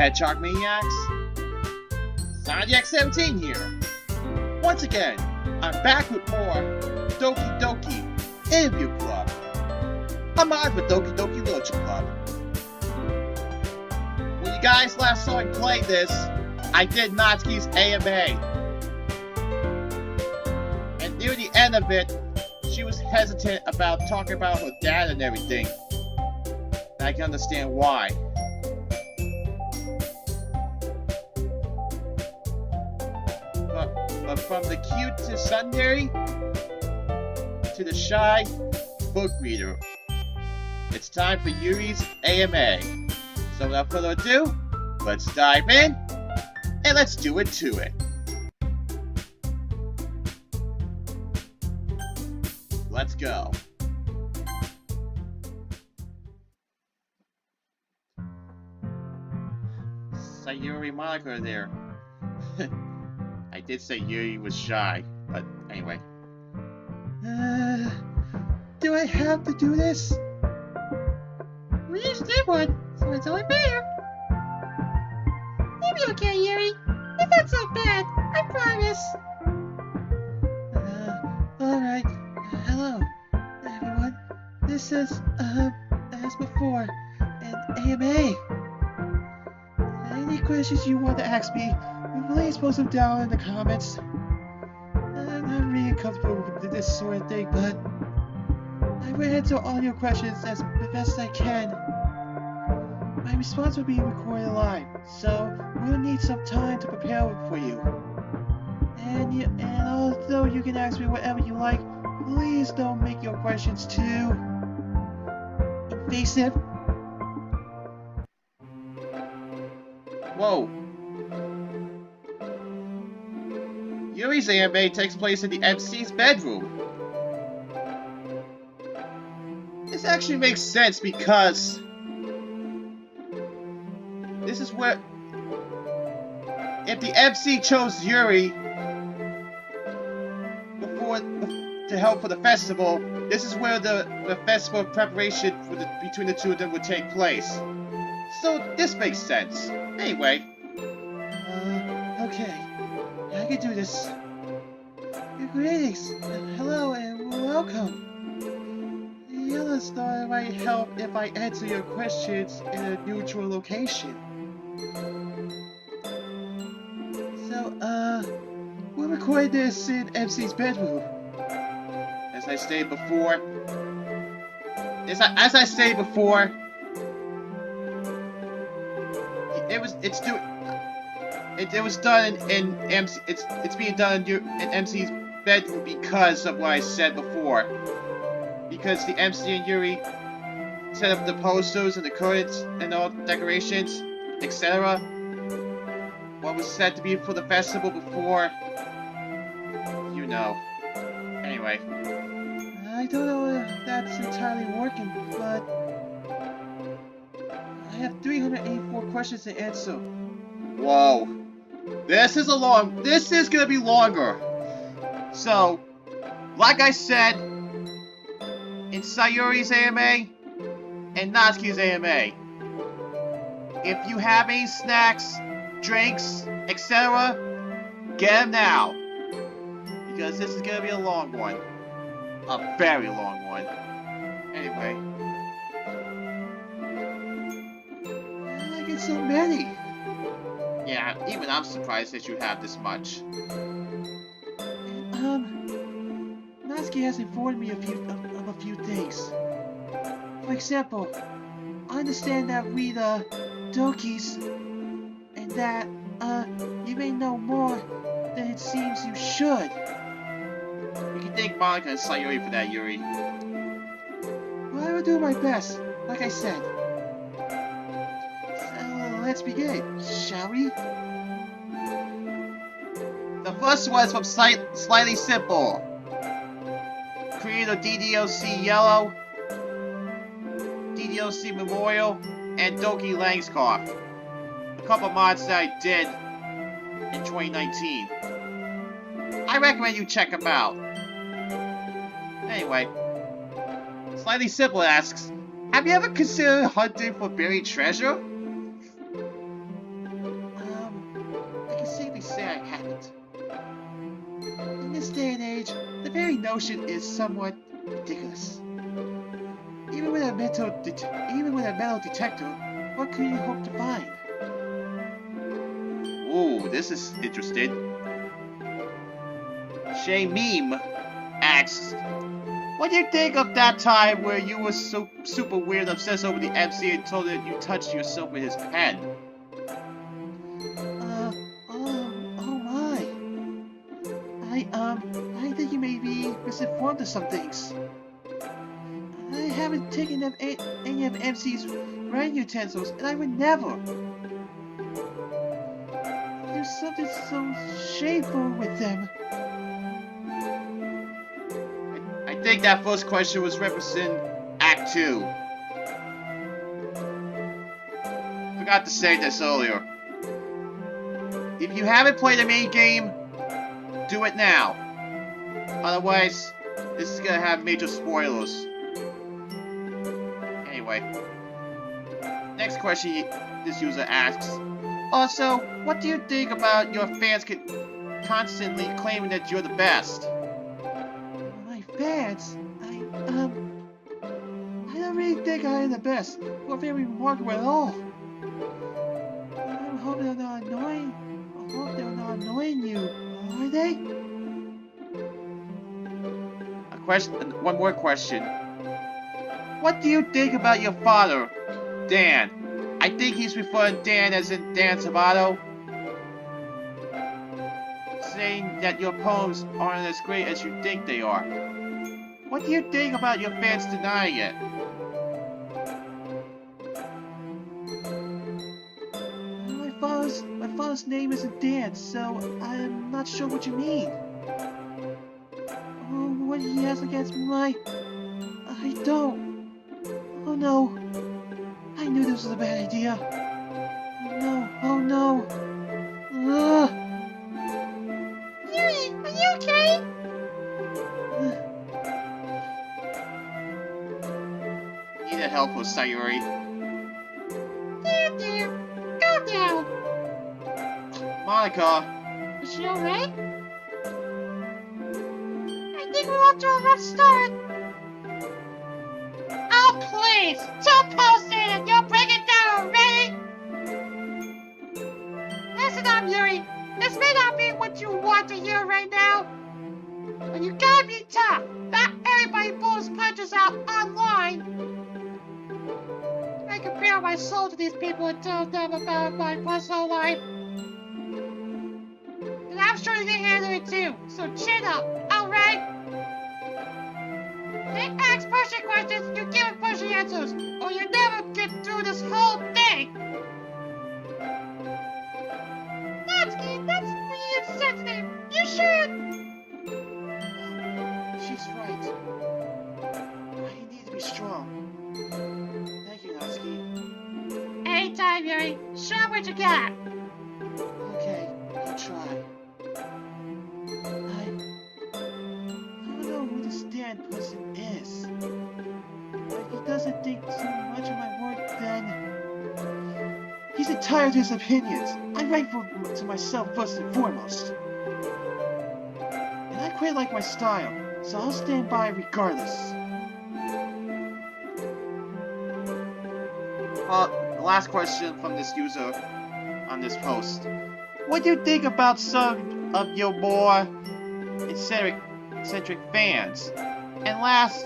Hedgehog Maniacs. Zodiac 17 here. Once again, I'm back with more Doki Doki Interview Club. I'm on with Doki Doki Literature Club. When you guys last saw me play this, I did Natsuki's AMA. And near the end of it, she was hesitant about talking about her dad and everything. And I can understand why. But from the cute to tsundere to the shy book reader, it's time for Yuri's AMA. So without further ado, let's dive in and let's do it to it. Let's go. Sayuri moniker there. I did say Yuri was shy, but anyway. Do I have to do this? We each did one, so it's only fair. You'll be okay, Yuri. It's not so bad, I promise. Alright. Hello, everyone. This is, as before, an AMA. Any questions you want to ask me, please post them down in the comments. I'm not really comfortable with this sort of thing, but I will answer all your questions as best I can. My response will be recorded live, so we'll need some time to prepare for you. And although you can ask me whatever you like, please don't make your questions too invasive. Whoa. Yuri's AMA takes place in the MC's bedroom. This actually makes sense because this is where, if the MC chose Yuri to help for the festival, this is where the festival preparation between the two of them would take place. So this makes sense. Anyway. Okay. I can do this. Greetings. Hello and welcome. The other star might help if I answer your questions in a neutral location. So, we'll record this in MC's bedroom. As I stated before, it was done in MC. It's being done in MC's bedroom because of what I said before. Because the MC and Yuri set up the posters and the curtains and all the decorations, etc. What was said to be for the festival before, you know. Anyway. I don't know if that's entirely working, but I have 384 questions to answer. Whoa. This is gonna be longer. So, like I said, in Sayuri's AMA and Natsuki's AMA, if you have any snacks, drinks, etc., get them now. Because this is gonna be a long one. A very long one. Anyway. I get so many. Yeah, even I'm surprised that you have this much. Natsuki has informed me of a few things. For example, I understand that we the Dokis, and that, you may know more than it seems you should. You can thank Monica and Sayuri for that, Yuri. Well, I will do my best, like I said. So, let's begin, shall we? The first one is from Slightly Simple. Creator DDLC Yellow, DDLC Memorial, and Doki Langscoff. A couple mods that I did in 2019. I recommend you check them out. Anyway, Slightly Simple asks, have you ever considered hunting for buried treasure? very notion is somewhat ridiculous. Even with a metal detector, what could you hope to find? Ooh, this is interesting. Shay Meme asks, what do you think of that time where you were so super weird, obsessed over the MC and told that you touched yourself with his pen? Oh my. I think you may be misinformed of some things. I haven't taken up any of MC's writing utensils, and I would never. There's something so shameful with them. I think that first question was referencing Act 2. Forgot to say this earlier. If you haven't played the main game, do it now. Otherwise, this is gonna have major spoilers. Anyway. Next question this user asks. Also, what do you think about your fans constantly claiming that you're the best? My fans? I don't really think I am the best, or very remarkable at all. I hope they're not annoying. I hope they're not annoying you, are they? One more question. What do you think about your father, Dan? I think he's referring to Dan as in Dan Salvato, saying that your poems aren't as great as you think they are. What do you think about your fans denying it? My father's name isn't Dan, so I'm not sure what you mean. Oh, what he has against I don't. Oh no. I knew this was a bad idea. Oh no. Ugh. Yuri, are you okay? Need a help with Sayuri. There. Calm down. Monica, Is she alright? I think we're off to a rough start. Oh, please! Don't post it and you'll break it down, already? Listen up, Yuri. This may not be what you want to hear right now, but you gotta be tough. Not everybody pulls punches out online. I compare my soul to these people and tell them about my personal life. And I'm sure you can handle it too, so chin up, alright? They ask pushy questions, you give them pushy answers, or you never get through this whole thing! Natsuki, that's really insensitive! You should! She's right. I need to be strong. Thank you, Natsuki. Anytime, Yuri. Show what you got! Okay, I'll try. I don't know who this Dan person is. If he doesn't think too much of my work, then he's entitled to his opinions. I'm rightful to myself first and foremost. And I quite like my style, so I'll stand by regardless. the last question from this user on this post. What do you think about some of your more eccentric fans? And last,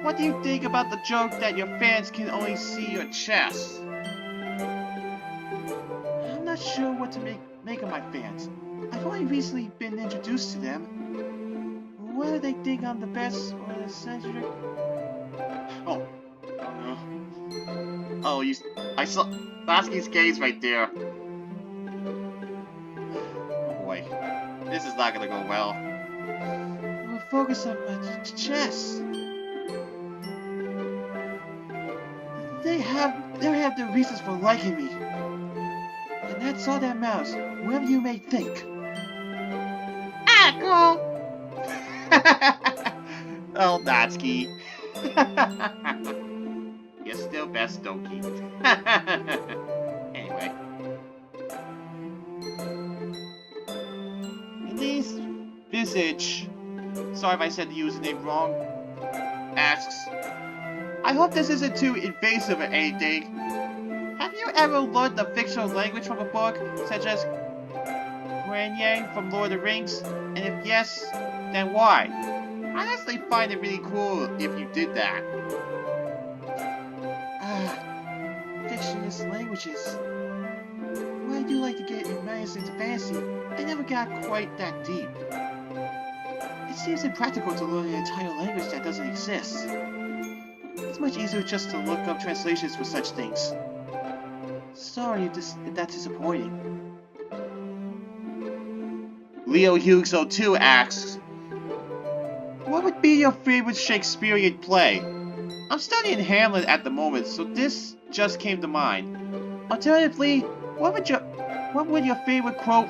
what do you think about the joke that your fans can only see your chest? I'm not sure what to make of my fans. I've only recently been introduced to them. Whether they think I'm the best or the eccentric. I saw Lasky's gaze right there. Oh boy, this is not gonna go well. We'll focus on my chest. They have their reasons for liking me. And that's all that matters, whatever you may think. Ah, girl! Oh, Natsuki. You're still best, Doki. Anyway. In this visage, sorry if I said the username wrong, asks, I hope this isn't too invasive or anything. Have you ever learned a fictional language from a book, such as Yang from Lord of the Rings? And if yes, then why? I honestly find it really cool if you did that. Fictionist languages. Well, I do like to get immersed into fantasy. I never got quite that deep. It seems impractical to learn an entire language that doesn't exist. It's much easier just to look up translations for such things. Sorry if that's disappointing. Leo YuGiOh 2 asks, what would be your favorite Shakespearean play? I'm studying Hamlet at the moment, so this just came to mind. Alternatively, what would your favorite quote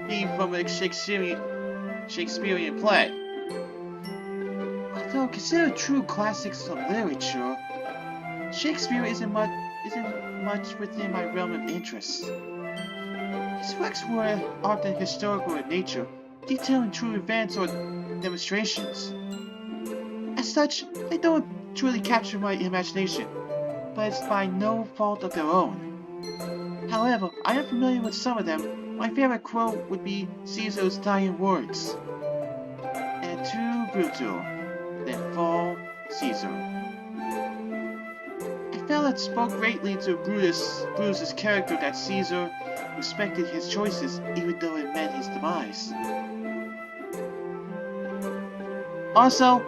be from a Shakespearean play? Although considered true classics of literature, Shakespeare isn't much within my realm of interest. His works were often historical in nature, detailing true events or demonstrations. As such, they don't truly capture my imagination, but it's by no fault of their own. However, I am familiar with some of them. My favorite quote would be Caesar's dying words. Et tu, Brutus, then fall, Caesar. I felt it spoke greatly to Brutus's character that Caesar respected his choices even though it meant his demise. Also,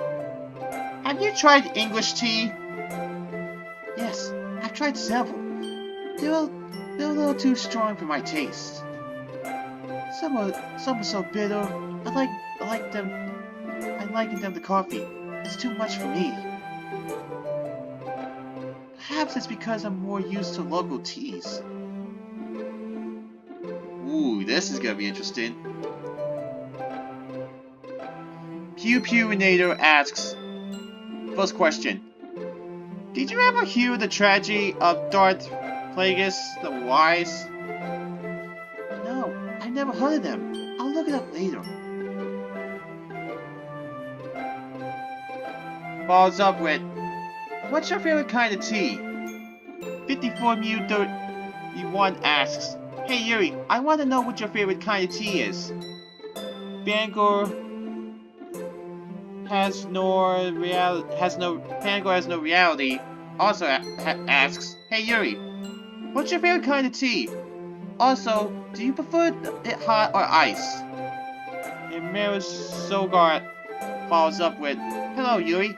have you tried English tea? Yes, I've tried several. They're a little too strong for my taste. Some are so bitter. I liken them to coffee. It's too much for me. Perhaps it's because I'm more used to local teas. Ooh, this is gonna be interesting. Pew Pewinator asks, first question. Did you ever hear the tragedy of Darth Plagueis the Wise? No, I never heard of them. I'll look it up later. Follows up with, what's your favorite kind of tea? 54mu31 asks, hey Yuri, I want to know what your favorite kind of tea is. Bangor has no reality. Also asks, hey Yuri, what's your favorite kind of tea? Also, do you prefer it hot or ice? And Sogar follows up with, hello Yuri.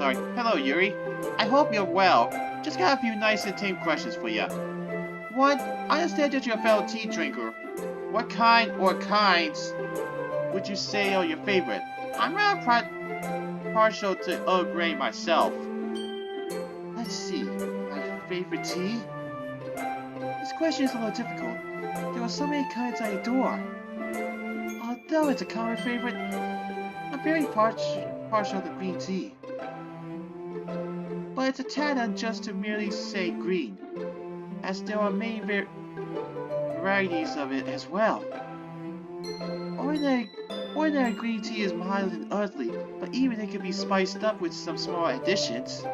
Hello Yuri. I hope you're well. Just got a few nice and tame questions for you. One, I understand that you're a fellow tea drinker. What kind or kinds would you say are your favorite? I'm rather partial to Earl Grey myself. Let's see, my favorite tea? This question is a little difficult. There are so many kinds I adore. Although it's a common favorite, I'm very partial to green tea. But it's a tad unjust to merely say green, as there are many varieties of it as well. Ordinary green tea is mild and earthly, but even it can be spiced up with some small additions.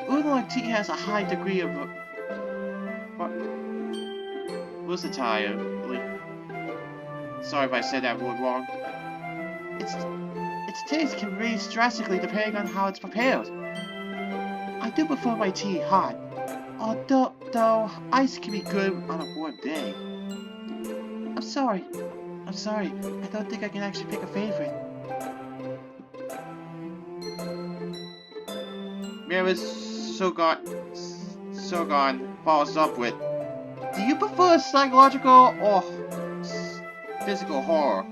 Oolong tea has a high degree of versatility. Sorry if I said that word wrong. Its taste can range drastically depending on how it's prepared. I do prefer my tea hot, although ice can be good on a warm day. I'm sorry. I don't think I can actually pick a favorite. Mirrors Sogon follows up with, do you prefer psychological or physical horror?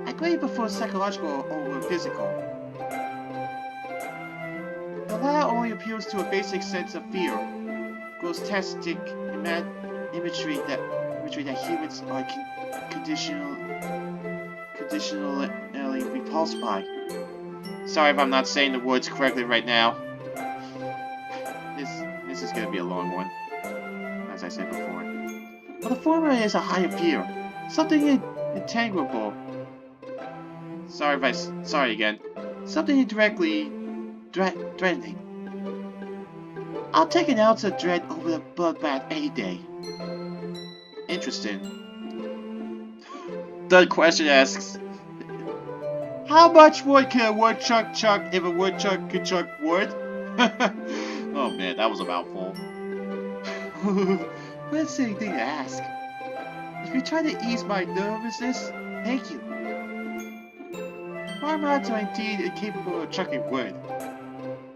I greatly prefer psychological over physical. The latter only appeals to a basic sense of fear, grotesque imagery that humans are conditionally repulsed by. Sorry if I'm not saying the words correctly right now. This is gonna be a long one, as I said before. But the former is a higher fear, something intangible, Sorry again. Something indirectly threatening. I'll take an ounce of dread over the bloodbath any day. Interesting. Third question asks, how much wood can a woodchuck chuck if a woodchuck could chuck wood? Oh man, that was a mouthful. What a silly thing to ask. If you try to ease my nervousness, thank you. Marmots are indeed incapable of chucking wood.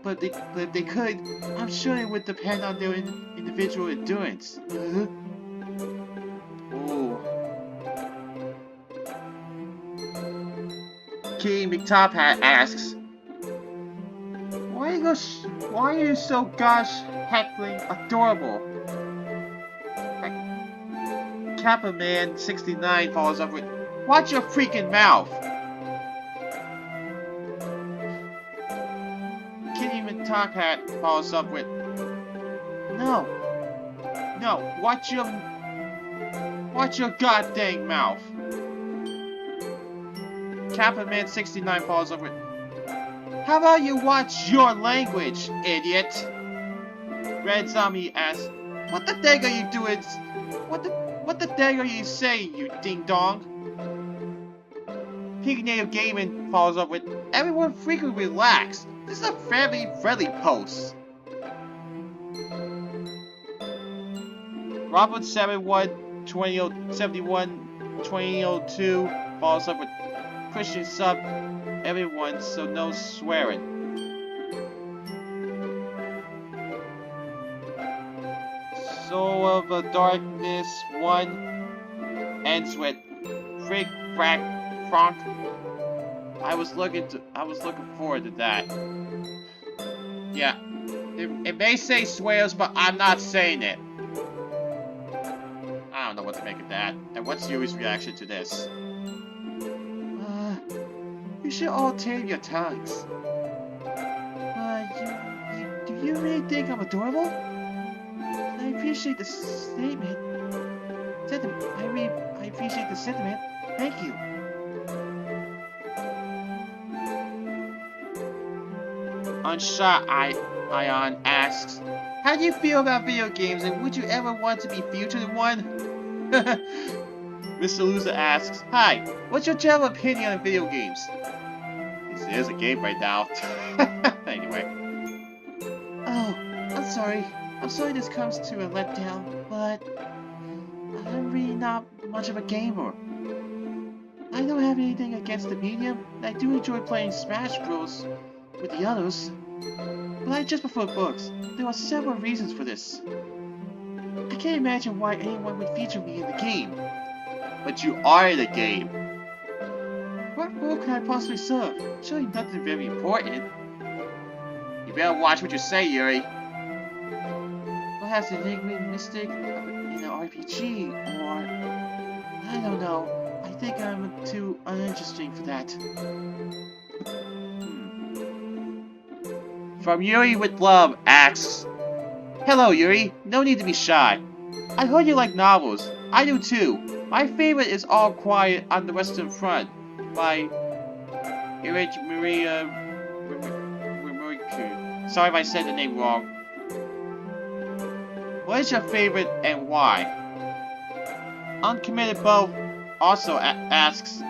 But if they could, I'm sure it would depend on their individual endurance. Ooh. King McTophat asks, why are you so gosh heckling adorable? Kappa Man 69 follows up with, watch your freaking mouth. Kitty McTophat follows up with, no, watch your goddamn mouth. Kappa Man 69 follows up with, how about you watch your language, idiot? Red Zombie asks, what the dang are you doing? What the dang are you saying, you ding dong? Pig Native Gaming follows up with, everyone freaking relax. This is a family-friendly post. Robert 712002 follows up with, Christian sub everyone, so no swearing. Soul of the Darkness 1 ends with Frig Frack Frank. I was looking forward to that. Yeah. It may say swears, but I'm not saying it. I don't know what to make of that. And what's Yuri's reaction to this? You should all tame your tongues. Do you really think I'm adorable? I appreciate the statement. I appreciate the sentiment. Thank you. Unshot Ion asks, how do you feel about video games and would you ever want to be featured in one? Mr. Loser asks, hi, what's your general opinion on video games? This is a game right now. Anyway. Oh, I'm sorry. I'm sorry this comes to a letdown, but I'm really not much of a gamer. I don't have anything against the medium, and I do enjoy playing Smash Bros. With the others, but I just prefer books. There are several reasons for this. I can't imagine why anyone would feature me in the game. But you are in the game. What role can I possibly serve? Surely nothing very important. You better watch what you say, Yuri. Perhaps an enigmatic mystic in an RPG, or I don't know. I think I'm too uninteresting for that. From Yuri with Love asks, hello Yuri, no need to be shy. I heard you like novels. I do too. My favorite is All Quiet on the Western Front by Erich Maria Remarque. Sorry if I said the name wrong. What is your favorite and why? Uncommitted Bo also asks,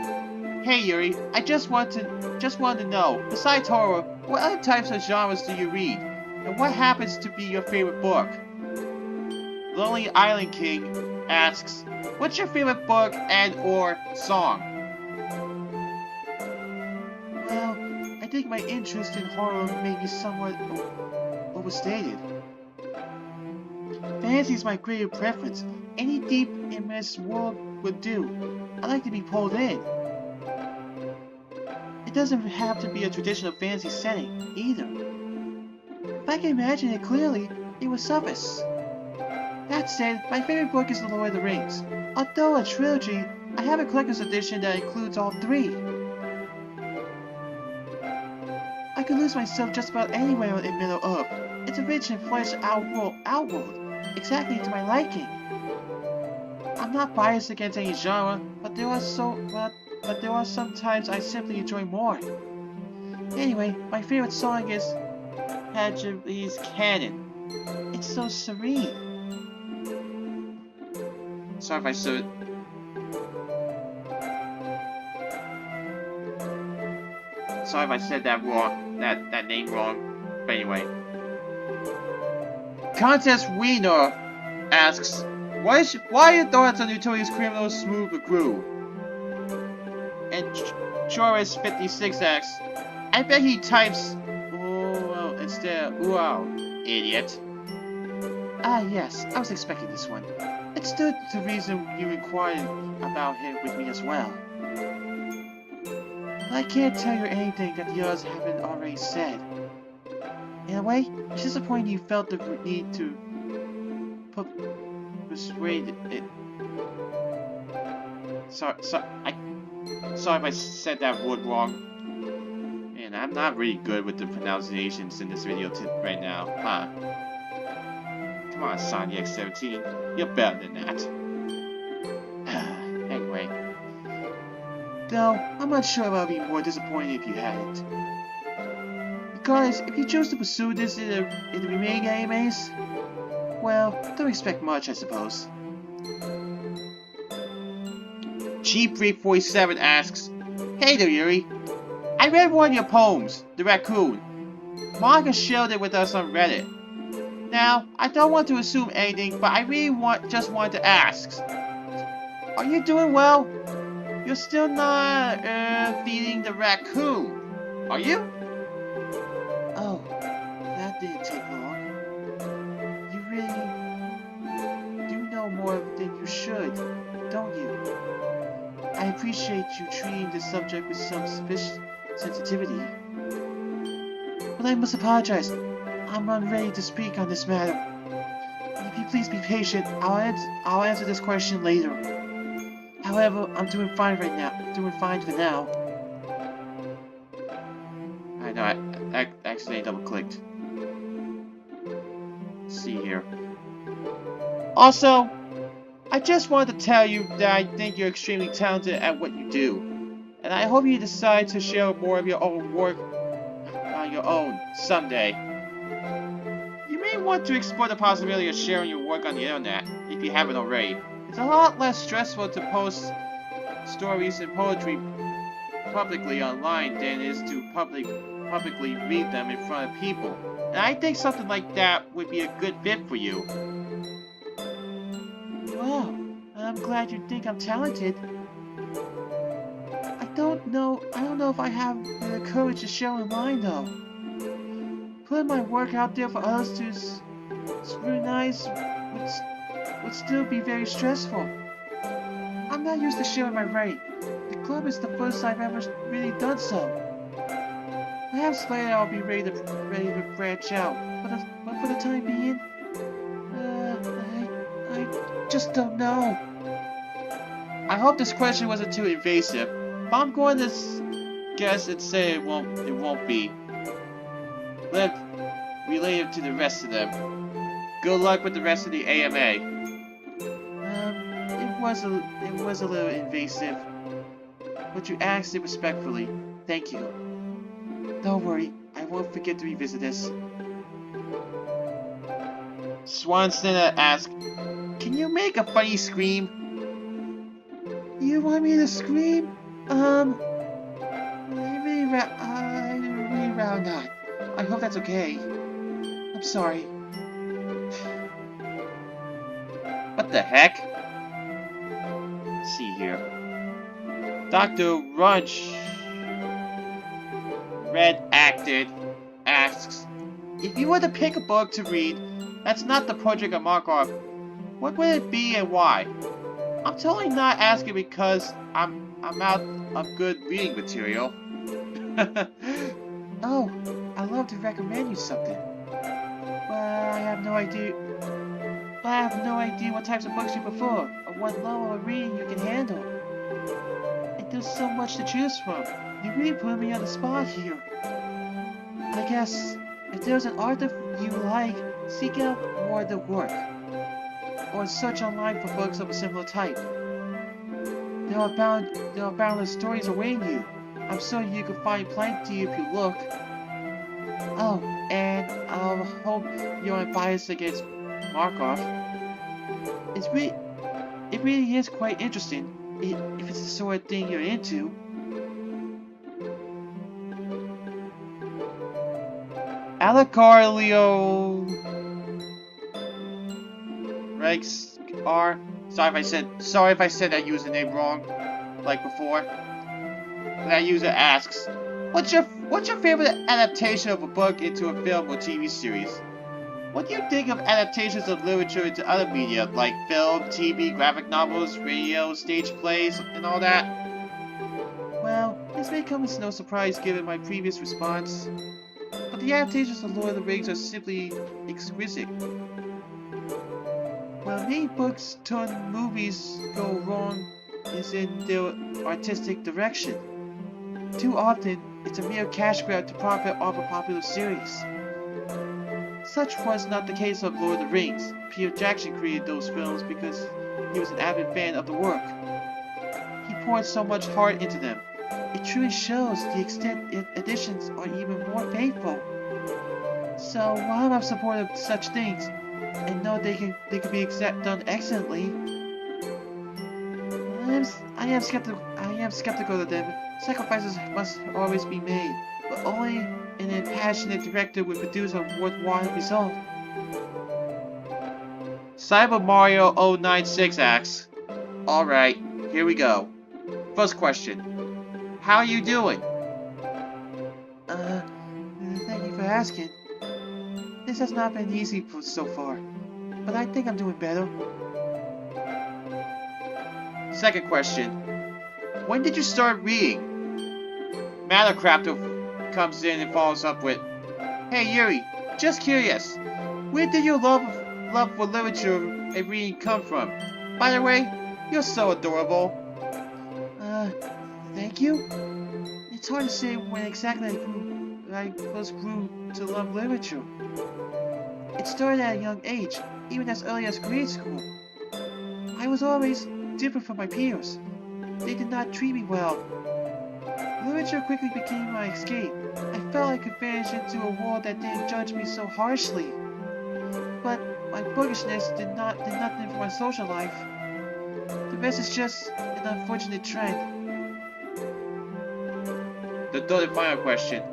hey Yuri, I just wanted to know, besides horror, what other types of genres do you read? And what happens to be your favorite book? Lonely Island King asks, what's your favorite book and or song? Well, I think my interest in horror may be somewhat overstated. Fantasy is my greater preference. Any deep, immense world would do. I like to be pulled in. It doesn't have to be a traditional fantasy setting, either. If I can imagine it clearly, it would suffice. That said, my favorite book is The Lord of the Rings. Although a trilogy, I have a collector's edition that includes all three. I could lose myself just about anywhere in Middle-earth. It's a rich and fleshed outworld, exactly to my liking. I'm not biased against any genre, but there are but there are some times I simply enjoy more. Anyway, my favorite song is Hadji's Cannon. It's so serene. Sorry if I said. Sorry if I said that wrong. That name wrong. But anyway. Contest Wiener asks, why are your thoughts on Notorious Criminal Smooth McGrew? And Choris56 asks, I bet he types oh instead of wow, idiot. Ah yes, I was expecting this one. It stood to reason you inquired about him with me as well. But I can't tell you anything that the others haven't already said. In a way, it's disappointing you felt the need to persuade it. Sorry if I said that word wrong. Man, I'm not really good with the pronunciations in this video right now, huh? Come on, Sonic X17, you're better than that. Anyway. Though, I'm not sure I would be more disappointed if you hadn't. Because if you chose to pursue this in the remaining animes, well, don't expect much, I suppose. G347 asks, hey there, Yuri. I read one of your poems, The Raccoon. Manga shared it with us on Reddit. Now, I don't want to assume anything, but I really just wanted to ask. Are you doing well? You're still not feeding the raccoon, are you? Oh, that didn't take long. You really do know more than you should, don't you? I appreciate you treating this subject with some sensitivity. But I must apologize. I'm unready to speak on this matter. If you please be patient, I'll answer this question later. However, I'm doing fine right now. For now. I know, I accidentally double-clicked. Let's see here. Also, I just wanted to tell you that I think you're extremely talented at what you do. And I hope you decide to share more of your own work on your own someday. You may want to explore the possibility of sharing your work on the internet, if you haven't already. It's a lot less stressful to post stories and poetry publicly online than it is to publicly read them in front of people. And I think something like that would be a good fit for you. Wow, I'm glad you think I'm talented. I don't know if I have the courage to share online though. Putting my work out there for others to scrutinize would still be very stressful. I'm not used to sharing my writing. The club is the first I've ever really done so. Perhaps later I'll be ready to branch out, but for the time being, I just don't know. I hope this question wasn't too invasive, but I'm going to guess and say it won't be. Let's relate it to the rest of them. Good luck with the rest of the AMA. It was a little invasive, but you asked it respectfully. Thank you. Don't worry, I won't forget to revisit this. Swanson asks, can you make a funny scream? You want me to scream? I really rather not. I hope that's okay. I'm sorry. What the heck? Let's see here. Dr. Runch, Red Acted, asks, if you were to pick a book to read that's not the Project of Markov, what would it be and why? I'm totally not asking because I'm out of good reading material. Oh, I'd love to recommend you something. But I have no idea what types of books you prefer, or what level of reading you can handle. And there's so much to choose from. You really put me on the spot here. I guess, if there's an author you like, seek out more of their work. Or search online for books of a similar type. There are boundless stories awaiting you. I'm sure you can find plenty if you look. Oh, and I hope you aren't biased against Markov. It really is quite interesting, if it's the sort of thing you're into. Alacarlio Rex R. Sorry if I said that username wrong, like before. That user asks, what's your favorite adaptation of a book into a film or TV series? What do you think of adaptations of literature into other media, like film, TV, graphic novels, radio, stage plays, and all that? Well, this may come as no surprise given my previous response, but the adaptations of Lord of the Rings are simply exquisite. Where many books turned movies go wrong is in their artistic direction. Too often, it's a mere cash grab to profit off a popular series. Such was not the case of Lord of the Rings. Peter Jackson created those films because he was an avid fan of the work. He poured so much heart into them. It truly shows the extent editions are even more faithful. So while I'm supportive of such things, and know they can be done excellently, I am skeptical of them. Sacrifices must always be made, but only an impassionate director would produce a worthwhile result. Cyber Mario 096 asks, alright, here we go. First question. How are you doing? Thank you for asking. This has not been easy so far, but I think I'm doing better. Second question. When did you start reading? Mattercrafter comes in and follows up with, hey Yuri, just curious, where did your love for literature and reading come from? By the way, you're so adorable. Thank you? It's hard to say when exactly I first grew to love literature. It started at a young age, even as early as grade school. I was always different from my peers. They did not treat me well. Literature quickly became my escape. I felt I could vanish into a world that didn't judge me so harshly. But my boogishness did nothing for my social life. The rest is just an unfortunate trend. The third and final question.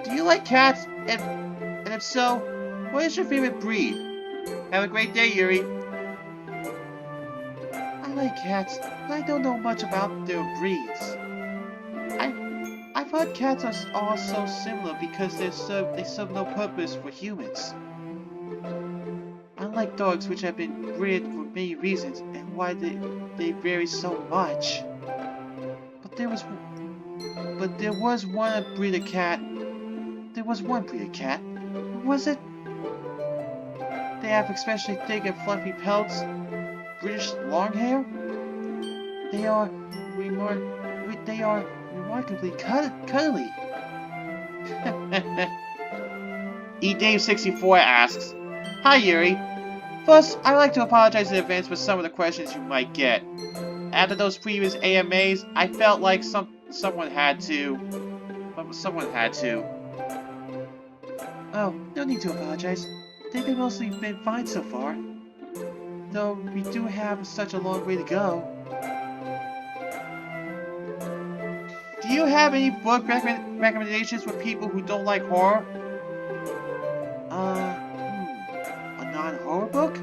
Do you like cats? And if so, what is your favorite breed? Have a great day, Yuri. I like cats, but I don't know much about their breeds. I've heard cats are all so similar because they serve no purpose for humans. Unlike dogs, which have been bred for many reasons and why they vary so much. But there was one breed of cat. There was one breed of cat. What was it? They have especially thick and fluffy pelts, British long hair. They are remarkably cuddly. eDave64 asks, hi Yuri. First, I'd like to apologize in advance for some of the questions you might get. After those previous AMAs, I felt like someone had to. Oh, no need to apologize. They've mostly been fine so far. Though we do have such a long way to go. Do you have any book recommendations for people who don't like horror? A non-horror book?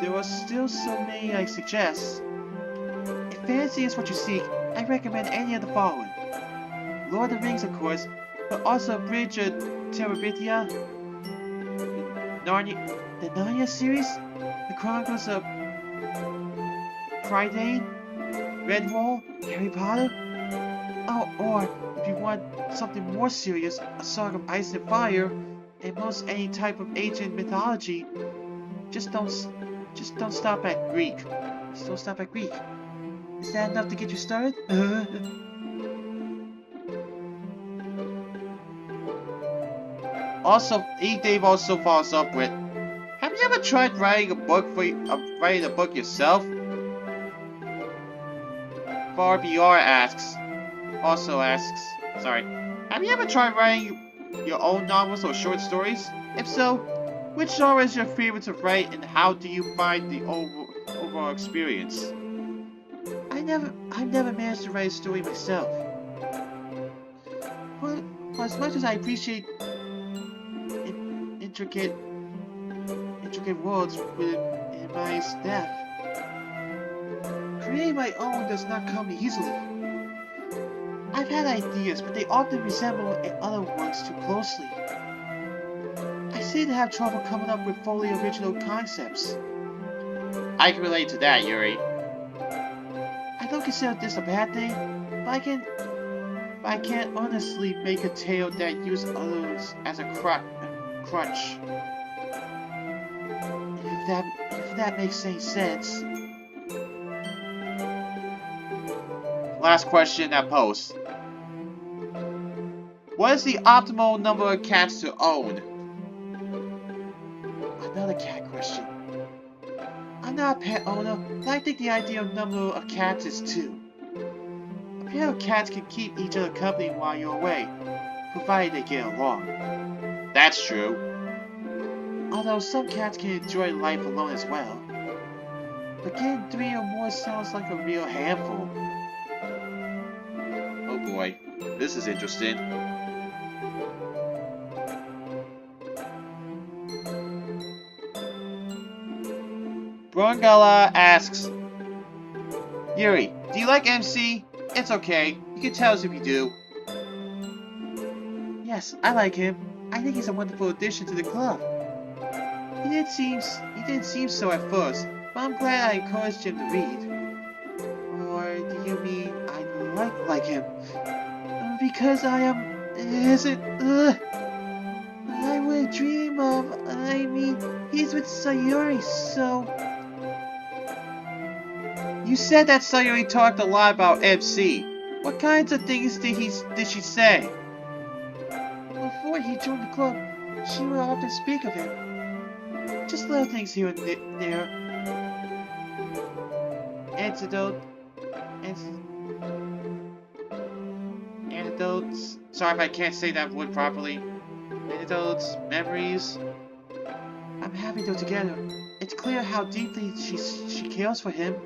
There are still so many I suggest. If fantasy is what you seek, I recommend any of the following. Lord of the Rings, of course, but also Bridge of Terabithia, the Narnia series, the Chronicles of Prydain, Redwall, Harry Potter. Oh, or if you want something more serious, A Song of Ice and Fire, and most any type of ancient mythology. Just don't stop at Greek. Just don't stop at Greek. Is that enough to get you started? Also, eDave also follows up with, have you ever tried writing a book yourself? also asks, sorry, have you ever tried writing your own novels or short stories? If so, which genre is your favorite to write, and how do you find the overall experience? I've never managed to write a story myself. Well, as much as I appreciate intricate worlds in my staff, creating my own does not come easily. I've had ideas, but they often resemble other works too closely. I seem to have trouble coming up with fully original concepts. I can relate to that, Yuri. I don't consider this a bad thing, but I can't honestly make a tale that uses others as a crutch. If that makes any sense. Last question in that post. What is the optimal number of cats to own? Another cat question. I'm not a pet owner, but I think the ideal number of cats is 2. A pair of cats can keep each other company while you're away, provided they get along. That's true. Although some cats can enjoy life alone as well. But getting 3 or more sounds like a real handful. Oh boy, this is interesting. Brungala asks, Yuri, do you like MC? It's okay. You can tell us if you do. Yes, I like him. I think he's a wonderful addition to the club. He didn't seem so at first, but I'm glad I encouraged him to read. Or do you mean I like him? Because I am... I would dream of... I mean, he's with Sayuri, so... You said that Sayuri talked a lot about MC. What kinds of things did she say? Before he joined the club, she would often speak of him. Just little things here and there. Anecdotes. Sorry if I can't say that word properly. Anecdotes, memories. I'm happy they're together. It's clear how deeply she cares for him.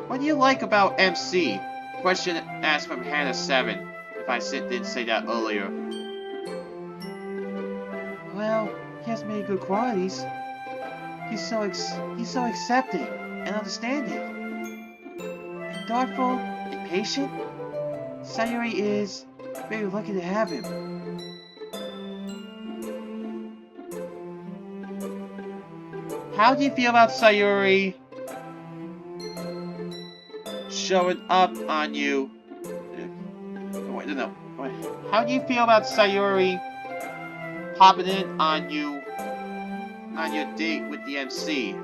What do you like about MC? Question asked from Hannah7. If I didn't say that earlier. Well, he has many good qualities. He's so accepting and understanding, and thoughtful and patient. Sayuri is very lucky to have him. How do you feel about Sayuri showing up on you? No. How do you feel about Sayuri hopping in on you on your date with the MC?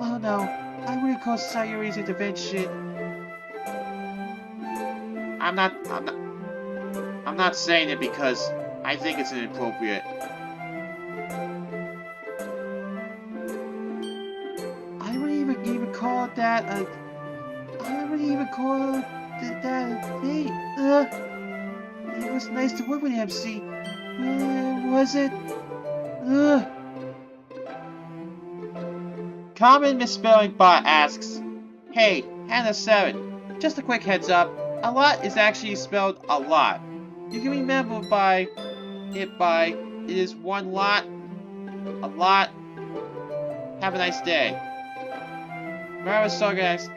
Oh no, I wouldn't call Sayuri's intervention. I'm not saying it because I think it's inappropriate. I wouldn't even call that a date. It was nice to work with MC. Was it? Common Misspelling Bot asks, Hey, Hannah7, just a quick heads up, a lot is actually spelled a lot. You can remember it is one lot, a lot. Have a nice day. Marasaga asks,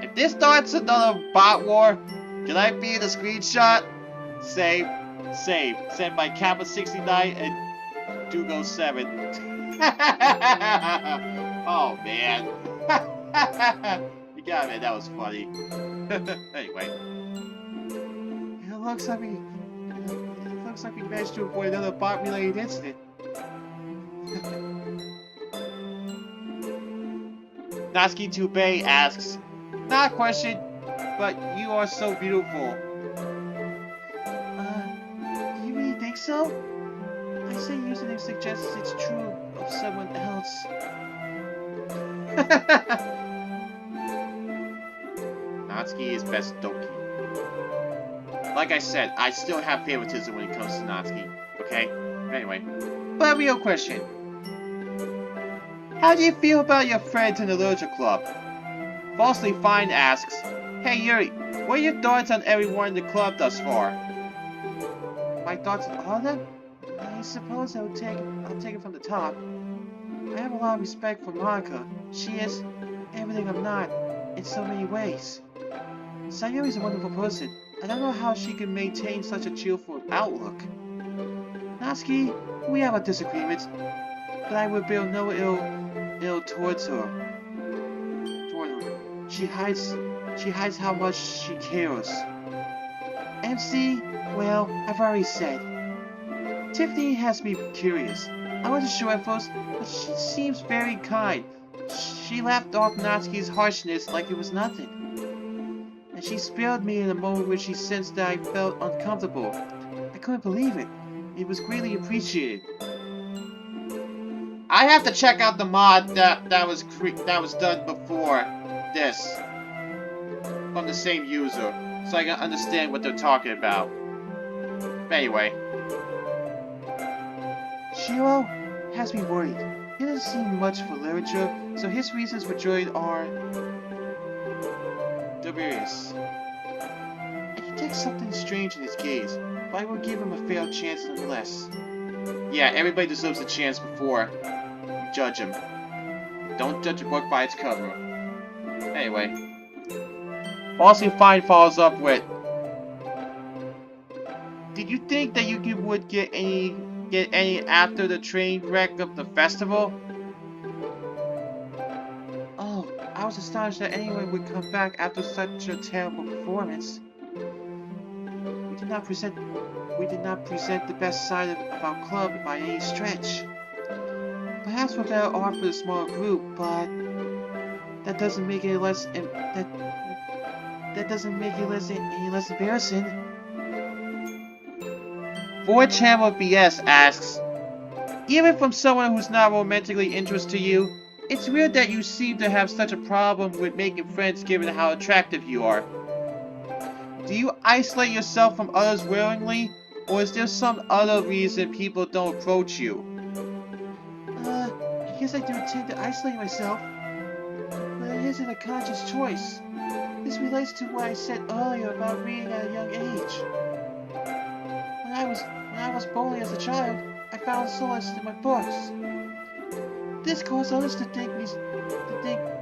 if this starts another bot war, can I be in the screenshot? Save. Send by Kappa69 and Dugo7. Oh man. You got it, that was funny. Anyway. It looks like we managed to avoid another bot-related incident. Natsuki2Bay asks, not a question, but you are so beautiful. Do you really think so? I say username suggests it's true of someone else. Natsuki is best Doki. Like I said, I still have favoritism when it comes to Natsuki, okay? Anyway, but a real question. How do you feel about your friends in the literature club? Falsely Fine asks, Hey Yuri, what are your thoughts on everyone in the club thus far? My thoughts on all of them? I suppose I'll take it from the top. I have a lot of respect for Monica. She is everything I'm not, in so many ways. Sayuri is a wonderful person. I don't know how she can maintain such a cheerful outlook. Natsuki, we have our disagreements, but I would bear no ill towards her. She hides how much she cares. MC, well, I've already said. Tiffany has me curious. I wasn't sure at first, but she seems very kind. She laughed off Natsuki's harshness like it was nothing. And she spared me in a moment when she sensed that I felt uncomfortable. I couldn't believe it. It was greatly appreciated. I have to check out the mod that was done before this from the same user, so I can understand what they're talking about. But anyway, Shiro has me worried. He doesn't seem much for literature, so his reasons for joy are dubious. I detect something strange in his gaze, but I will give him a fair chance nonetheless. Yeah, everybody deserves a chance before you judge him. Don't judge a book by its cover. Anyway, Falsely Fine follows up with, Did you think that you would get any after the train wreck of the festival? Oh, I was astonished that anyone would come back after such a terrible performance. We did not present the best side of our club by any stretch. Perhaps we're better off with a smaller group, but that doesn't make it less any less embarrassing. Ford Channel BS asks, Even from someone who's not romantically interested to you, it's weird that you seem to have such a problem with making friends given how attractive you are. Do you isolate yourself from others willingly, or is there some other reason people don't approach you? I guess I do tend to isolate myself, but it isn't a conscious choice. This relates to what I said earlier about reading at a young age. When I was bullied as a child, I found solace in my books. This caused others to think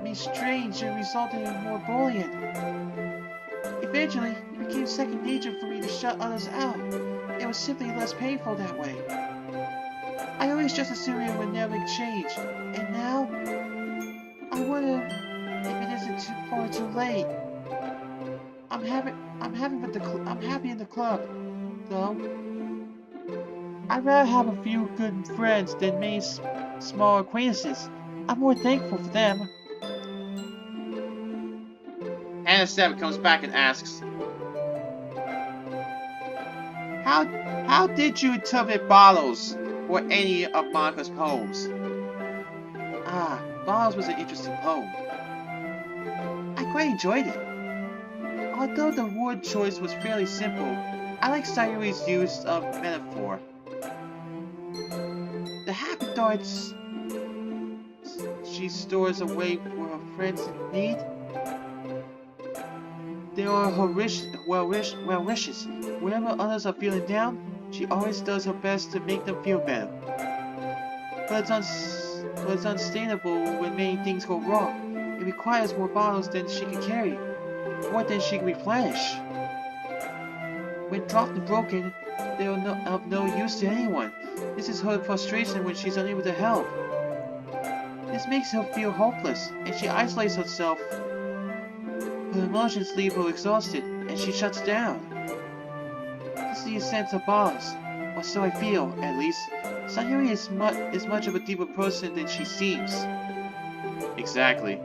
me strange and resulted in more bullying. Eventually, it became second nature for me to shut others out. It was simply less painful that way. I always just assumed it would never change, and now I wonder if it isn't too far too late. I'm happy in the club, though. I'd rather have a few good friends than many small acquaintances. I'm more thankful for them. Hannah 7 comes back and asks, How did you interpret Bottles or any of Monica's poems? Bottles was an interesting poem. I quite enjoyed it. Although the word choice was fairly simple, I like Sayuri's use of metaphor. The happy thoughts she stores away for her friends in need. They are her well wishes. Whenever others are feeling down, she always does her best to make them feel better. But it's unsustainable when many things go wrong. It requires more bottles than she can carry, more than she can replenish. When dropped and broken, they are of no use to anyone. This is her frustration when she's unable to help. This makes her feel hopeless, and she isolates herself. Her emotions leave her exhausted, and she shuts down. This is the essence of bottles, or so I feel, at least. Sayuri is much of a deeper person than she seems. Exactly.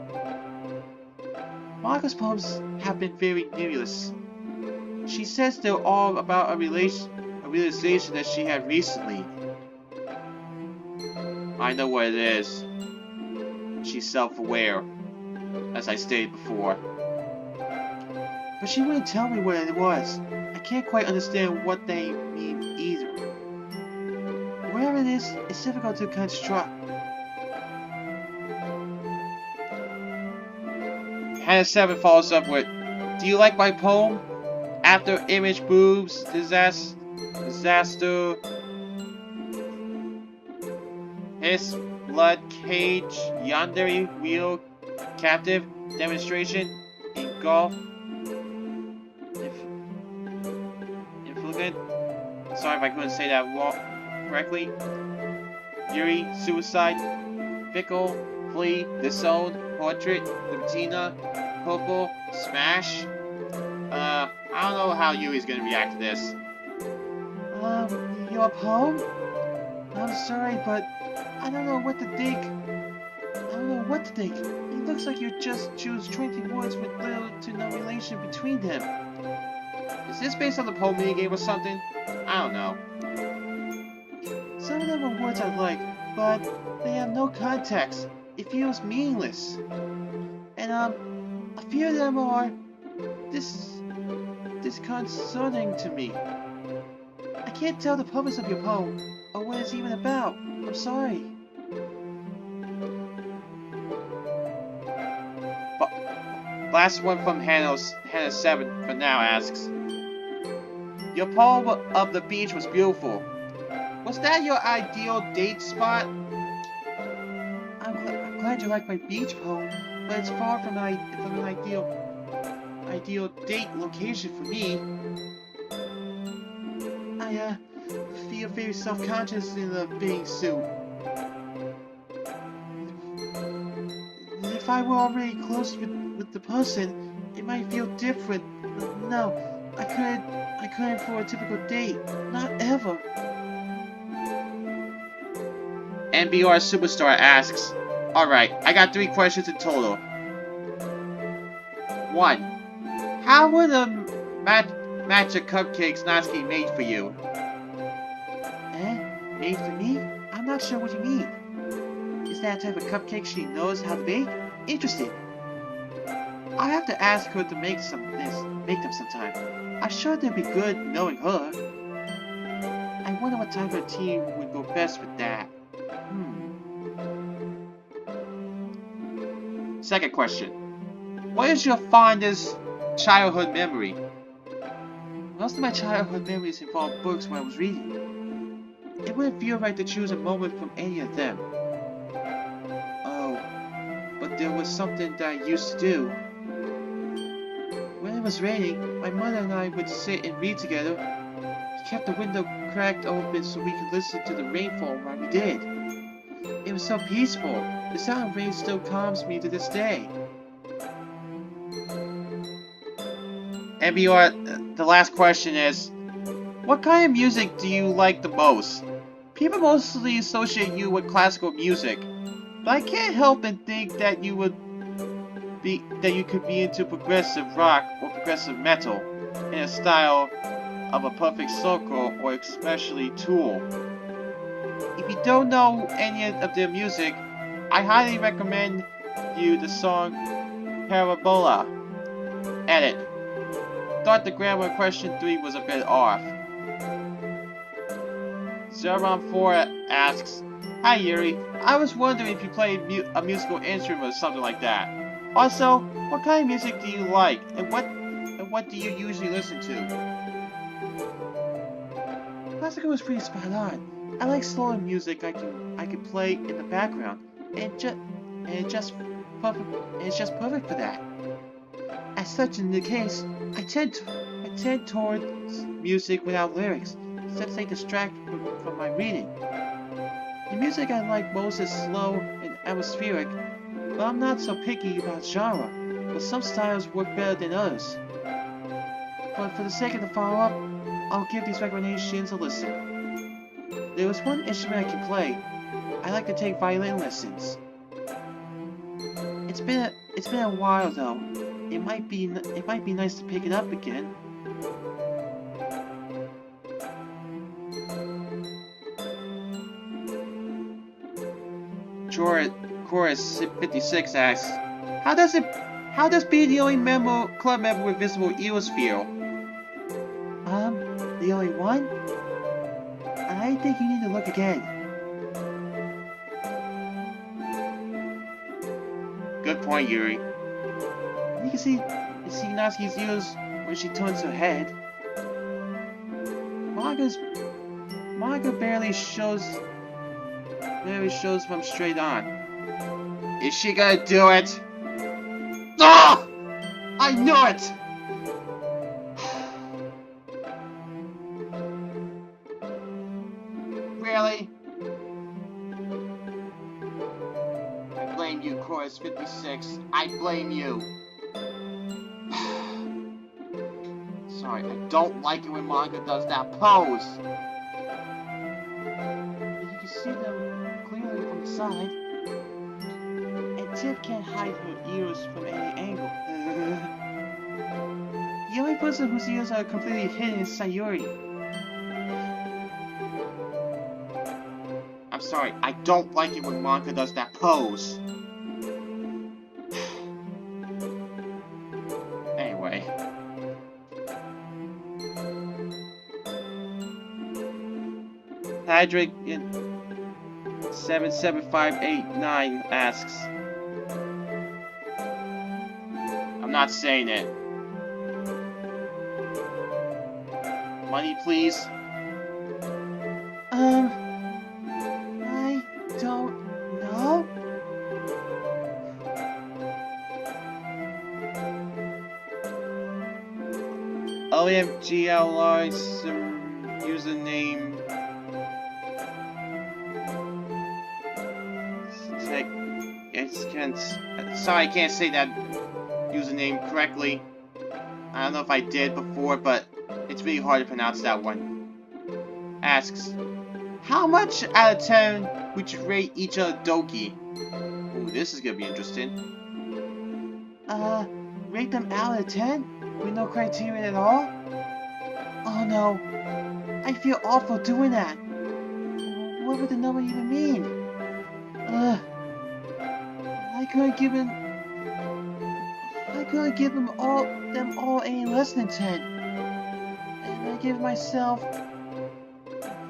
Monica's poems have been very nebulous. She says they're all about a realization that she had recently. I know what it is. and she's self-aware, as I stated before. But she wouldn't tell me what it was. I can't quite understand what they mean either. Whatever it is, it's difficult to construct. Hannah 7 follows up with, do you like my poem? After image boobs, disaster, hiss, blood, cage, yandere, wheel, captive, demonstration, engulf, infligent, sorry if I couldn't say that correctly, Yuri, suicide, fickle, flee, disown, portrait, libertina, purple, smash. I don't know how Yuri's gonna react to this. Your poem? I'm sorry, but I don't know what to think. It looks like you just choose 20 words with little to no relation between them. Is this based on the poem minigame or something? I don't know. Some of them are words I like, but they have no context. It feels meaningless. And a few of them are disconcerting to me. I can't tell the purpose of your poem, or what it's even about. I'm sorry. Last one from Hannah 7 for now asks, your poem of the beach was beautiful. Was that your ideal date spot? I'm glad you like my beach poem, but it's far from an ideal date location for me. I feel very self-conscious in the bathing suit. If I were already close with the person, it might feel different. But no, I couldn't for a typical date. Not ever. NBR Superstar asks, alright, I got 3 questions in total. 1. How would a matcha cupcakes Natsuki made for you? Made for me? I'm not sure what you mean. Is that a type of cupcake she knows how to make? Interesting. I'll have to ask her to make them sometime. I'm sure they'd be good knowing her. I wonder what type of tea would go best with that. Second question. What is your fondest childhood memory? Most of my childhood memories involve books when I was reading. It wouldn't feel right to choose a moment from any of them. Oh, but there was something that I used to do. When it was raining, my mother and I would sit and read together. We kept the window cracked open so we could listen to the rainfall while we did. It was so peaceful. The sound of rain still calms me to this day. NBR, the last question is, what kind of music do you like the most? People mostly associate you with classical music, but I can't help but think that you could be into progressive rock or progressive metal in a style of a Perfect Circle or especially Tool. If you don't know any of their music, I highly recommend you the song Parabola. Edit. Thought the grammar question 3 was a bit off. Zeron4 asks, hi Yuri, I was wondering if you play a musical instrument or something like that. Also, what kind of music do you like, and what do you usually listen to? Classical was pretty spot on. I like slower music I can play in the background, and it's just perfect for that. As such, in the case, I tend towards music without lyrics, since they distract from my reading. The music I like most is slow and atmospheric, but I'm not so picky about genre, but some styles work better than others. But for the sake of the follow-up, I'll give these recommendations a listen. There was one instrument I can play. I like to take violin lessons. It's been a while though. It might be nice to pick it up again. Jordan, Chorus 56 asks, How does being the only club member with visible ears feel? The only one? I think you need to look again. Good point, Yuri. You can see Natsuki's ears when she turns her head. Monica barely shows from straight on. Is she gonna do it? Ah! I knew it! Really? I blame you, Chorus 56. I blame you. Sorry, I don't like it when Monica does that pose. You can see them clearly from the side. And Tip can't hide her ears from any angle. The only person whose ears are completely hidden is Sayuri. I'm sorry, I don't like it when Monica does that pose. Anyway. Patrick in 77589 asks, I'm not saying it. Money, please. I don't know. OMGLR's username. Sorry, I can't say that username correctly. I don't know if I did before, but it's really hard to pronounce that one. Asks, how much out of 10 would you rate each Doki? Ooh, this is gonna be interesting. Rate them out of 10? With no criteria at all? Oh no. I feel awful doing that. What would the number even mean? I couldn't give them all any less than 10. And I give myself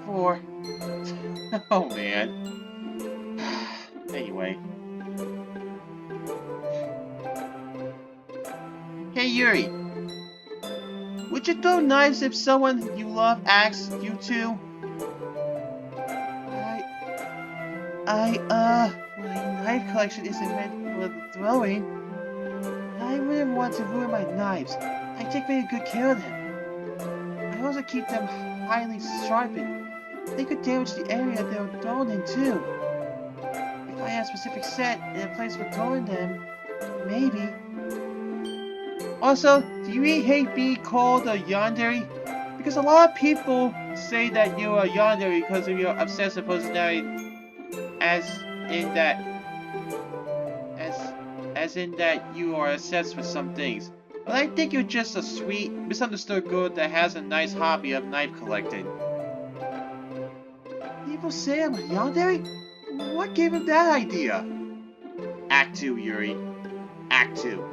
4. Oh man. Anyway. Hey Yuri. Would you throw knives if someone you love asks you to? My knife collection isn't meant for throwing. I wouldn't want to ruin my knives. I take very good care of them. I also keep them highly sharpened. They could damage the area they were thrown in too. If I had a specific set and a place for throwing them, maybe. Also, do you really hate being called a yandere? Because a lot of people say that you're a yandere because of your obsessive personality, as in that you are obsessed with some things. But I think you're just a sweet, misunderstood girl that has a nice hobby of knife collecting. People say I'm a yandere? What gave him that idea? Act 2, Yuri. Act 2.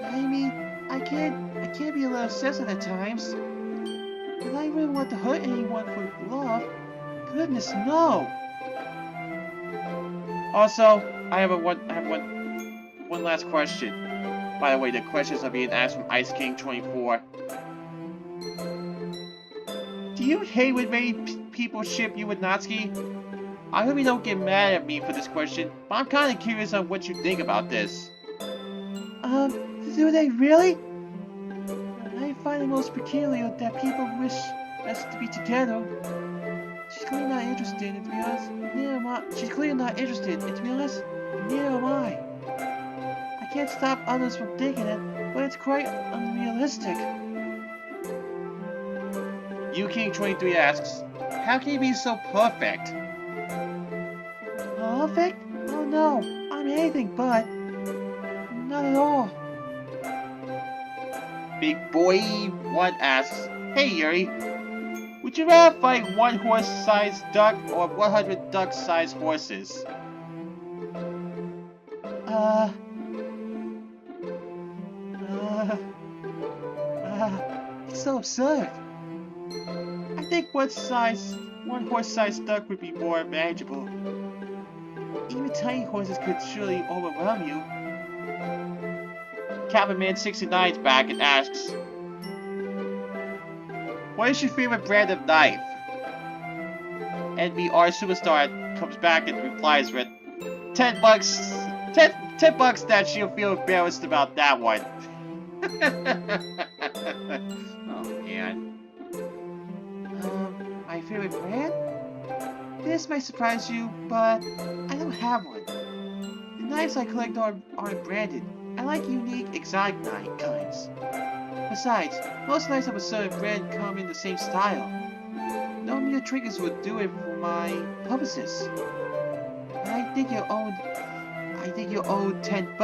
I mean, I can't be a little obsessive at times. But I wouldn't want to hurt anyone for love. Goodness, no. Also, I have one last question. By the way, the questions are being asked from Ice King 24. Do you hate when many people ship you with Natsuki? I hope you don't get mad at me for this question, but I'm kind of curious on what you think about this. Do they really? I find it most peculiar that people wish us to be together. She's clearly not interested, and to be honest, neither am I. She's clearly not interested, and to be honest, neither am I. I can't stop others from thinking it, but it's quite unrealistic. YuKing23 asks, how can you be so perfect? Perfect? Oh no, I'm anything but. Not at all. Big Boy 1 asks, hey Yuri, would you rather fight one horse-sized duck or 100 duck-sized horses? It's so absurd. I think one horse-sized duck would be more manageable. Even tiny horses could surely overwhelm you. Captain 69 is back and asks, what is your favorite brand of knife? And our superstar comes back and replies with $10. $10 that she'll feel embarrassed about that one. Oh man. My favorite brand? This might surprise you, but I don't have one. The knives I collect aren't branded. I like unique, exotic knife kinds. Besides, most knives of a certain brand come in the same style. No mere triggers would do it for my purposes. I think you're owed $10.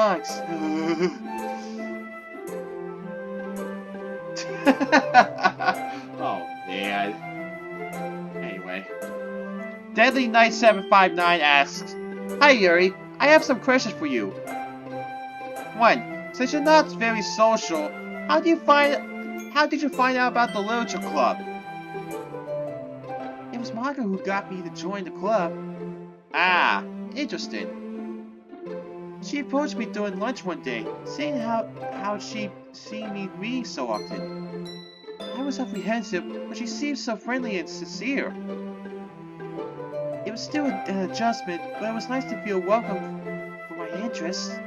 Oh man. Anyway. Deadly Knight 759 asks, hi Yuri, I have some questions for you. 1. Since you're not very social, how did you find out about the literature club? It was Baka who got me to join the club. Ah, interesting. She approached me during lunch one day, saying how she'd seen me reading so often. I was apprehensive, but she seemed so friendly and sincere. It was still an adjustment, but it was nice to feel welcome for my interests.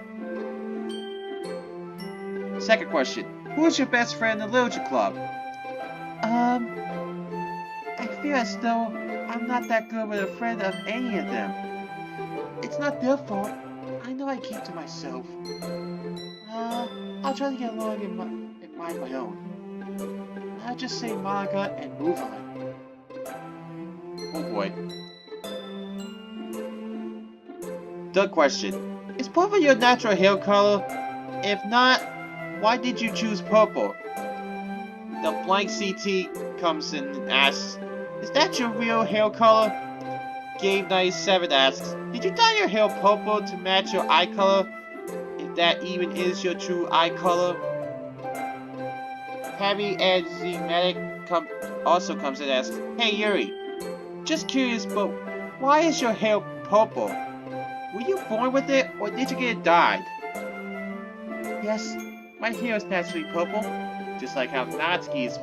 Second question, who is your best friend in the literature club? I feel as though I'm not that good with a friend of any of them. It's not their fault. I know I keep to myself. I'll try to get along and mind my own. I'll just say manga and move on. Oh boy. Third question, is purple your natural hair color? If not, why did you choose purple? The blank CT comes in and asks, is that your real hair color? Gabe97 asks, did you dye your hair purple to match your eye color? If that even is your true eye color? Heavy and Z-Medic also comes in and asks, hey Yuri, just curious, but why is your hair purple? Were you born with it, or did you get it dyed? Yes, my hair is naturally purple. Just like how Natsuki's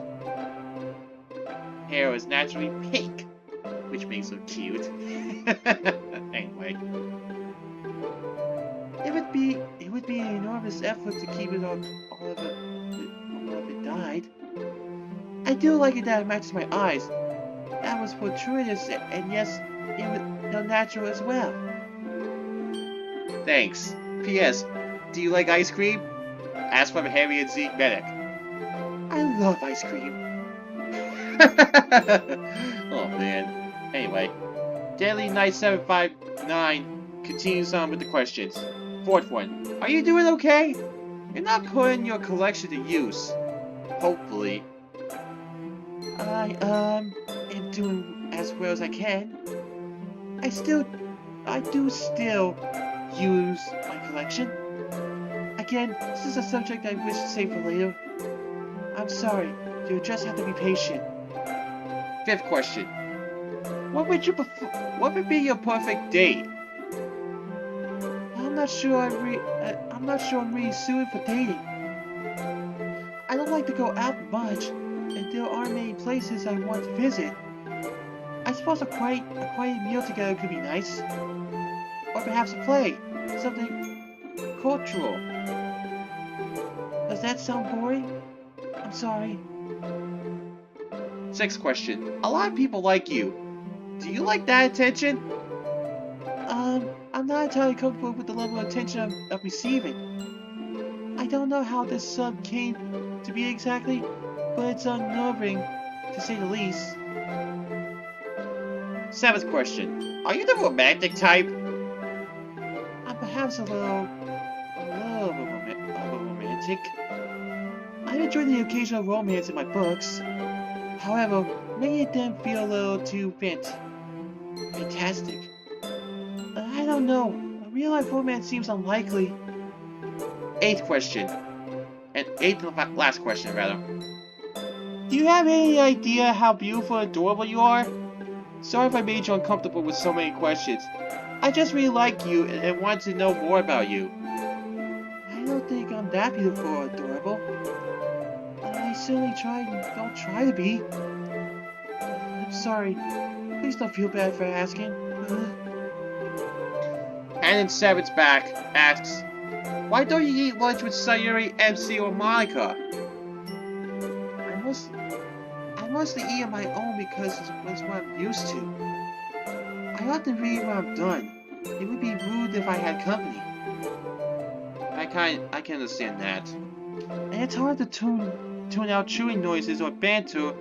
hair is naturally pink, which makes her cute. Anyway. It would be an enormous effort to keep it all of it dyed. I do like it that it matches my eyes. That was fortuitous, and yes, it was natural as well. Thanks. P.S. Do you like ice cream? Ask from Heavy and Zeke Medic. I love ice cream. Oh man. Anyway, Daily Knight 759 continues on with the questions. Fourth one. Are you doing okay? You're not putting your collection to use. Hopefully. I am doing as well as I can. I do still use my collection. Again, this is a subject I wish to save for later. I'm sorry, you'll just have to be patient. Fifth question. What would be your perfect date? I'm not sure I'm really suited for dating. I don't like to go out much, and there aren't many places I want to visit. I suppose a quiet meal together could be nice. Or perhaps a play, something cultural. Does that sound boring? I'm sorry. Sixth question. A lot of people like you. Do you like that attention? I'm not entirely comfortable with the level of attention I'm receiving. I don't know how this sub came to be exactly, but it's unnerving, to say the least. Seventh question. Are you the romantic type? I'm perhaps a little of a romantic. I enjoy the occasional romance in my books. However, many of them feel a little too fantastic. I don't know. real-life romance seems unlikely. Eighth question. And last question, rather. Do you have any idea how beautiful and adorable you are? Sorry if I made you uncomfortable with so many questions. I just really like you and want to know more about you. I don't think I'm that beautiful or adorable. I certainly don't try to be. I'm sorry. Please don't feel bad for asking. And then Seven's back asks, why don't you eat lunch with Sayuri, MC, or Monica? I mostly eat on my own because it's what I'm used to. I often read when I'm done. It would be rude if I had company. I can understand that. And it's hard to tune out chewing noises or banter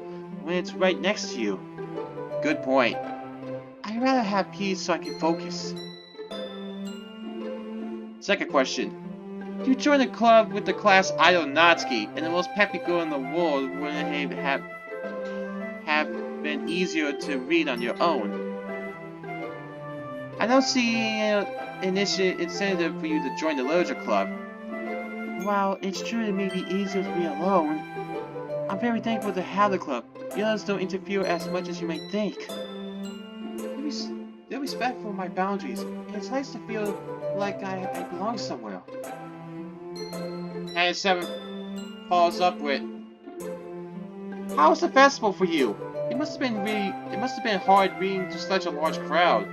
when it's right next to you. Good point. I'd rather have peace so I can focus. Second question. You joined a club with the class idol Natsuki, and the most peppy girl in the world wouldn't it have been easier to read on your own. I don't see any incentive for you to join the literature club. While it's true it may be easier to be alone, I'm very thankful to have the club. The others don't interfere as much as you might think. They're respectful of my boundaries, and it's nice to feel like I belong somewhere. And Seven follows up with, how was the festival for you? It must have been hard reading to such a large crowd.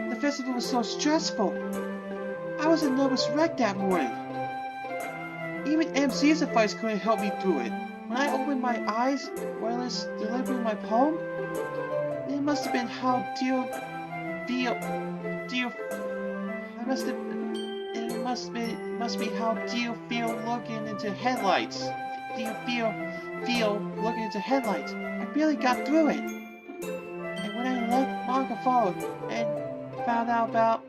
The festival was so stressful. I was a nervous wreck that morning. Even MC's advice couldn't help me through it. When I opened my eyes while I was delivering my poem, it must have been how looking into headlights. Looking into headlights. I barely got through it. And when I left, Monica followed and found out about.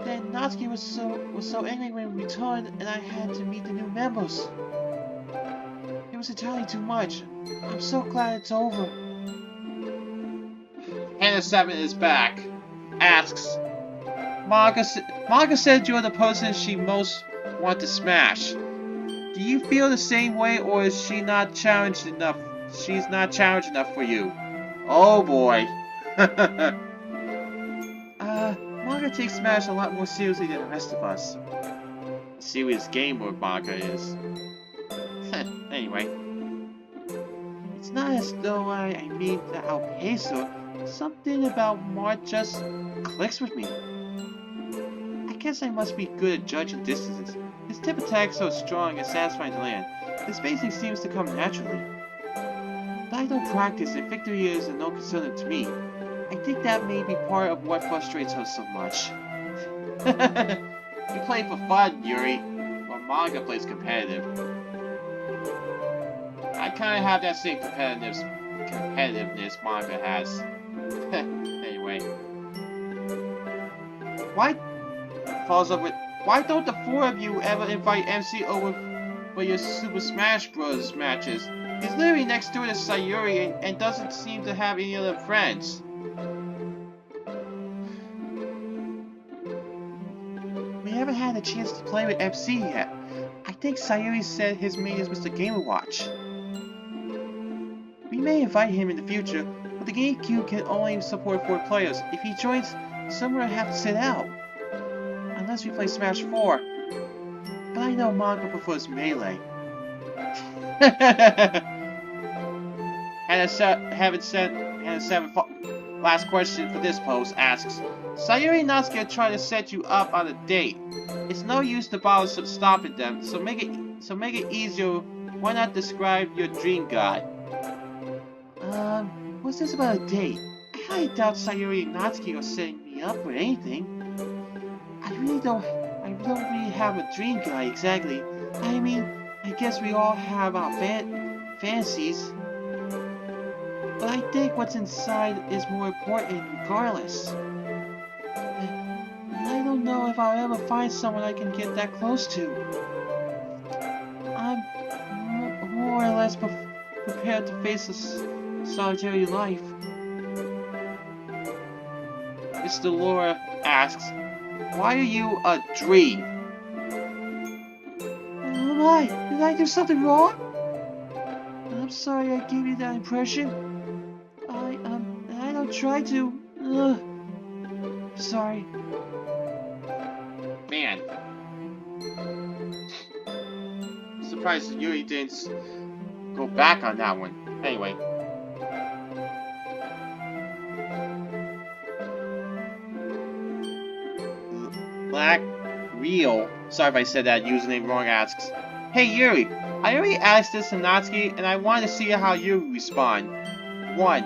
Then Natsuki was so angry when we returned, and I had to meet the new members. It was entirely too much. I'm so glad it's over. Hannah Seven is back. Asks, Monica said you're the person she most wants to smash. Do you feel the same way, or is she not challenged enough? She's not challenged enough for you. Oh boy. Monica takes Smash a lot more seriously than the rest of us. A serious gamer Baka is. Anyway. It's not as though I mean to outpace her. Something about Mart just clicks with me. I guess I must be good at judging distances. His tip attack so strong and satisfying to land. His spacing seems to come naturally. But I don't practice, and victory is of no concern to me. I think that may be part of what frustrates her so much. You play for fun, Yuri, while Monica plays competitive. I kinda have that same competitiveness Monica has. Anyway. Why don't the four of you ever invite MC over for your Super Smash Bros. Matches? He's literally next door to Sayuri and doesn't seem to have any other friends. We haven't had a chance to play with MC yet. I think Sayuri said his mate is Mr. Game & Watch. We may invite him in the future, but the GameCube can only support 4 players. If he joins, someone will have to sit out. Unless we play Smash 4. But I know Monica prefers Melee. Hannah Seven, last question for this post asks, Sayuri and Natsuki are trying to set you up on a date. It's no use to bother stopping them, so make it easier. Why not describe your dream guy? What's this about a date? I highly doubt Sayuri and Natsuki are setting me up for anything. I don't really have a dream guy exactly. I mean, I guess we all have our fantasies. But I think what's inside is more important regardless. And I don't know if I'll ever find someone I can get that close to. I'm more or less prepared to face a solitary life. Mr. Laura asks, why are you a dream? Oh my, did I do something wrong? I'm sorry I gave you that impression. I don't try to. Sorry. Man. Surprised that Yuri didn't go back on that one. Anyway. Black Real, sorry if I said that username wrong, asks, hey Yuri, I already asked this to Natsuki and I want to see how you respond. 1.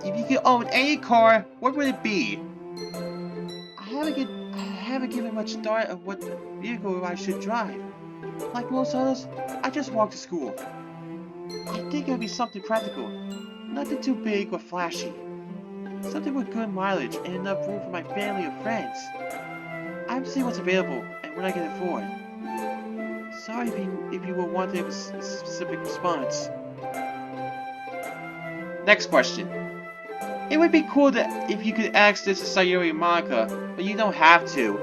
If you could own any car, what would it be? I haven't given much thought of what vehicle I should drive. Like most others, I just walk to school. I think it would be something practical. Nothing too big or flashy. Something with good mileage and enough room for my family or friends. I'm seeing what's available and what I can afford. Sorry if you were wanting a specific response. Next question. It would be cool if you could ask this to Sayuri and Monica, but you don't have to.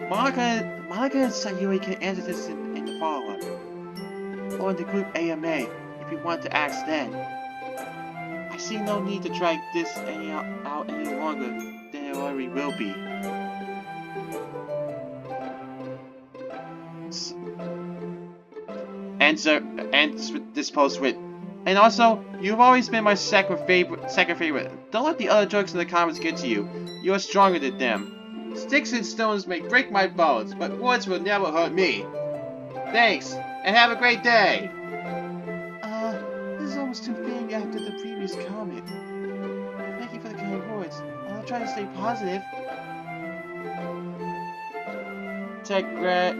Monica and Sayuri can answer this in the follow-up. Or in the group AMA, if you want to ask then. I see no need to drag this out any longer than it already will be. Ends with this post with, and also, you've always been my second favorite. Don't let the other jokes in the comments get to you. You're stronger than them. Sticks and stones may break my bones, but words will never hurt me. Thanks, and have a great day. This is almost too vague after the previous comment. Thank you for the kind words. I'll try to stay positive. Tech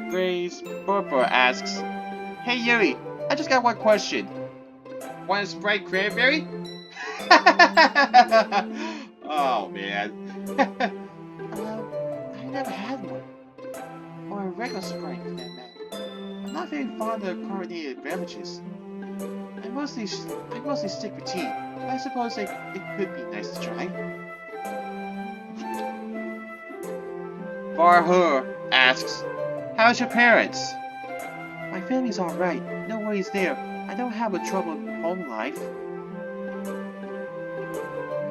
Gray's Purple asks, hey Yuri, I just got one question. Want a Sprite cranberry? Oh man. I never had one. Or a regular Sprite for that matter. I'm not very fond of carbonated beverages. I mostly stick with tea, but I suppose it could be nice to try. Varhur asks, how's your parents? My family's alright, no worries there. I don't have a troubled home life.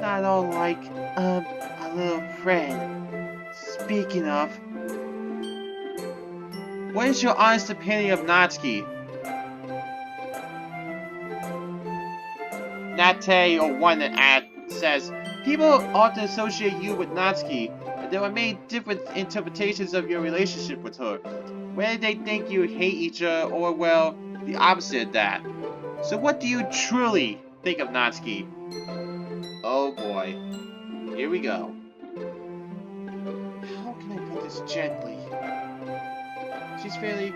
Not all like, a little friend. Speaking of... What is your honest opinion of Natsuki? Nate, or one that ad says, people often associate you with Natsuki, but there are many different interpretations of your relationship with her. Whether they think you hate each other, or well, the opposite of that. So what do you truly think of Natsuki? Oh boy. Here we go. How can I put this gently? She's fairly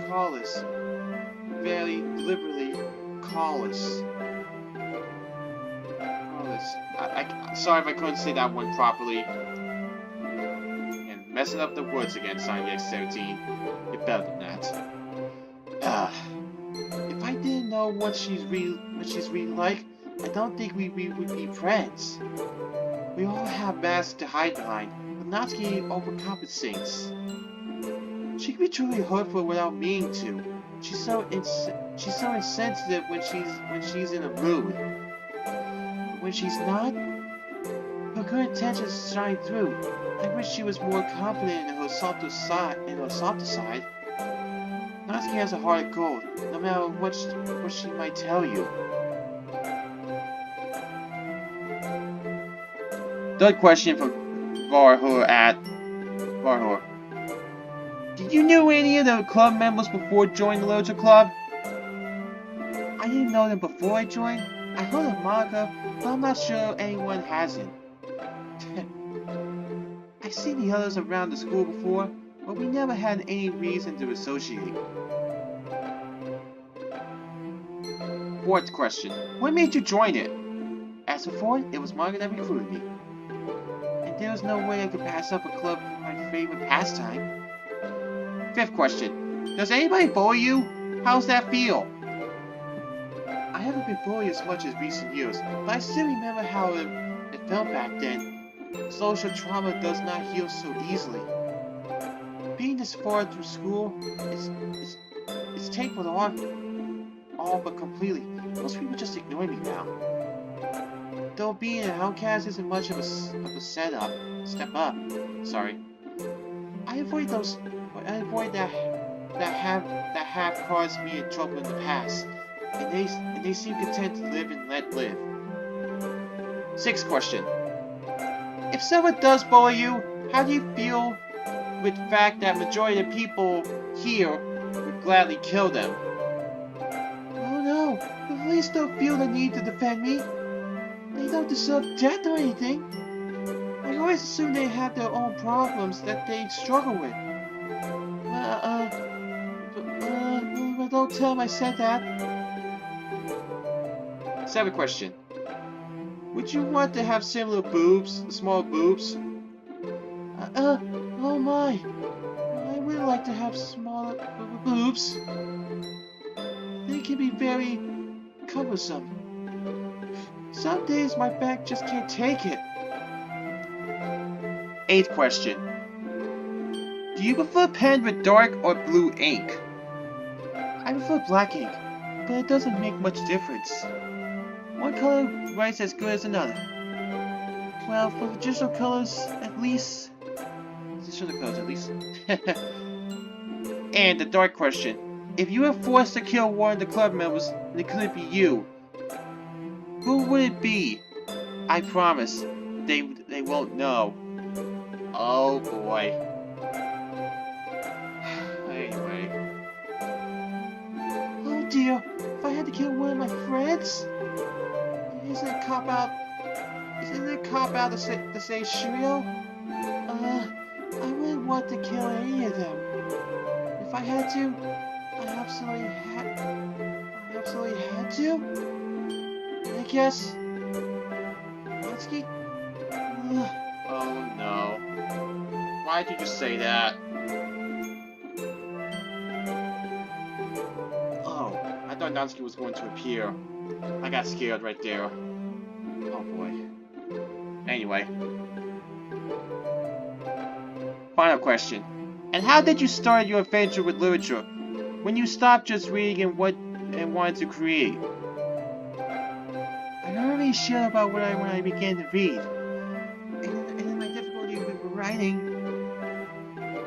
callous. Very deliberately callous. Sorry if I couldn't say that one properly. And messing up the words again, Sonic X17. You're better than that. If I didn't know what she's really like, I don't think we would be friends. We all have masks to hide behind, but Natsuki overcompensates. She can be truly hurtful without meaning to. She's so insensitive when she's in a mood. But when she's not, her good intentions shine through. I wish she was more confident in her softer side. Natsuki has a heart of gold, no matter what she might tell you. Third question from Varhur at Varhur. Did you know any of the club members before joining the Literature Club? I didn't know them before I joined. I heard of Monica, but I'm not sure anyone hasn't. I've seen the others around the school before, but we never had any reason to associate. Fourth question. What made you join it? As before, it was Monica that recruited me. And there was no way I could pass up a club for my favorite pastime. Fifth question. Does anybody bully you? How's that feel? I haven't been bullied as much as recent years, but I still remember how it felt back then. Social trauma does not heal so easily. Being this far through school, it's tapered off all but completely. Most people just ignore me now. Though being an outcast isn't much of a step up. Sorry. I avoid that have caused me in trouble in the past, and they seem content to live and let live. Sixth question. If someone does bully you, how do you feel with the fact that majority of people here would gladly kill them? Oh no, the police don't feel the need to defend me. They don't deserve death or anything. I always assume they have their own problems that they struggle with. But don't tell them I said that. Seventh question. Would you want to have similar boobs, small boobs? Oh my. I would like to have smaller boobs. They can be very cumbersome. Some days my back just can't take it. Eighth question. Do you prefer pen with dark or blue ink? I prefer black ink, but it doesn't make much difference. One color writes as good as another. Well, for digital colors, at least. And the dark question. If you were forced to kill one of the club members, and it couldn't be you, who would it be? I promise, they won't know. Oh boy. Anyway. Oh dear, if I had to kill one of my friends? Isn't it a cop-out to say YuGiOh? I wouldn't want to kill any of them. If I had to, I absolutely had to? I guess... Natsuki? Oh no. Why'd you just say that? Oh, I thought Natsuki was going to appear. I got scared right there. Oh boy. Anyway. Final question. And how did you start your adventure with literature? When you stopped just reading and wanted to create? I'm not really sure about when I began to read. And in my difficulty with writing.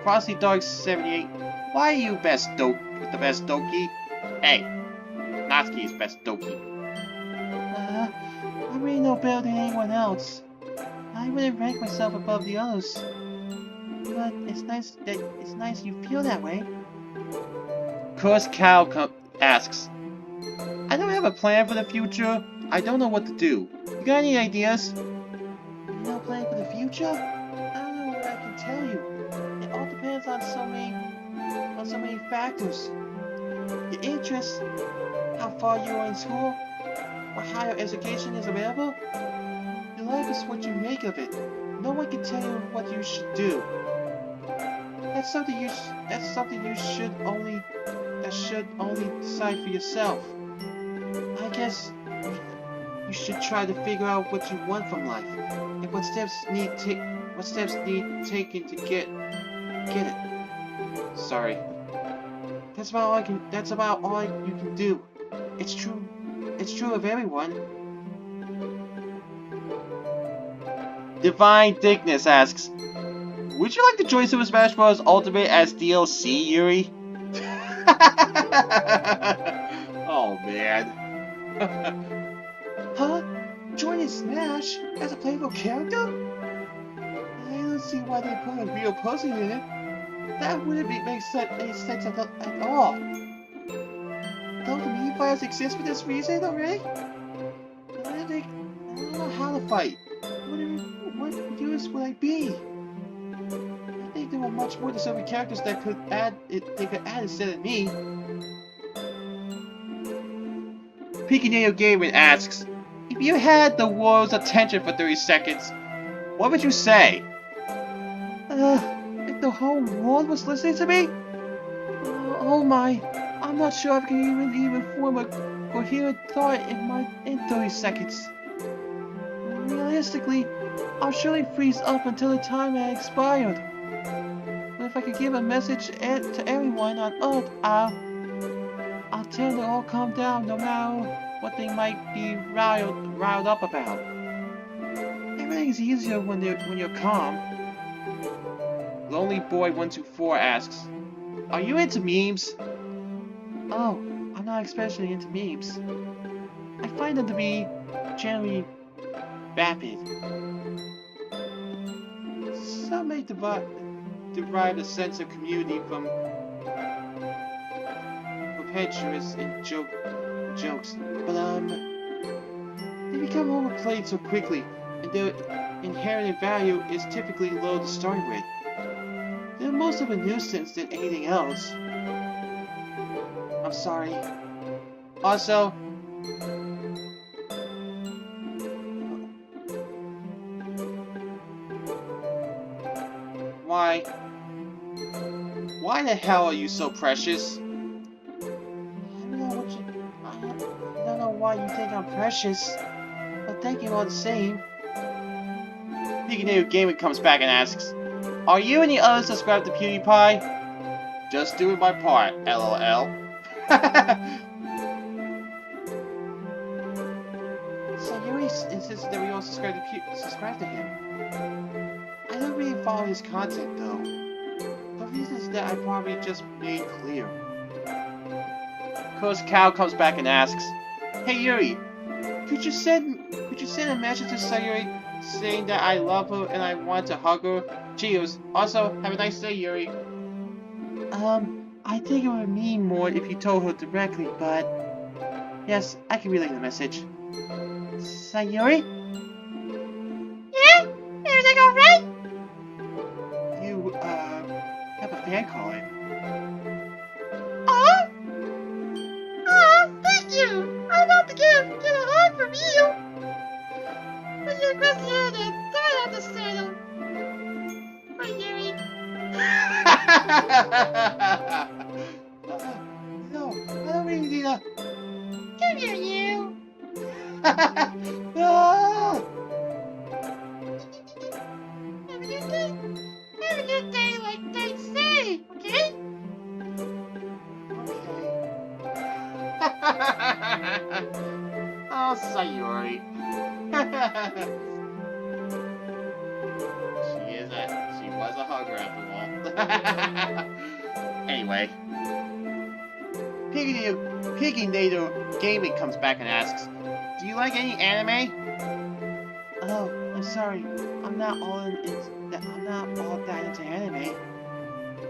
Frosty Dog 78. Why are you the best Doki? Hey, Natsuki is best Doki. I'm really no better than anyone else. I wouldn't rank myself above the others. But it's nice you feel that way. Cursed Cow asks, I don't have a plan for the future. I don't know what to do. You got any ideas? No plan for the future? I don't know what I can tell you. It all depends on so many factors. Your interests, how far you are in school, or how your education is available. Your life is what you make of it. No one can tell you what you should do. That's something you should only decide for yourself. I guess you should try to figure out what you want from life and what steps need taken to get it. Sorry. That's about all you can do. It's true of everyone. Divine Dickness asks, would you like to join Super Smash Bros. Ultimate as DLC, Yuri? Oh man. Huh? Joining Smash as a playable character? I don't see why they put a real person in it. That wouldn't make sense at all. Don't the Mii Fighters exist for this reason already? I don't know how to fight. What use would I be? I think there were much more deserving characters that they could add instead of me. Pikachu Gaming asks, if you had the world's attention for 30 seconds, what would you say? If the whole world was listening to me? Oh my, I'm not sure if I can even form a coherent thought in 30 seconds. Realistically, I'll surely freeze up until the time I expired. But if I could give a message to everyone on Earth, I'll tend to all calm down no matter what they might be riled up about. Everything's easier when you're calm. Lonely Boy 124 asks, "Are you into memes?" Oh, I'm not especially into memes. I find them to be generally vapid. Some may derive a sense of community from perpetuous and jokes, but they become overplayed so quickly, and their inherent value is typically low to start with. They're most of a nuisance than anything else. I'm sorry. Also, why the hell are you so precious? I don't know why you think I'm precious, but thank you all the same. Pikachu Gaming comes back and asks, "Are you and the others subscribed to PewDiePie?" "Just doing my part, LOL." So Yuri insists that we all subscribe to him. I don't really follow his content though, for reasons that I probably just made clear. Coach Cow comes back and asks, "Hey Yuri, Could you send a message to Sayuri saying that I love her and I want to hug her. Cheers. Also, have a nice day, Yuri." I think it would mean more if you told her directly, but yes, I can relay the message. Sayuri? Yeah? Everything alright? You, have a fan calling. Oh? Oh, thank you! I'd love to get a hug from you! But you're aggressive, don't have to settle. But Yuri. No, I don't really need a... Come here, you! Ah! Have a good day. Have a good day like they say, okay? Oh, Sayuri. She was a hugger after all. Anyway. Piginator Gaming comes back and asks, "Do you like any anime?" Oh, I'm sorry. I'm not all that into anime.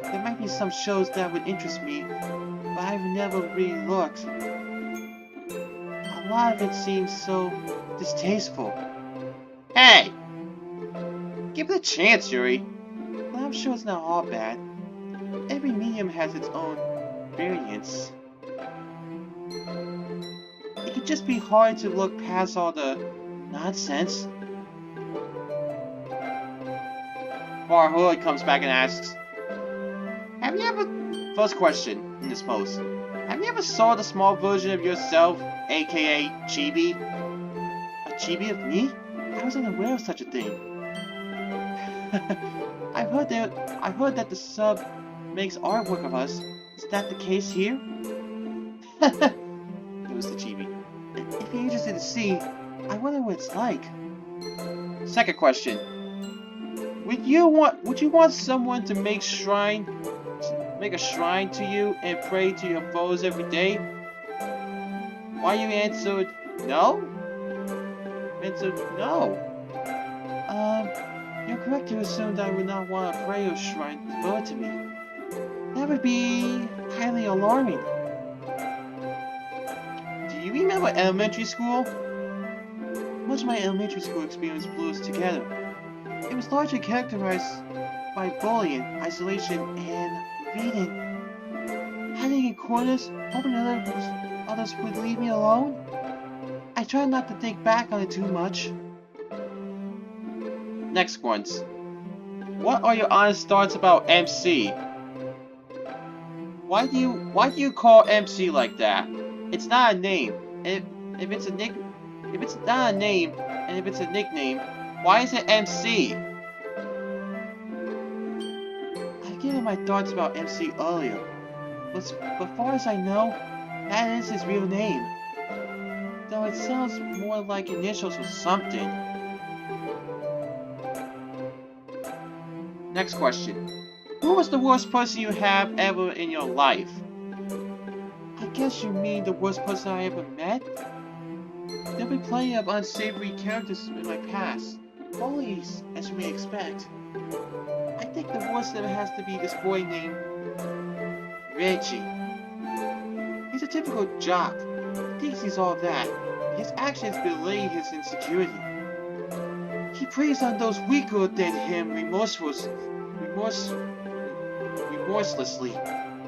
There might be some shows that would interest me, but I've never really looked. A lot of it seems so distasteful. Hey! Give it a chance, Yuri. But I'm sure it's not all bad. Every medium has its own variants. It could just be hard to look past all the nonsense. Bar Hood comes back and asks, "Have you ever..." First question in this post. "Have you ever saw the small version of yourself, aka Chibi?" A chibi of me? I was unaware of such a thing. I heard that the sub makes artwork of us. Is that the case here? It was the Chibi. If you're interested to see, I wonder what it's like. Second question. Would you want someone to make a shrine to you and pray to your foes every day? Why you answered no? No. You're correct to assume that I would not want a prayer shrine devoted to me. That would be highly alarming. Do you remember elementary school? Much of my elementary school experience blurs together. It was largely characterized by bullying, isolation, and reading. Hiding in corners, hoping others would leave me alone. I try not to think back on it too much. Next ones. What are your honest thoughts about MC? Why do you call MC like that? It's not a name. And if it's not a name, and if it's a nickname, why is it MC? I've given my thoughts about MC earlier, but as far as I know, that is his real name. Though it sounds more like initials or something. Next question. Who was the worst person you have ever in your life? I guess you mean the worst person I ever met? There've been plenty of unsavory characters in my past. Bullies, as you may expect. I think the worst of it has to be this boy named Reggie. He's a typical jock. He thinks he's all that. His actions belay his insecurity. He preys on those weaker than him remorselessly.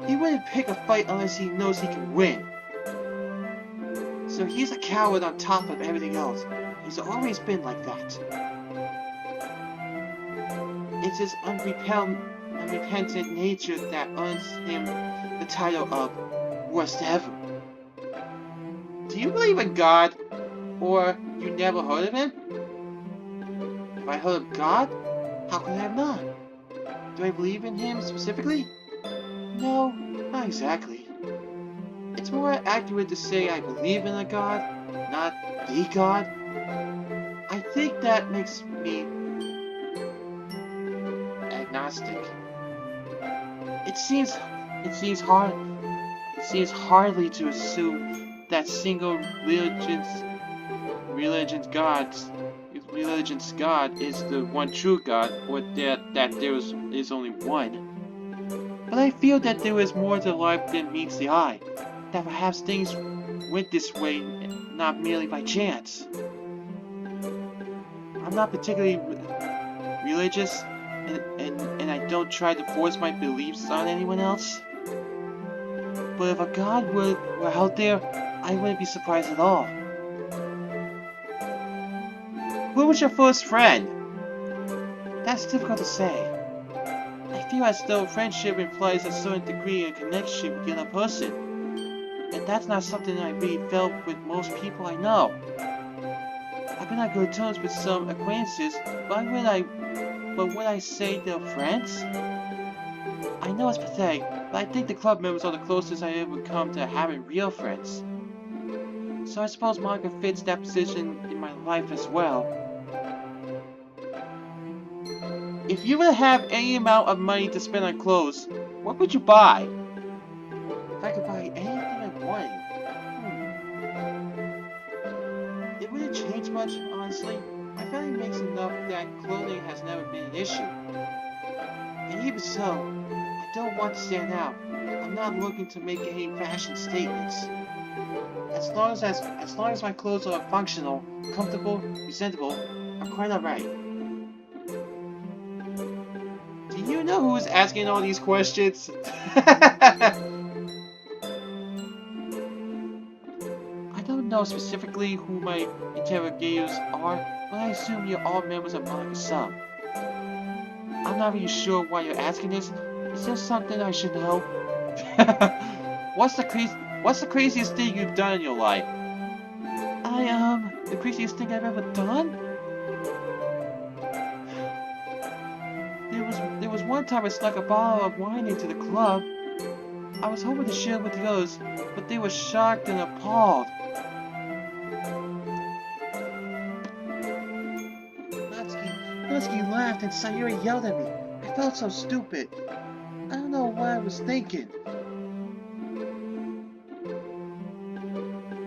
He wouldn't pick a fight unless he knows he can win. So he's a coward on top of everything else. He's always been like that. It's his unrepentant nature that earns him the title of worst ever. Do you believe in God? Or you never heard of him? If I heard of God, how could I have not? Do I believe in him specifically? No, not exactly. It's more accurate to say I believe in a God, not the God. I think that makes me agnostic. It seems hardly to assume that single religion's God is the one true God, or that there is only one. But I feel that there is more to life than meets the eye, that perhaps things went this way not merely by chance. I'm not particularly religious, and I don't try to force my beliefs on anyone else. But if a God were out there, I wouldn't be surprised at all. Who was your first friend? That's difficult to say. I feel as though friendship implies a certain degree of connection with the other person, and that's not something I really felt with most people I know. I've been on good terms with some acquaintances, but would I say they're friends? I know it's pathetic, but I think the club members are the closest I ever come to having real friends. So I suppose Monica fits that position in my life as well. If you would have any amount of money to spend on clothes, what would you buy? If I could buy anything I wanted. It wouldn't change much, honestly. My family makes enough that clothing has never been an issue. And even so, I don't want to stand out. I'm not looking to make any fashion statements. As long as my clothes are functional, comfortable, presentable, I'm quite alright. Do you know who is asking all these questions? I don't know specifically who my interrogators are, but I assume you're all members of Monica's sub. I'm not really sure why you're asking this. Is there something I should know? What's the craziest thing you've done in your life? The craziest thing I've ever done? There was one time I snuck a bottle of wine into the club. I was hoping to share it with the others, but they were shocked and appalled. Natsuki laughed and Sayuri yelled at me. I felt so stupid. I don't know what I was thinking.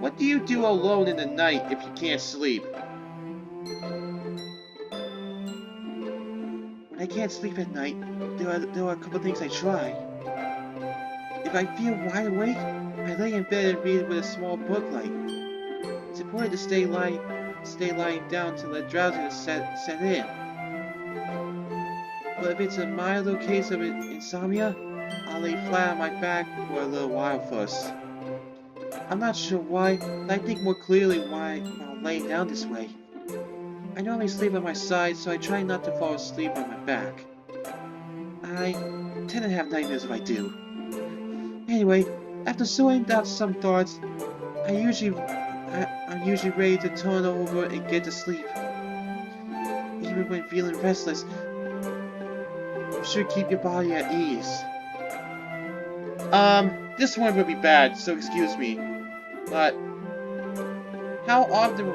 What do you do alone in the night if you can't sleep? When I can't sleep at night, there are a couple things I try. If I feel wide awake, I lay in bed and read with a small book light. It's important to stay lying down to let drowsiness set in. But if it's a milder case of insomnia, I'll lay flat on my back for a little while first. I'm not sure why, but I think more clearly why while laying down this way. I normally sleep on my side, so I try not to fall asleep on my back. I tend to have nightmares if I do. Anyway, after sorting out some thoughts, I'm usually ready to turn over and get to sleep. Even when feeling restless, you should keep your body at ease. This one will be bad, so excuse me. But how often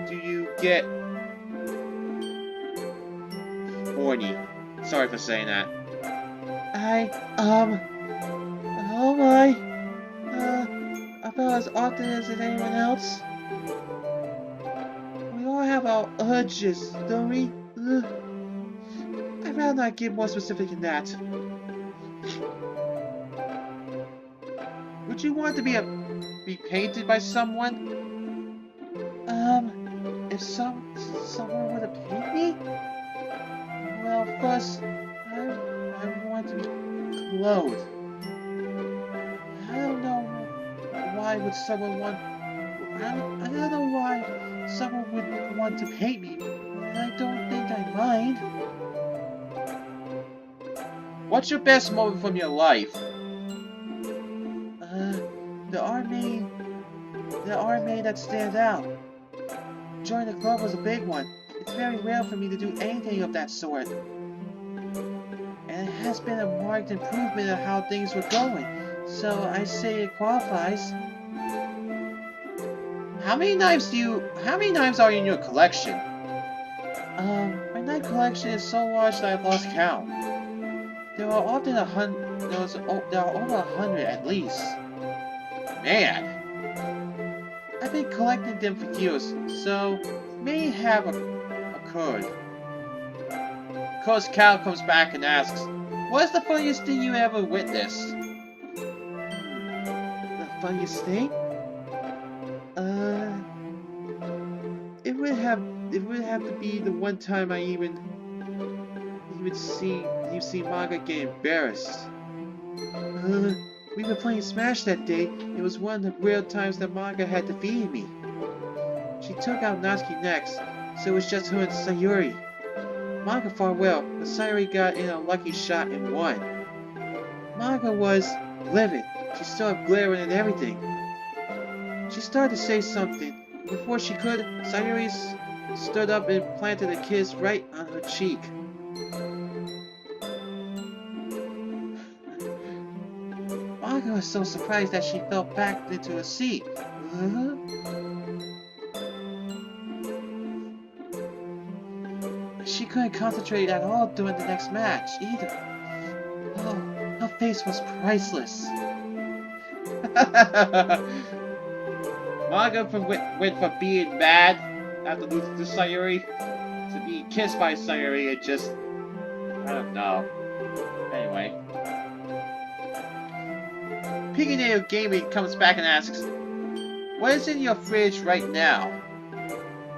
do you get horny? Sorry for saying that. Oh my, about as often as anyone else. We all have our urges, don't we? Ugh. I'd rather not get more specific than that. Would you want to be painted by someone? If someone were to paint me? Well, first, I want to be clothed. I don't know why would someone want. I don't know why someone would want to paint me, but I don't think I mind. What's your best moment from your life? There aren't many that stand out. Joining the club was a big one. It's very rare for me to do anything of that sort. And it has been a marked improvement of how things were going, so I say it qualifies. How many knives are in your collection? My knife collection is so large that I've lost count. There are often there are over 100 at least. Man. I've been collecting them for years, so many have occurred. Coach Cal comes back and asks, "What's the funniest thing you ever witnessed?" The funniest thing? It would have to be the one time I even see Manga get embarrassed. We were playing Smash that day. It was one of the rare times that Manga had defeated me. She took out Natsuki next, so it was just her and Sayuri. Manga fought well, but Sayuri got in a lucky shot and won. Manga was livid. She started glaring and everything. She started to say something. Before she could, Sayuri stood up and planted a kiss right on her cheek. Manga was so surprised that she fell back into her seat. She couldn't concentrate at all during the next match, either. Oh, her face was priceless. Manga went from being mad after losing to Sayuri to being kissed by Sayuri and just... I don't know. Anyway. Piggy Gaming comes back and asks, "What is in your fridge right now?"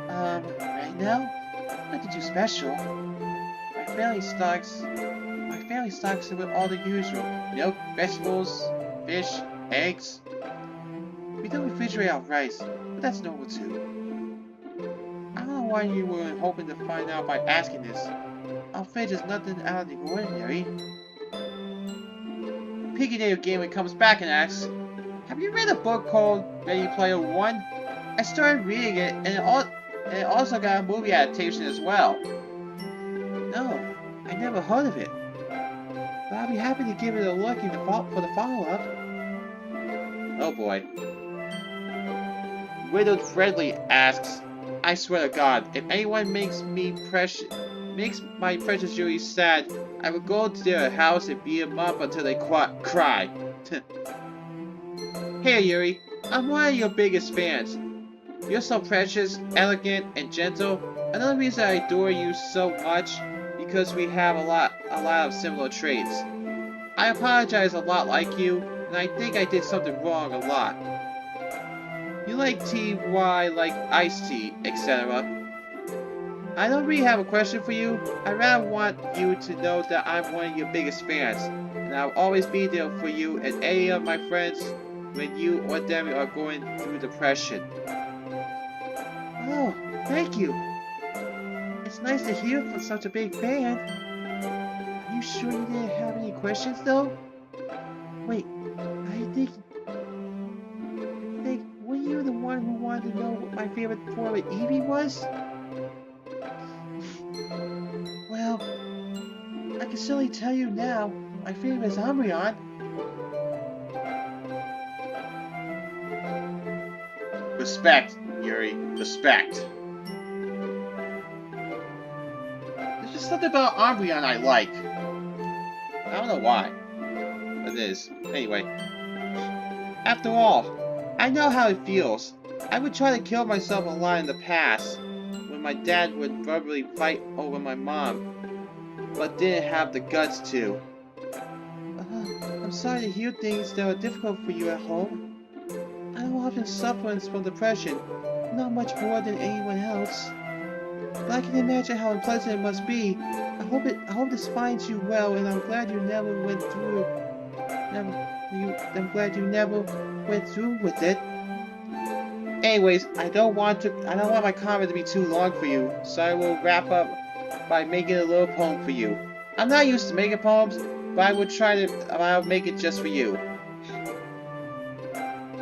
Right now? Nothing too special. My family stocks it with all the usual. Milk, vegetables, fish, eggs. We don't refrigerate our rice, but that's normal too. I don't know why you were hoping to find out by asking this. Our fridge is nothing out of the ordinary. Piggy Gaming comes back and asks, "Have you read a book called Ready Player One? I started reading it, and it also got a movie adaptation as well." No, I never heard of it. But I'll be happy to give it a look for the follow-up. Oh boy. Widowed Friendly asks, "I swear to God, if anyone makes my precious Yuri sad, I will go to their house and beat them up until they cry." Hey Yuri, I'm one of your biggest fans. You're so precious, elegant, and gentle. Another reason I adore you so much because we have a lot of similar traits. I apologize a lot like you, and I think I did something wrong a lot. You like tea, why like iced tea, etc. I don't really have a question for you. I rather want you to know that I'm one of your biggest fans, and I'll always be there for you and any of my friends when you or them are going through depression. Oh, thank you. It's nice to hear from such a big fan. Are you sure you didn't have any questions, though? Wait, I think, were you the one who wanted to know what my favorite form of Eevee was? Well, I can certainly tell you now. My favorite is Umbreon. Respect, Yuri. Respect. There's just something about Umbreon I like. I don't know why. But it is. Anyway. After all, I know how it feels. I would try to kill myself a lot in the past, when my dad would verbally fight over my mom, but didn't have the guts to. I'm sorry to hear things that are difficult for you at home. I don't often suffer from depression, not much more than anyone else. But I can imagine how unpleasant it must be. I hope this finds you well, and I'm glad you never went through. I'm glad you never went through with it. Anyways, I don't want my comment to be too long for you, so I will wrap up by making a little poem for you. I'm not used to making poems, but I'll make it just for you.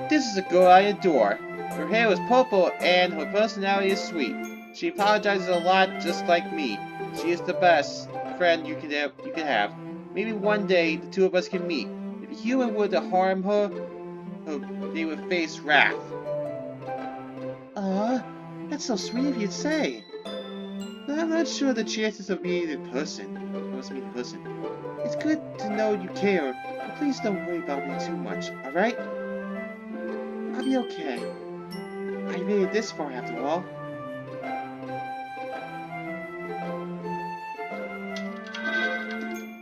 This is a girl I adore. Her hair is purple and her personality is sweet. She apologizes a lot just like me. She is the best friend you can have. Maybe one day the two of us can meet. If a human were to harm her, they would face wrath. That's so sweet of you to say. But I'm not sure the chances of meeting in person. It's good to know you care, but please don't worry about me too much, alright? I'll be okay. I made it this far after all.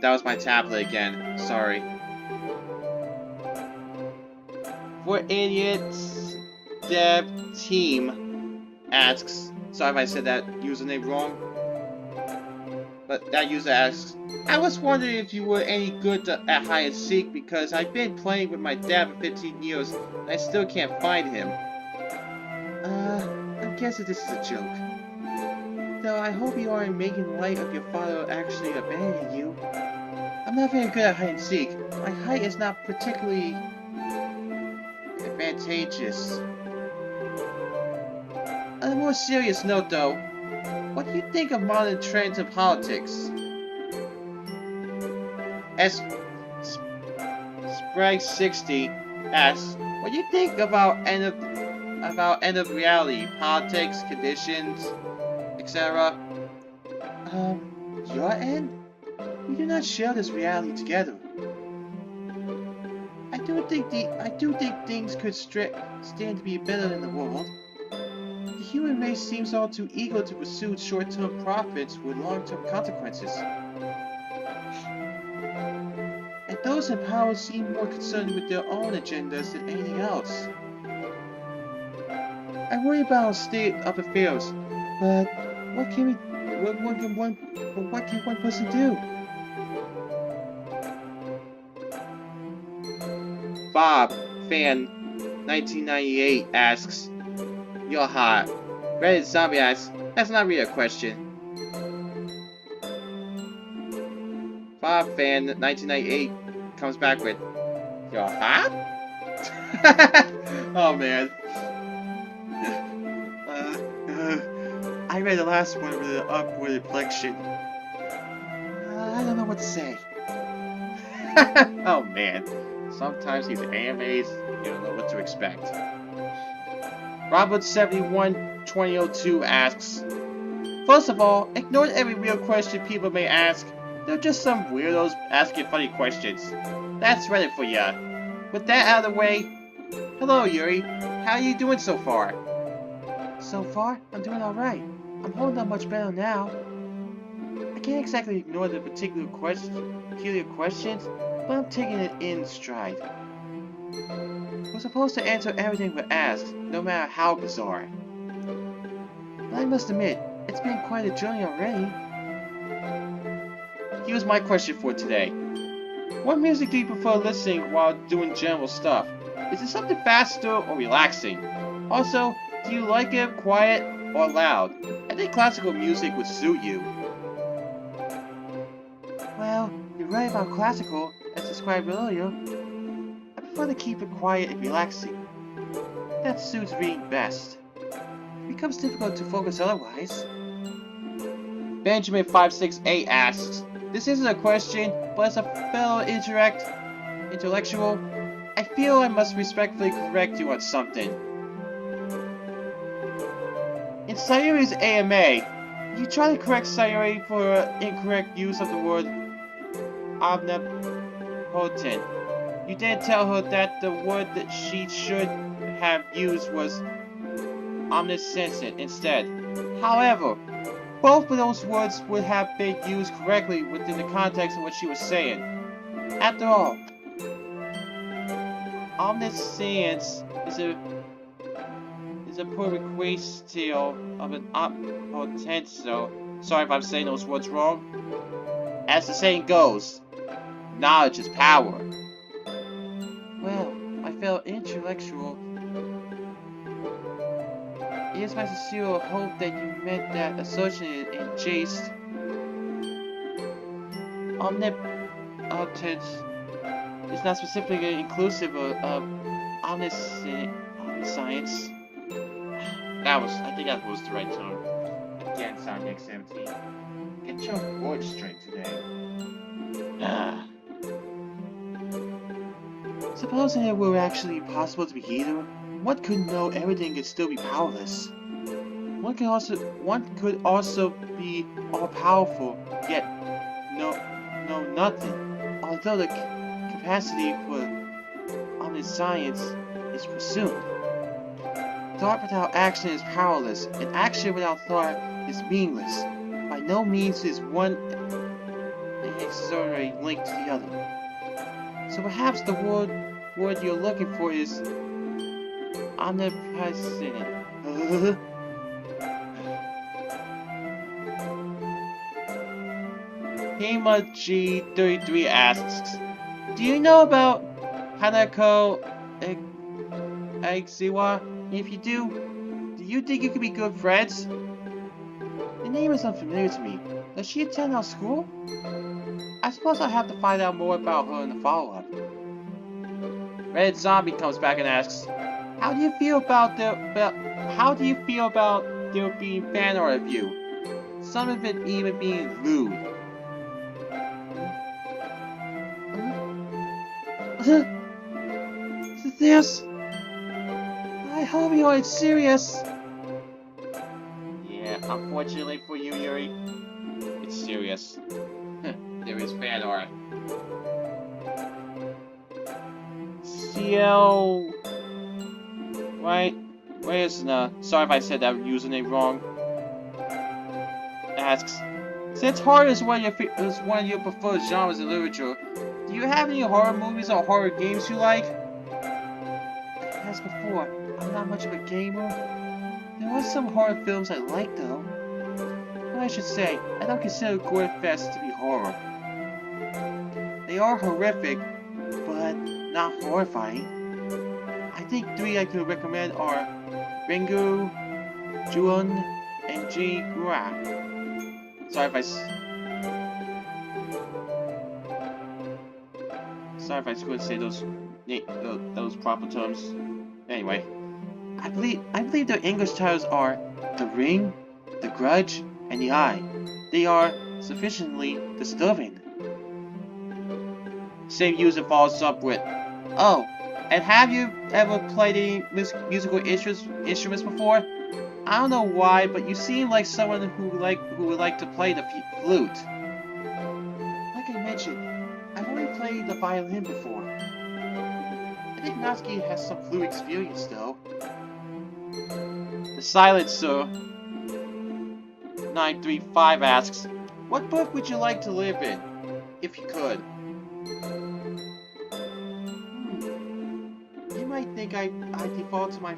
That was my tablet again. Sorry. For idiots, Dev Team asks. Sorry if I said that username wrong. But that user asks, I was wondering if you were any good at hide and seek because I've been playing with my dad for 15 years and I still can't find him. I'm guessing this is a joke. Though I hope you aren't making light of your father actually abandoning you. I'm not very good at hide and seek. My height is not particularly advantageous. On a more serious note though, what do you think of modern trends in politics? Sprague60 asks, what do you think about end of reality, politics, conditions, etc.? Your end? We do not share this reality together. I do think things could stand to be better in the world. The human race seems all too eager to pursue short-term profits with long-term consequences. And those in power seem more concerned with their own agendas than anything else. I worry about our state of affairs, but what can one person do? Bob, fan 1998 asks, you're hot. Reddit Zombie asks, that's not really a question. Bob fan 1998 comes back with, you're hot? Oh man. I read the last one with an upward inflection. I don't know what to say. Oh man. Sometimes these AMAs, you don't know what to expect. Robert712002 asks, first of all, ignore every real question people may ask. They're just some weirdos asking funny questions. That's Reddit for ya. With that out of the way, hello Yuri, how are you doing so far? So far, I'm doing alright. I'm holding up much better now. I can't exactly ignore the peculiar questions, but I'm taking it in stride. We're supposed to answer everything we're asked, no matter how bizarre. But I must admit, it's been quite a journey already. Here's my question for today. What music do you prefer listening while doing general stuff? Is it something faster or relaxing? Also, do you like it quiet or loud? I think classical music would suit you. Well, you're right about classical, as described earlier. I prefer to keep it quiet and relaxing. That suits reading best. It becomes difficult to focus otherwise. Benjamin568 asks, this isn't a question, but as a fellow intellectual, I feel I must respectfully correct you on something. In Sayuri's AMA, you try to correct Sayuri for incorrect use of the word omnipotent. You didn't tell her that the word that she should have used was omniscient instead. However, both of those words would have been used correctly within the context of what she was saying. After all, omniscience is a prerequisite of an omnipotent, so sorry if I'm saying those words wrong. As the saying goes, knowledge is power. Well, my fellow intellectual, it is my sincere hope that you meant that associated and chaste omnipotent is not specifically inclusive of omniscience. I think that was the right tone. Again, sounding 17. Get your voice straight today. Supposing it were actually possible to be either, one could know everything and still be powerless. One could also be all-powerful, yet know nothing, although the capacity for omniscience is presumed. Thought without action is powerless, and action without thought is meaningless. By no means is one inexorably linked to the other. So perhaps the word you're looking for is omnipresent. Hema G33 asks, do you know about Hanako Egziwa? If you do you think you could be good friends? The name is unfamiliar to me. Does she attend our school? I suppose I'll have to find out more about her in the follow-up. Red Zombie comes back and asks, how do you feel about there being fan art of you? Some of it even being lewd. This? I hope you aren't serious. Yeah, unfortunately for you, Yuri, it's serious. There is fan art. CL... Right? Wait a minute. Sorry if I said that username wrong. Asks, since horror is one of your preferred genres in literature, do you have any horror movies or horror games you like? As before, I'm not much of a gamer. There are some horror films I like though. But I should say, I don't consider Gore Fest to be horror. They are horrific, but not horrifying. I think 3 I could recommend are Ringu, Juon, and G. Gura. Sorry if I couldn't say those proper terms. Anyway, I believe their English titles are The Ring, The Grudge, and The Eye. They are sufficiently disturbing. Same user follows up with, oh, and have you ever played any musical instruments before? I don't know why, but you seem like someone who would like to play the flute. Like I mentioned, I've only played the violin before. I think Natsuki has some flute experience though. The Silencer 935 asks, what book would you like to live in, if you could? You might think I default to my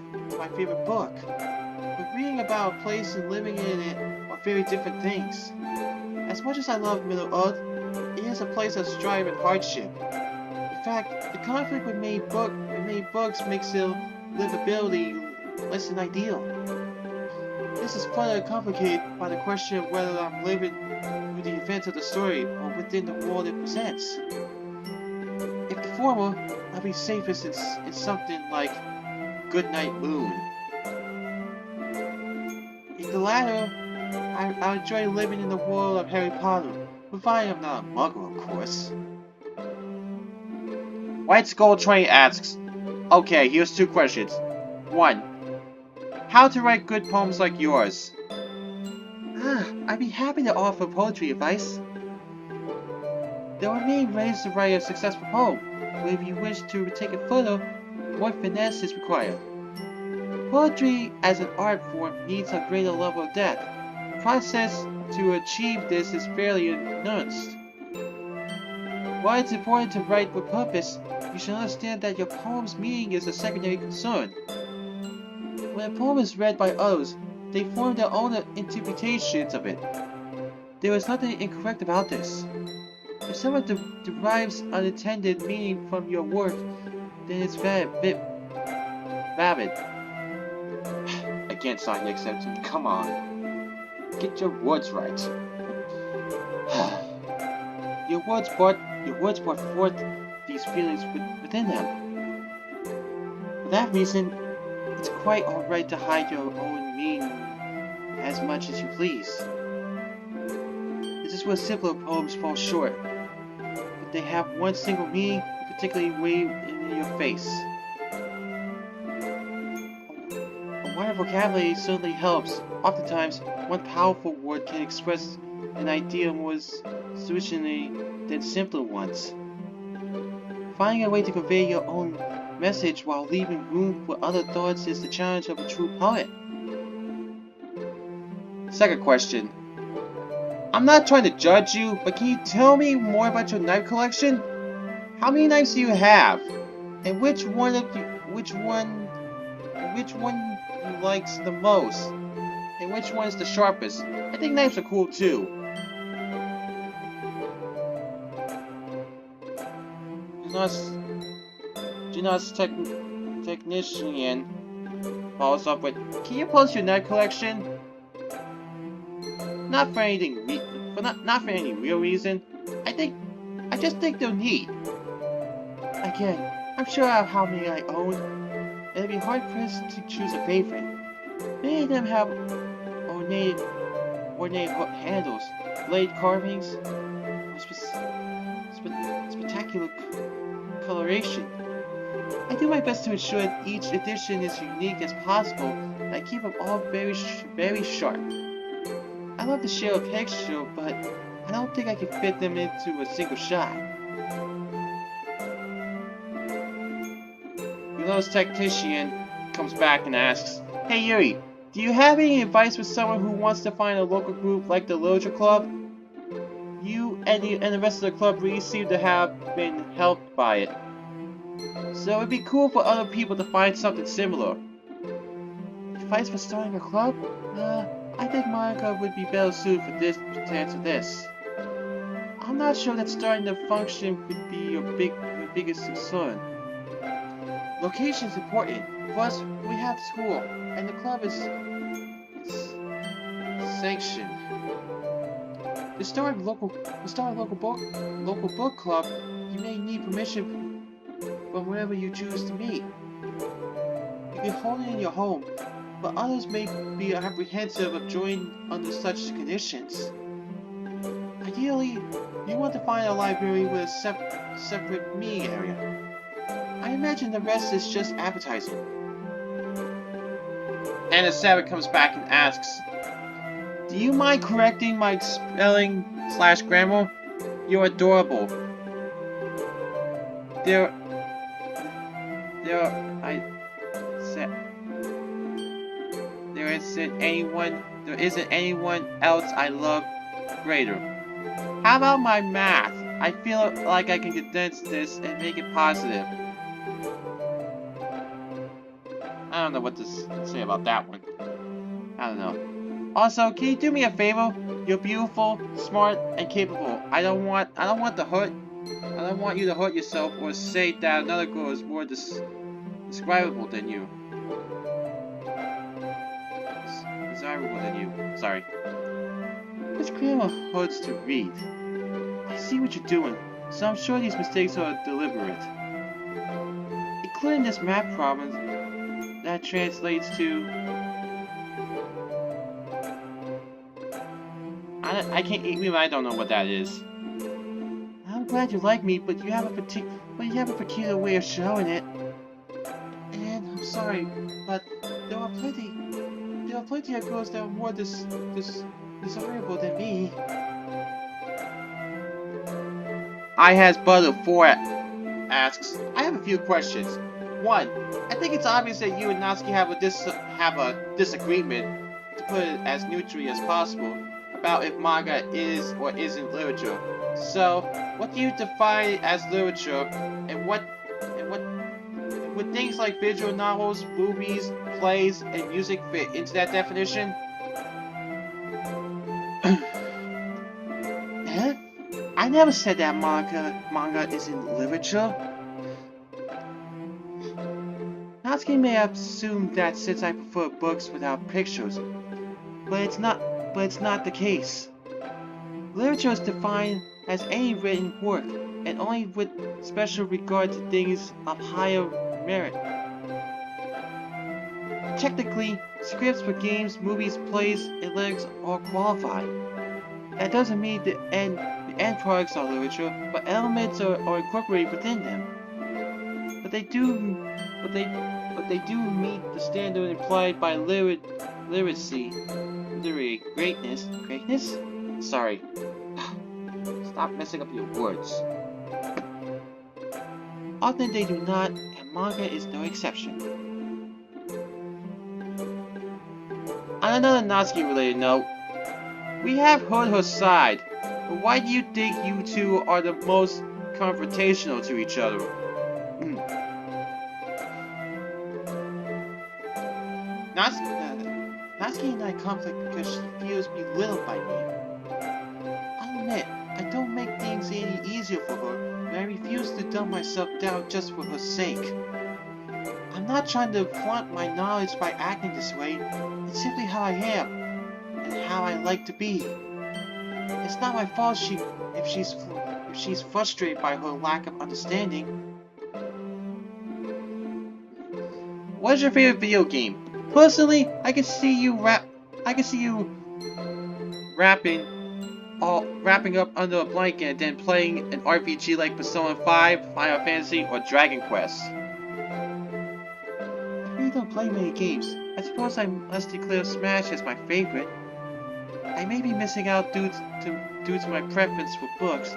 favorite book, but reading about a place and living in it are very different things. As much as I love Middle Earth, it is a place of strife and hardship. In fact, the conflict with many books makes their livability less than ideal. This is further complicated by the question of whether I'm living through the events of the story or within the world it presents. If the former, I'll be safest in something like Goodnight Moon. In the latter, I enjoy living in the world of Harry Potter, provided I'm not a muggle, of course. White Skull Train asks, okay, here's 2 questions. 1. How to write good poems like yours? I'd be happy to offer poetry advice. There are many ways to write a successful poem, but if you wish to take it further, more finesse is required. Poetry as an art form needs a greater level of depth. The process to achieve this is fairly nuanced. While it's important to write with purpose, you should understand that your poem's meaning is a secondary concern. When a poem is read by others, they form their own interpretations of it. There is nothing incorrect about this. If someone derives unintended meaning from your work, then it's valid. Again, Sonya accepted. Come on. Get your words right. Your words brought forth these feelings within them. For that reason, it's quite alright to hide your own meaning as much as you please. This is where simpler poems fall short. If they have one single meaning, it particularly weighs in your face. A wider vocabulary certainly helps. Oftentimes, one powerful word can express an idea more sufficiently than simpler ones. Finding a way to convey your own message while leaving room for other thoughts is the challenge of a true poet. Second question. I'm not trying to judge you, but can you tell me more about your knife collection? How many knives do you have? And which one you likes the most? And which one is the sharpest? I think knives are cool too. Gina's technician follows up with, can you post your knife collection? Not for any real reason. I just think they're neat. Again, I'm sure of how many I own, and it'd be hard pressed to choose a favorite. Many of them have ornate handles, blade carvings, or spectacular coloration. I do my best to ensure that each edition is unique as possible, and I keep them all very sharp. I love the shade of texture, but I don't think I can fit them into a single shot. Yuno's technician comes back and asks, hey Yuri, do you have any advice for someone who wants to find a local group like the Literature Club? You and the rest of the club really seem to have been helped by it. So it'd be cool for other people to find something similar. Advice for starting a club? I think Monica would be better suited for this to answer this. I'm not sure that starting the function would be your biggest concern. Location is important. Plus, we have school, and the club is sanctioned. To start a local book club, you may need permission from wherever you choose to meet. You can hold it in your home, but others may be apprehensive of joining under such conditions. Ideally, you want to find a library with a separate meeting area. I imagine the rest is just advertising. And the Sabbath comes back and asks, do you mind correcting my spelling / grammar? You're adorable. There isn't anyone else I love greater. How about my math? I feel like I can condense this and make it positive. I don't know what to say about that one. I don't know. Also, can you do me a favor? You're beautiful, smart, and capable. I don't want you to hurt yourself or say that another girl is more desirable than you. Sorry. This grammar hurts to read. I see what you're doing, so I'm sure these mistakes are deliberate. Including this math problem that translates to... I can't even I don't know what that is. I'm glad you like me, but you have a peculiar way of showing it. And I'm sorry, but there are plenty of girls that are more desirable than me. I has Butter 4 asks, I have a few questions. 1. I think it's obvious that you and Natsuki have a disagreement, to put it as neutrally as possible, about if manga is or isn't literature. So, what do you define as literature, and would things like visual novels, movies, plays, and music fit into that definition? Eh? I never said that manga isn't literature. Natsuki may have assumed that since I prefer books without pictures, but it's not the case. Literature is defined as any written work, and only with special regard to things of higher merit. Technically, scripts for games, movies, plays, and lyrics all qualify. That doesn't mean the end products are literature, but elements are incorporated within them. But they do meet the standard implied by literacy. Literary greatness. Greatness? Sorry. Stop messing up your words. Often they do not, and manga is no exception. On another Natsuki-related note, we have heard her side, but why do you think you two are the most confrontational to each other? Natsuki and I conflict because she feels belittled by me. I'll admit, I don't make things any easier for her, but I refuse to dumb myself down just for her sake. I'm not trying to flaunt my knowledge by acting this way. It's simply how I am, and how I like to be. It's not my fault if she's frustrated by her lack of understanding. What is your favorite video game? Personally, I can see you wrapping up under a blanket and then playing an RPG like Persona 5, Final Fantasy, or Dragon Quest. I really don't play many games. I suppose I must declare Smash as my favorite. I may be missing out due to my preference for books,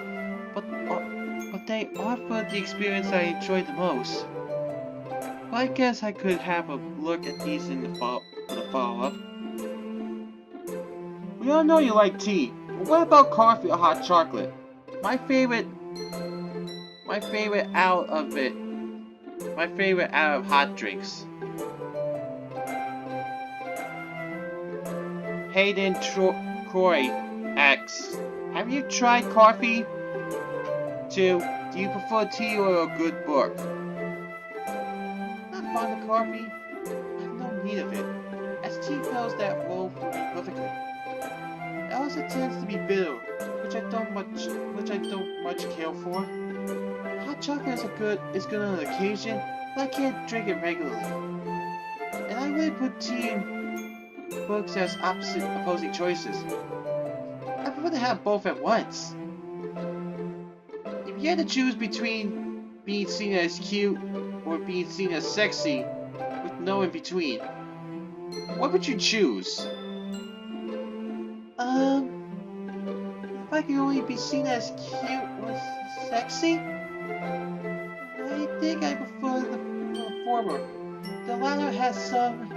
but they offer the experience I enjoy the most. Well, I guess I could have a look at these in the follow-up. We all know you like tea, but what about coffee or hot chocolate? My favorite out of hot drinks. Hayden Croy asks, have you tried coffee? 2. Do you prefer tea or a good book? I'm not fond of coffee. I have no need of it, as tea fills that role for me perfectly. It also tends to be bitter, which I don't much care for. Hot chocolate is good on occasion, but I can't drink it regularly. And I really put tea and books as opposing choices. I prefer to have both at once. If you had to choose between being seen as cute or being seen as sexy, with no in between, what would you choose? If I could only be seen as cute or sexy, I think I prefer the former. The latter has some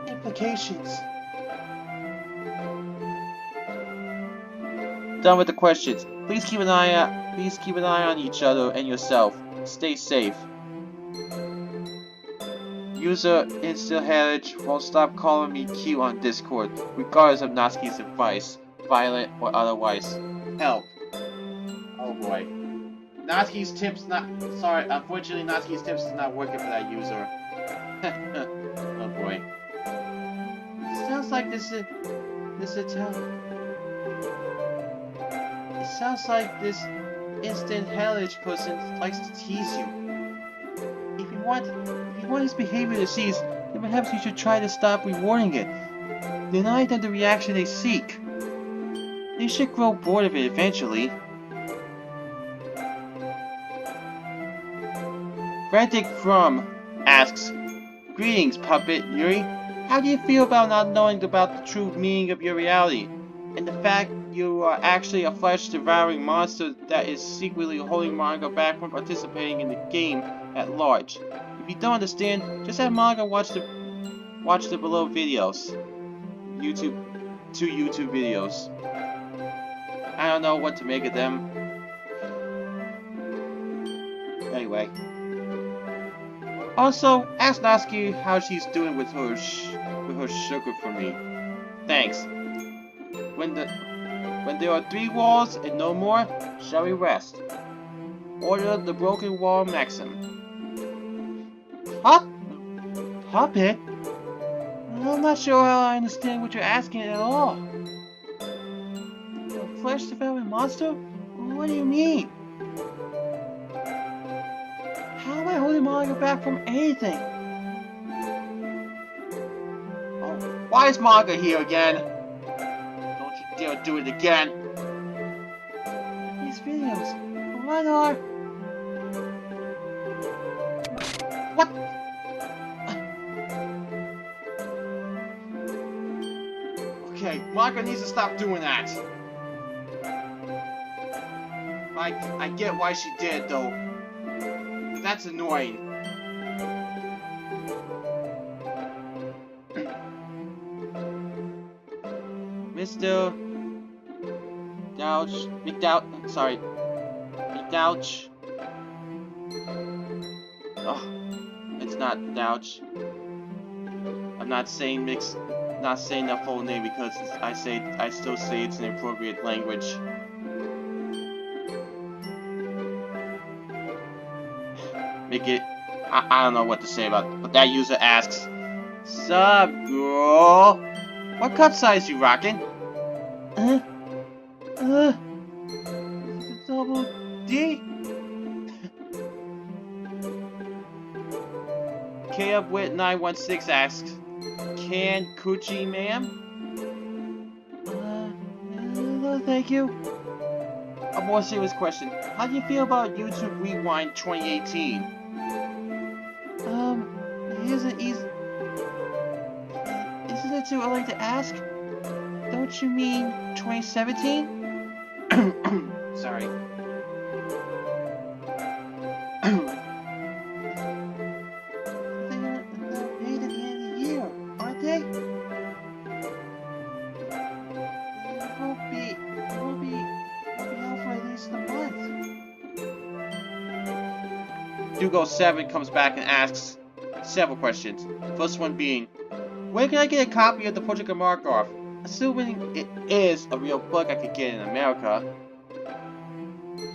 implications. Done with the questions. Please keep an eye on each other and yourself. Stay safe. User InstaHedge won't stop calling me cute on Discord, regardless of Natsuki's advice, violent or otherwise. Help. Oh boy. Natsuki's tips unfortunately Natsuki's tips is not working for that user. Oh boy. Sounds like this Sounds like this instant hellish person likes to tease you. If you want his behavior to cease, then perhaps you should try to stop rewarding it. Deny them the reaction they seek. They should grow bored of it eventually. Frantic From asks, "Greetings, puppet Yuri. How do you feel about not knowing about the true meaning of your reality, and the fact you are actually a flesh-devouring monster that is secretly holding Monica back from participating in the game at large? If you don't understand, just have Monica watch the below videos. Two YouTube videos. I don't know what to make of them. Anyway. Also, ask Natsuki how she's doing with her sugar for me. Thanks. When there are 3 walls and no more, shall we rest? Order the broken wall maxim." Puppet? I'm not sure how I understand what you're asking at all. A flesh-devouring monster? What do you mean? How am I holding Monica back from anything? Oh, why is Monica here again? Don't you dare do it again. These videos, what are... What? Okay, Monica needs to stop doing that. I get why she did, though. That's annoying. Mr. McDouch. Oh, it's not Douch. I'm not saying that full name because I still say it's an appropriate language. Make it. I don't know what to say about it, but that user asks, "Sup, girl? What cup size you rockin'? Double D?" KUpWit916 asks, "Can coochie, ma'am?" No, thank you. A more serious question. How do you feel about YouTube Rewind 2018? Isn't it too early to ask? Don't you mean 2017? Sorry. They're paid at the end of the year, aren't they? It won't be out for at least a month. Dugo7 comes back and asks several questions. First one being, where can I get a copy of the Portrait of Markov? Assuming it is a real book I could get in America.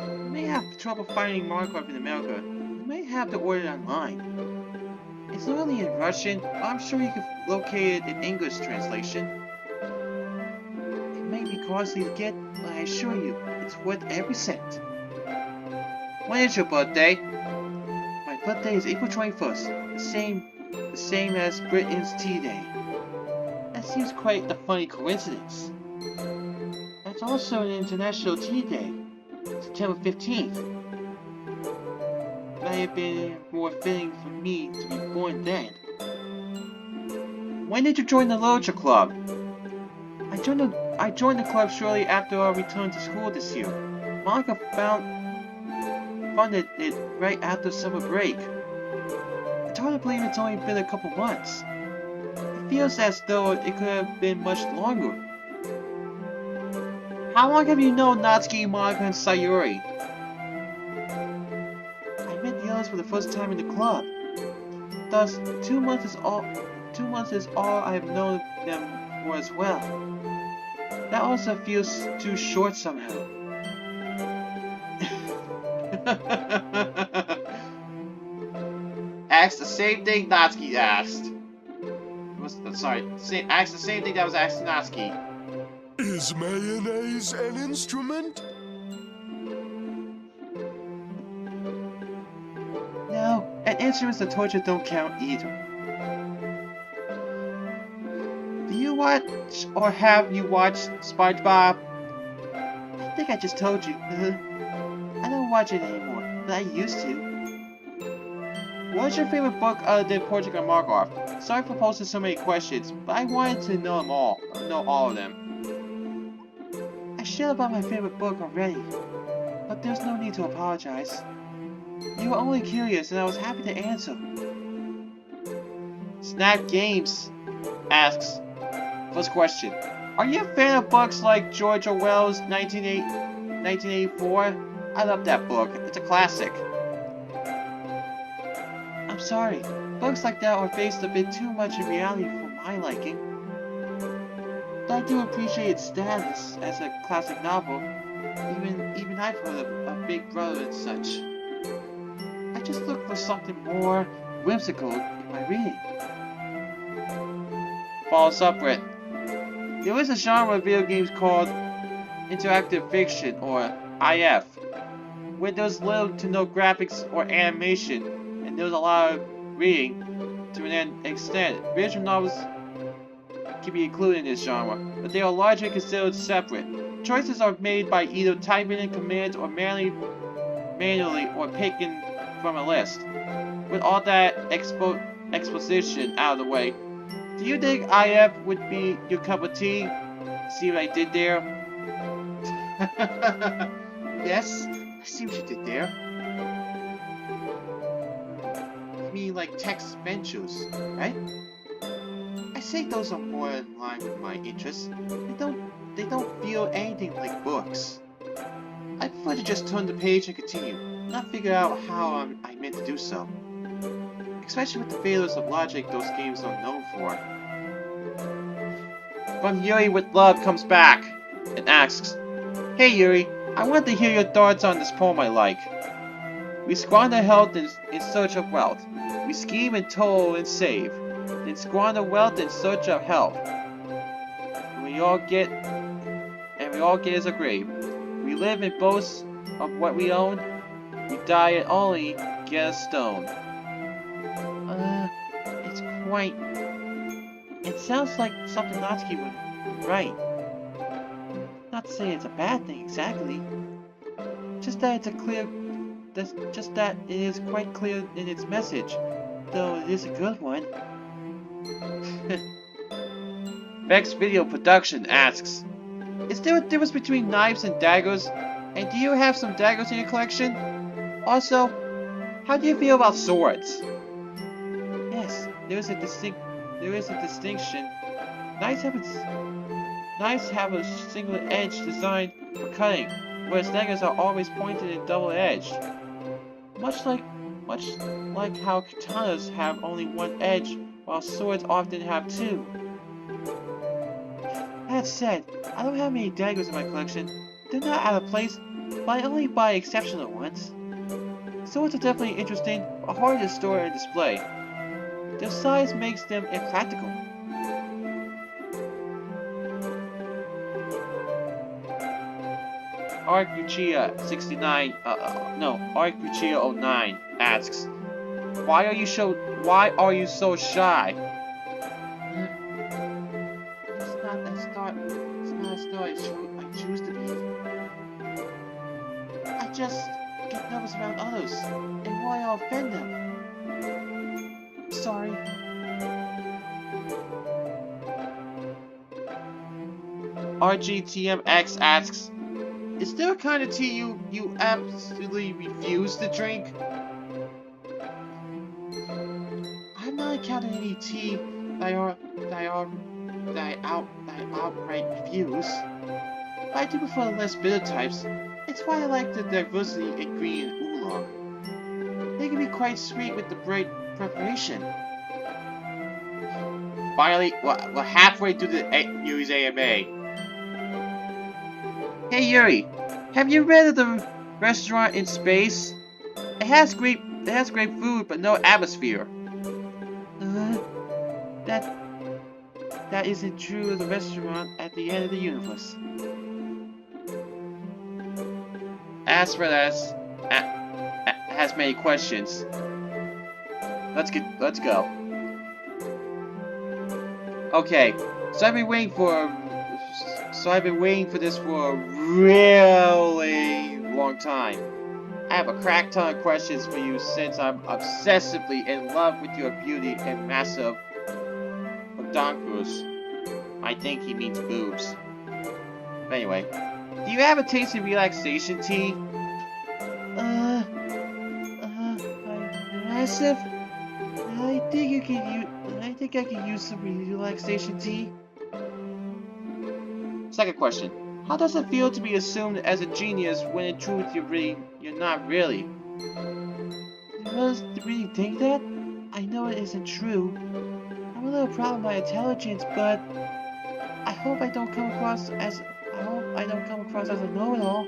You may have trouble finding Markov in America. You may have to order it online. It's only in Russian, but I'm sure you can locate it in English translation. It may be costly to get, but I assure you, it's worth every cent. When is your birthday? My birthday is April 21st, the same as Britain's Tea Day. That seems quite a funny coincidence. That's also an International Tea Day, September 15th. May have been more fitting for me to be born then. When did you join the Literature Club? I joined the club shortly after our return to school this year. Monica funded it right after summer break. It's hard to believe it's only been a couple months. It feels as though it could have been much longer. How long have you known Natsuki, Monica, and Sayuri? I met the others for the first time in the club. Thus, 2 months is all I have known them for as well. That also feels too short somehow. Asked the same thing Natsuki asked. Asked the same thing that was asked to Natsuki. Is mayonnaise an instrument? And instruments of torture don't count either. Do you watch or have you watched SpongeBob? I think I just told you. I don't watch it anymore, but I used to. What's your favorite book other than Portrait of Markov? Sorry for posting so many questions, but I wanted to know them all. Know all of them. I shared about my favorite book already, but there's no need to apologize. You were only curious, and I was happy to answer. Snap Games asks, first question, are you a fan of books like George Orwell's 1984? I love that book. It's a classic. I'm sorry, books like that are based a bit too much in reality for my liking. But I do appreciate its status as a classic novel. Even I've heard of Big Brother and such. I just look for something more whimsical in my reading. Follows up with, there is a genre of video games called interactive fiction, or IF, where there's little to no graphics or animation, and there's a lot of reading to an extent. Visual novels can be included in this genre, but they are largely considered separate. Choices are made by either typing in commands or manually or picking from a list. With all that exposition out of the way, do you think IF would be your cup of tea? See what I did there? Yes, I see what you did there. You mean like text adventures, right? I say those are more in line with my interests. They don't feel anything like books. I prefer to just turn the page and continue, not figure out how I meant to do so. Especially with the failures of logic those games are known for. From Yuri with Love comes back and asks, hey Yuri, I want to hear your thoughts on this poem I like. We squander health in search of wealth. We scheme and toil and save, then squander wealth in search of health. We all get is a grave. We live and boast of what we own. We die and only get a stone. It's quite... It sounds like something Natsuki would write. Not to say it's a bad thing exactly. Just that it is quite clear in its message, though it is a good one. Vex Video Production asks, is there a difference between knives and daggers? And do you have some daggers in your collection? Also, how do you feel about swords? Yes, there is a distinction. Knives have a single edge designed for cutting, whereas daggers are always pointed and double-edged. Much like how katanas have only one edge, while swords often have two. That said, I don't have many daggers in my collection. They're not out of place, but I only buy exceptional ones. Swords are definitely interesting, but hard to store and display. Their size makes them impractical. ArcUchia09 asks, why are you so shy? It's not a star I choose to be. I just get nervous around others, and why I'll offend them. Sorry. RGTMX asks, is there a kind of tea you absolutely refuse to drink? I'm not counting any tea that I outright refuse. But I do prefer the less bitter types. It's why I like the diversity in green and oolong. They can be quite sweet with the bright preparation. Finally, we're halfway through the Yuri's AMA. Hey Yuri, have you read of the restaurant in space? It has great food, but no atmosphere. That isn't true of the restaurant at the end of the universe. As for this, has many questions. Let's go. Okay, so I've been waiting for this for a really long time. I have a crack ton of questions for you since I'm obsessively in love with your beauty and massive badonkos. I think he means boobs. But anyway, do you have a tasty relaxation tea? Massive? I think I could use some relaxation tea. Second question. How does it feel to be assumed as a genius when in truth you're not really? You really think that? I know it isn't true. I'm a little proud of my intelligence, but I hope I don't come across as a know-it-all.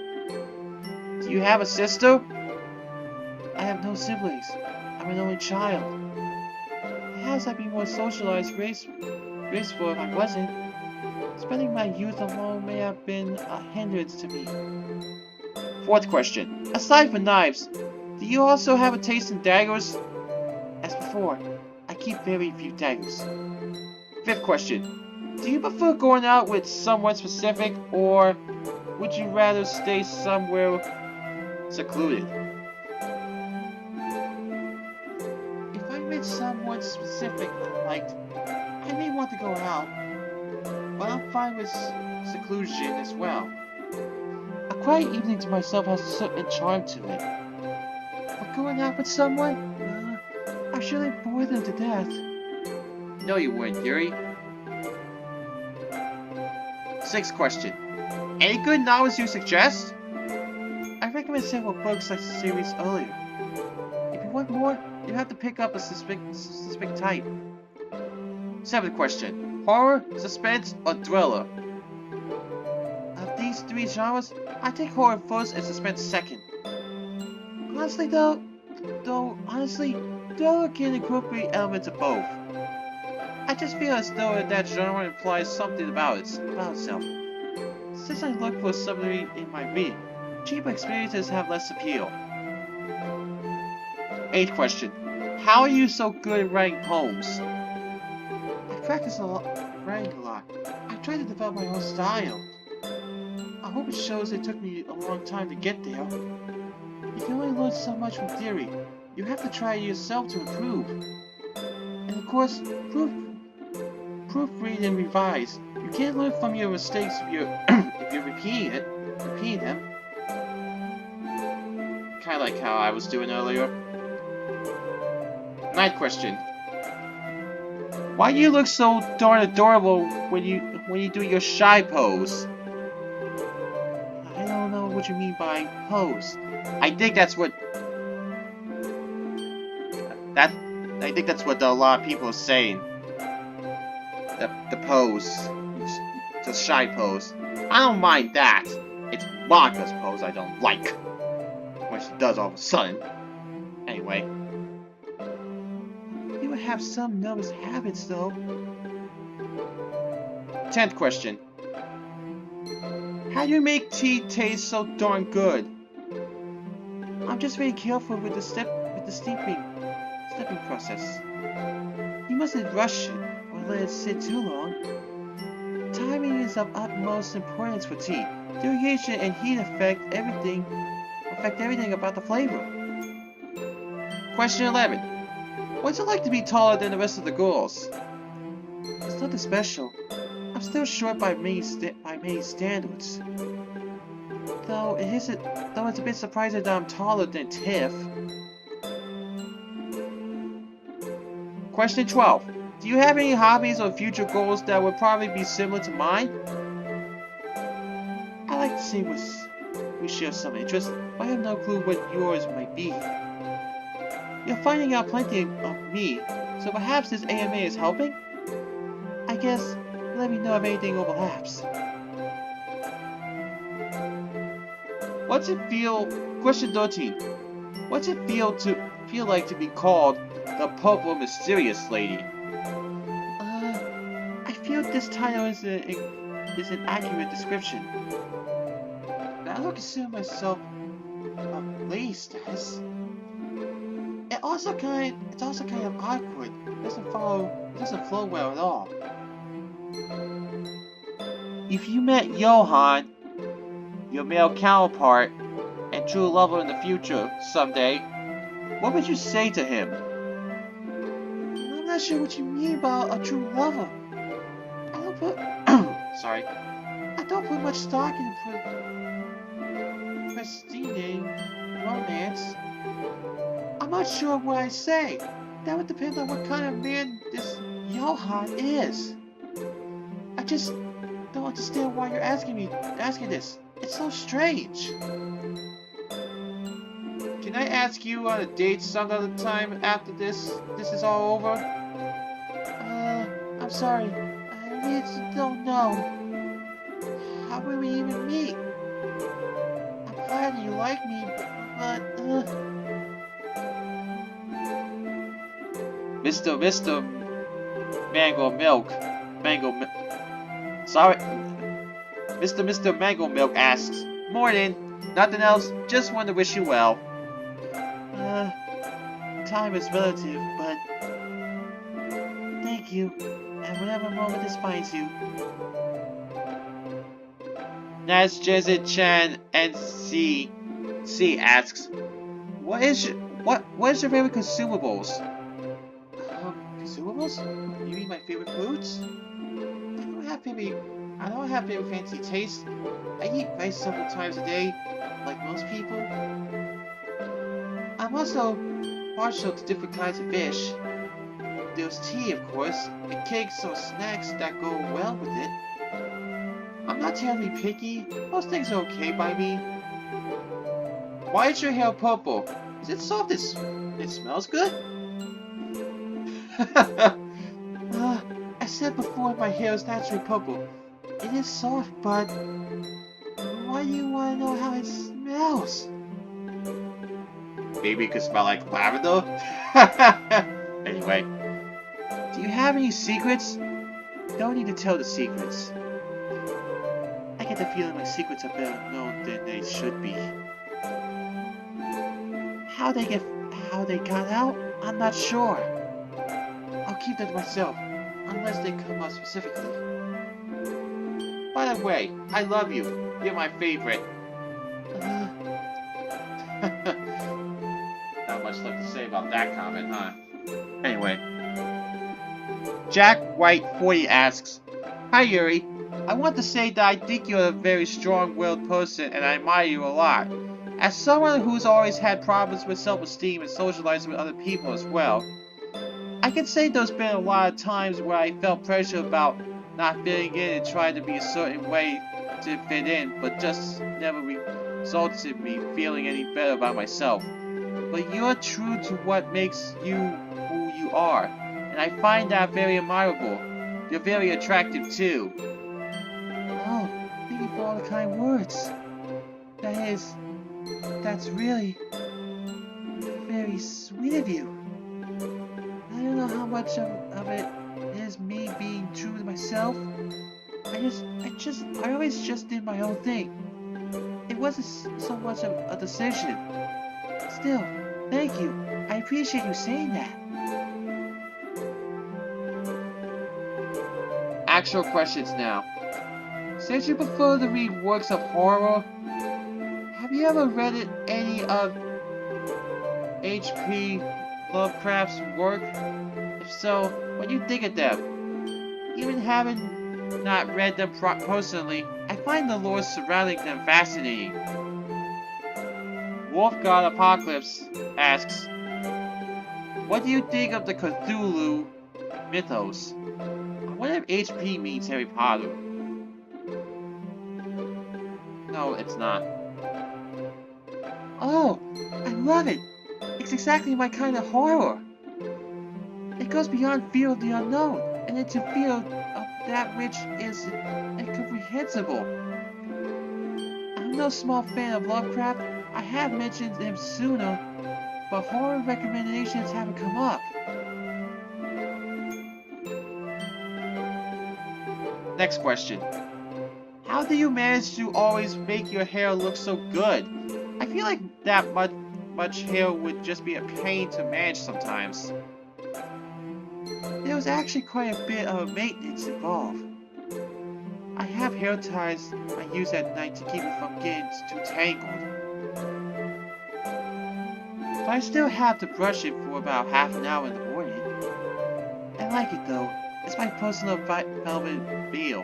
Do you have a sister? I have no siblings. I'm an only child. Perhaps I'd be more socialized, graceful if I wasn't. Spending my youth alone may have been a hindrance to me. Fourth question. Aside from knives, do you also have a taste in daggers? As before, I keep very few daggers. Fifth question. Do you prefer going out with someone specific, or would you rather stay somewhere secluded? If I met someone specific I liked, I may want to go out, but I'm fine with seclusion as well. A quiet evening to myself has a certain charm to it. But going out with someone? I'd surely bore them to death. No, you wouldn't, Yuri. Sixth question. Any good novels you suggest? I recommend several books like the series earlier. If you want more, you have to pick up a specific type. Seventh question. Horror, suspense, or thriller? Of these three genres, I take horror first and suspense second. Honestly, thriller can incorporate elements of both. I just feel as though that genre implies something about itself. Since I look for subtlety in my reading, cheaper experiences have less appeal. Eighth question. How are you so good at writing poems? I practice writing a lot. I try to develop my own style. I hope it shows it took me a long time to get there. You can only learn so much from theory. You have to try it yourself to improve. And of course, proofread and revise. You can't learn from your mistakes if you're repeating them. Kinda like how I was doing earlier. Ninth question. Why do you look so darn adorable when you do your shy pose? I don't know what you mean by pose. I think that's what a lot of people are saying. The pose, the shy pose. I don't mind that. It's Baka's pose I don't like. When she does all of a sudden. Anyway. You would have some nervous habits, though. 10th question. How do you make tea taste so darn good? I'm just very careful with the steeping process. You mustn't rush it or let it sit too long. Timing is of utmost importance for tea. Irrigation and heat affect everything about the flavor. Question 11. What's it like to be taller than the rest of the girls? It's nothing special. I'm still short by many standards. Though it's a bit surprising that I'm taller than Tiff. Question 12. Do you have any hobbies or future goals that would probably be similar to mine? I like to say we share some interests, but I have no clue what yours might be. You're finding out plenty of me, so perhaps this AMA is helping? I guess, let me know if anything overlaps. Question 13. What's it feel like to be called the Purple Mysterious Lady? I feel this title is an accurate description. But I don't consider myself a lady status. It ought also kind of awkward. It doesn't flow well at all. If you met Johann, your male counterpart, and true lover in the future someday, what would you say to him? I'm not sure what you mean about a true lover. I don't put Sorry. I don't put much stock in pristine romance. I'm not sure what I say. That would depend on what kind of man this Johann is. I just don't understand why you're asking this. It's so strange. Can I ask you on a date some other time after this is all over? I'm sorry. I really don't know. How will we even meet? I'm glad you like me, but Mr. Mango Milk. Sorry. Mr. Mango Milk asks, Morning. Nothing else. Just want to wish you well. Time is relative, but thank you, and whatever moment this finds you. Nas Jezit Chan NC asks, What is your favorite consumables? Consumables? You mean my favorite foods? I don't have favorite fancy tastes. I eat rice several times a day, like most people. I'm also partial to different kinds of fish. There's tea, of course, and cakes or snacks that go well with it. I'm not terribly picky. Most things are okay by me. Why is your hair purple? Is it soft? It smells good? I said before my hair is naturally purple. It is soft, but why do you want to know how it smells? Maybe it could smell like lavender? Anyway. Do you have any secrets? Don't need to tell the secrets. I get the feeling my secrets are better known than they should be. How they got out, I'm not sure. I'll keep that to myself, unless they come up specifically. By the way, I love you. You're my favorite. Not much left to say about that comment, huh? Anyway. Jack White 40 asks, Hi Yuri. I want to say that I think you're a very strong-willed person and I admire you a lot. As someone who's always had problems with self-esteem and socializing with other people as well, I can say there's been a lot of times where I felt pressure about not fitting in and trying to be a certain way to fit in, but just never resulted in me feeling any better about myself. But you're true to what makes you who you are, and I find that very admirable. You're very attractive too. Oh, thank you for all the kind words. That's really very sweet of you. I don't know how much of it is me being true to myself. I always just did my own thing. It wasn't so much of a decision. Still, thank you. I appreciate you saying that. Actual questions now. Since you prefer to read works of horror, have you ever read any of H.P. Lovecraft's work? If so, what do you think of them? Even having not read them personally, I find the lore surrounding them fascinating. Wolf God Apocalypse asks, What do you think of the Cthulhu mythos? I wonder if HP means Harry Potter. No, it's not. Oh, I love it. It's exactly my kind of horror. It goes beyond fear of the unknown and into fear of that which is incomprehensible. I'm no small fan of Lovecraft. I have mentioned him sooner, but horror recommendations haven't come up. Next question. How do you manage to always make your hair look so good? I feel like that much hair would just be a pain to manage sometimes. There was actually quite a bit of maintenance involved. I have hair ties I use at night to keep it from getting too tangled. But I still have to brush it for about half an hour in the morning. I like it though. It's my personal velvet veil.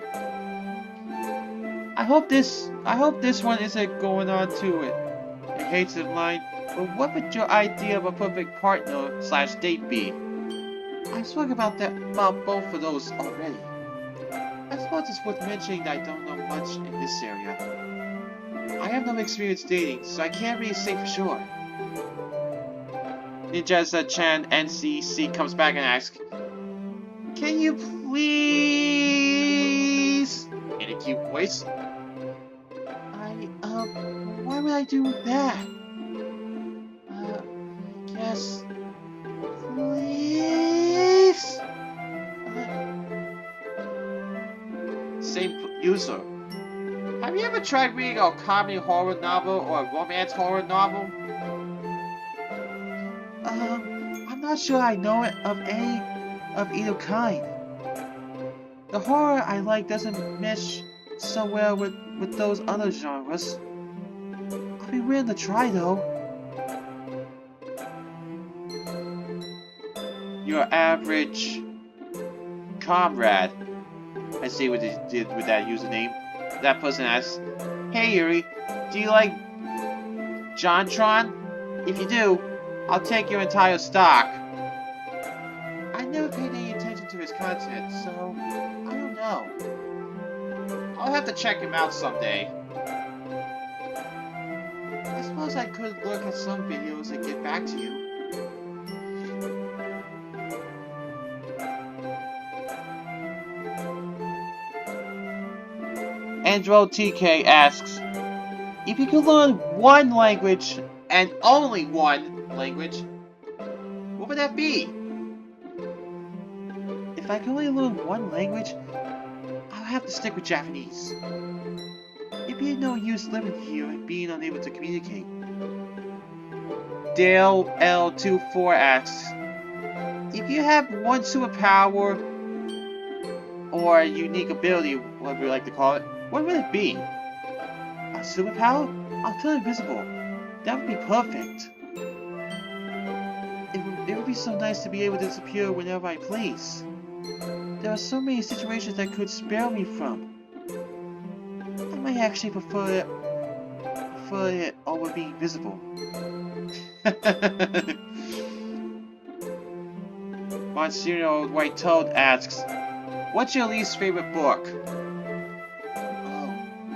I hope this one isn't going on to it. It hates of mine, but what would your idea of a perfect partner / date be? I've spoken about both of those already. I suppose it's worth mentioning that I don't know much in this area. I have no experience dating, so I can't really say for sure. Ninja-chan NCC comes back and asks, "Can you please?" in a cute voice. Why would I do that? Yes. Please? Same user. Have you ever tried reading a comedy horror novel or a romance horror novel? I'm not sure I know of any of either kind. The horror I like doesn't mesh so well with those other genres. I'll be willing to try though. Your average comrade. I see what they did with that username. That person asks, "Hey Yuri, do you like JonTron? If you do, I'll take your entire stock." I never paid any attention to his content, so I don't know. I'll have to check him out someday. I suppose I could look at some videos and get back to you. Andro TK asks, "If you could learn one language, and only one language, what would that be?" If I could only learn one language, I'll have to stick with Japanese. It'd be no use living here and being unable to communicate. Dale L24 asks, "If you have one superpower or a unique ability, whatever you like to call it, what would it be?" A superpower? I'll turn invisible. That would be perfect. It would be so nice to be able to disappear whenever I please. There are so many situations that could spare me from. I might actually prefer it over being visible. Monsignor White Toad asks, "What's your least favorite book?" Oh,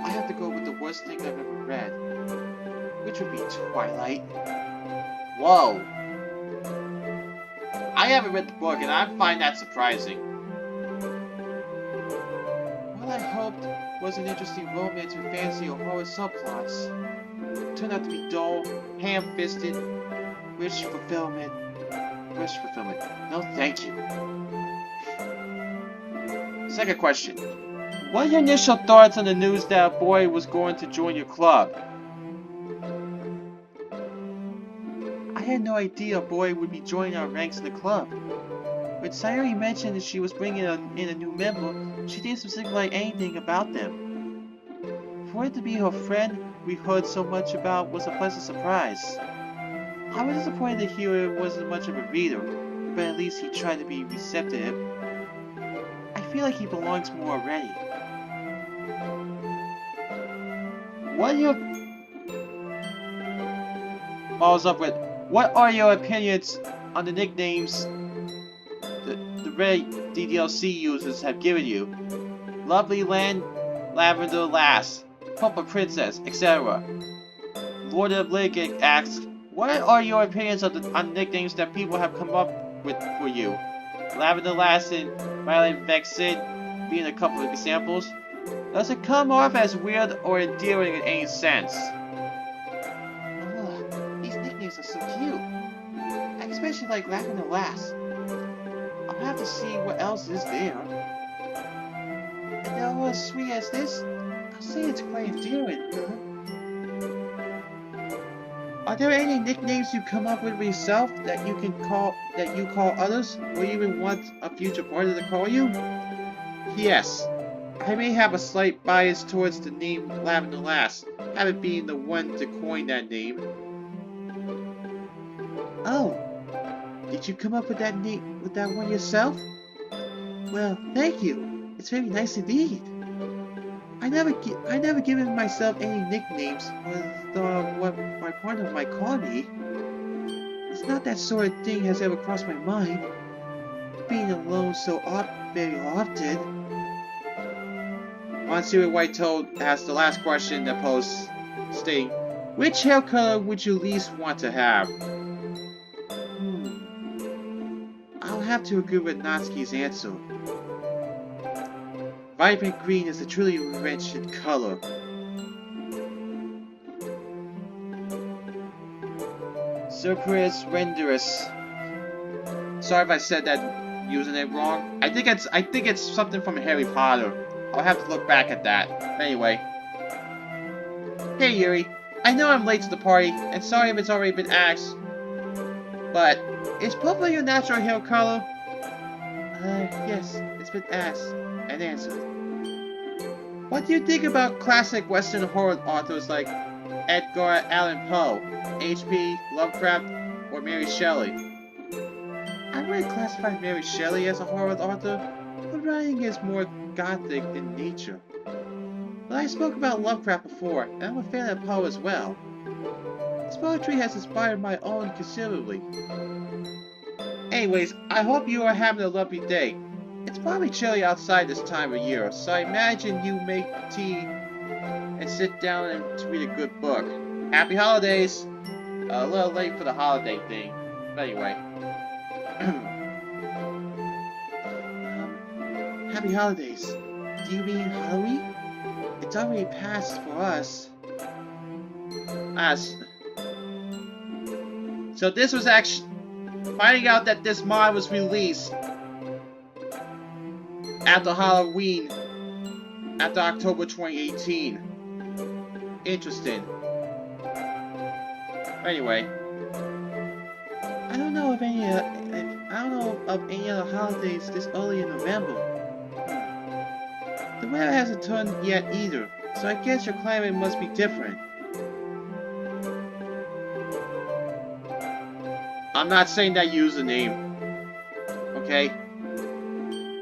I have to go with the worst thing I've ever read, which would be Twilight. Whoa. I haven't read the book and I find that surprising. What I hoped was an interesting romance with fantasy or horror subplots turned out to be dull, ham-fisted, wish fulfillment. No thank you. Second question. What are your initial thoughts on the news that a boy was going to join your club? I had no idea a boy would be joining our ranks in the club. When Sayuri mentioned that she was bringing in a new member, she didn't specifically like anything about them. For it to be her friend we heard so much about was a pleasant surprise. I was disappointed to hear it wasn't much of a reader, but at least he tried to be receptive. I feel like he belongs more already. What are your opinions on the nicknames the Red DDLC users have given you? Lovely Land, Lavender Lass, Purple Princess, etc. Lord of Liggett asks, "What are your opinions on the nicknames that people have come up with for you? Lavender Lass and Violet Vexen being a couple of examples. Does it come off as weird or endearing in any sense?" These nicknames are so cute. I especially like Lavender Lass. I'll have to see what else is there. And they're all as sweet as this. I'll say it's quite endearing, huh? Are there any nicknames you come up with for yourself that you call others, or even want a future partner to call you? Yes, I may have a slight bias towards the name Lavender Lass, having been the one to coin that name. Oh, did you come up with that one yourself? Well, thank you. It's very nice indeed. I never given myself any nicknames with what my partner might call me. It's not that sort of thing has ever crossed my mind. Being alone very often. Monsieur White Toad asked the last question in the post, stating, "Which hair color would you least want to have?" I'll have to agree with Natsuki's answer. Vibrant green is a truly rich in color. Surprise Renderus. Sorry if I said that username wrong. I think it's something from Harry Potter. I'll have to look back at that. Anyway. Hey Yuri, I know I'm late to the party, and sorry if it's already been asked, but is purple your natural hair color? Yes, it's been asked and answered. What do you think about classic Western horror authors like Edgar Allan Poe, H.P. Lovecraft, or Mary Shelley? I wouldn't classify Mary Shelley as a horror author. Her writing is more gothic in nature. But I spoke about Lovecraft before, and I'm a fan of Poe as well. His poetry has inspired my own considerably. Anyways, I hope you are having a lovely day. It's probably chilly outside this time of year, so I imagine you make tea and sit down and read a good book. Happy holidays! A little late for the holiday thing, but anyway. Happy holidays. Do you mean Halloween? It's already passed for us. So this was actually finding out that this mod was released after Halloween, after October 2018. Interesting. Anyway, I don't know of any other holidays this early in November. The weather hasn't turned yet either, so I guess your climate must be different. I'm not saying that username, okay?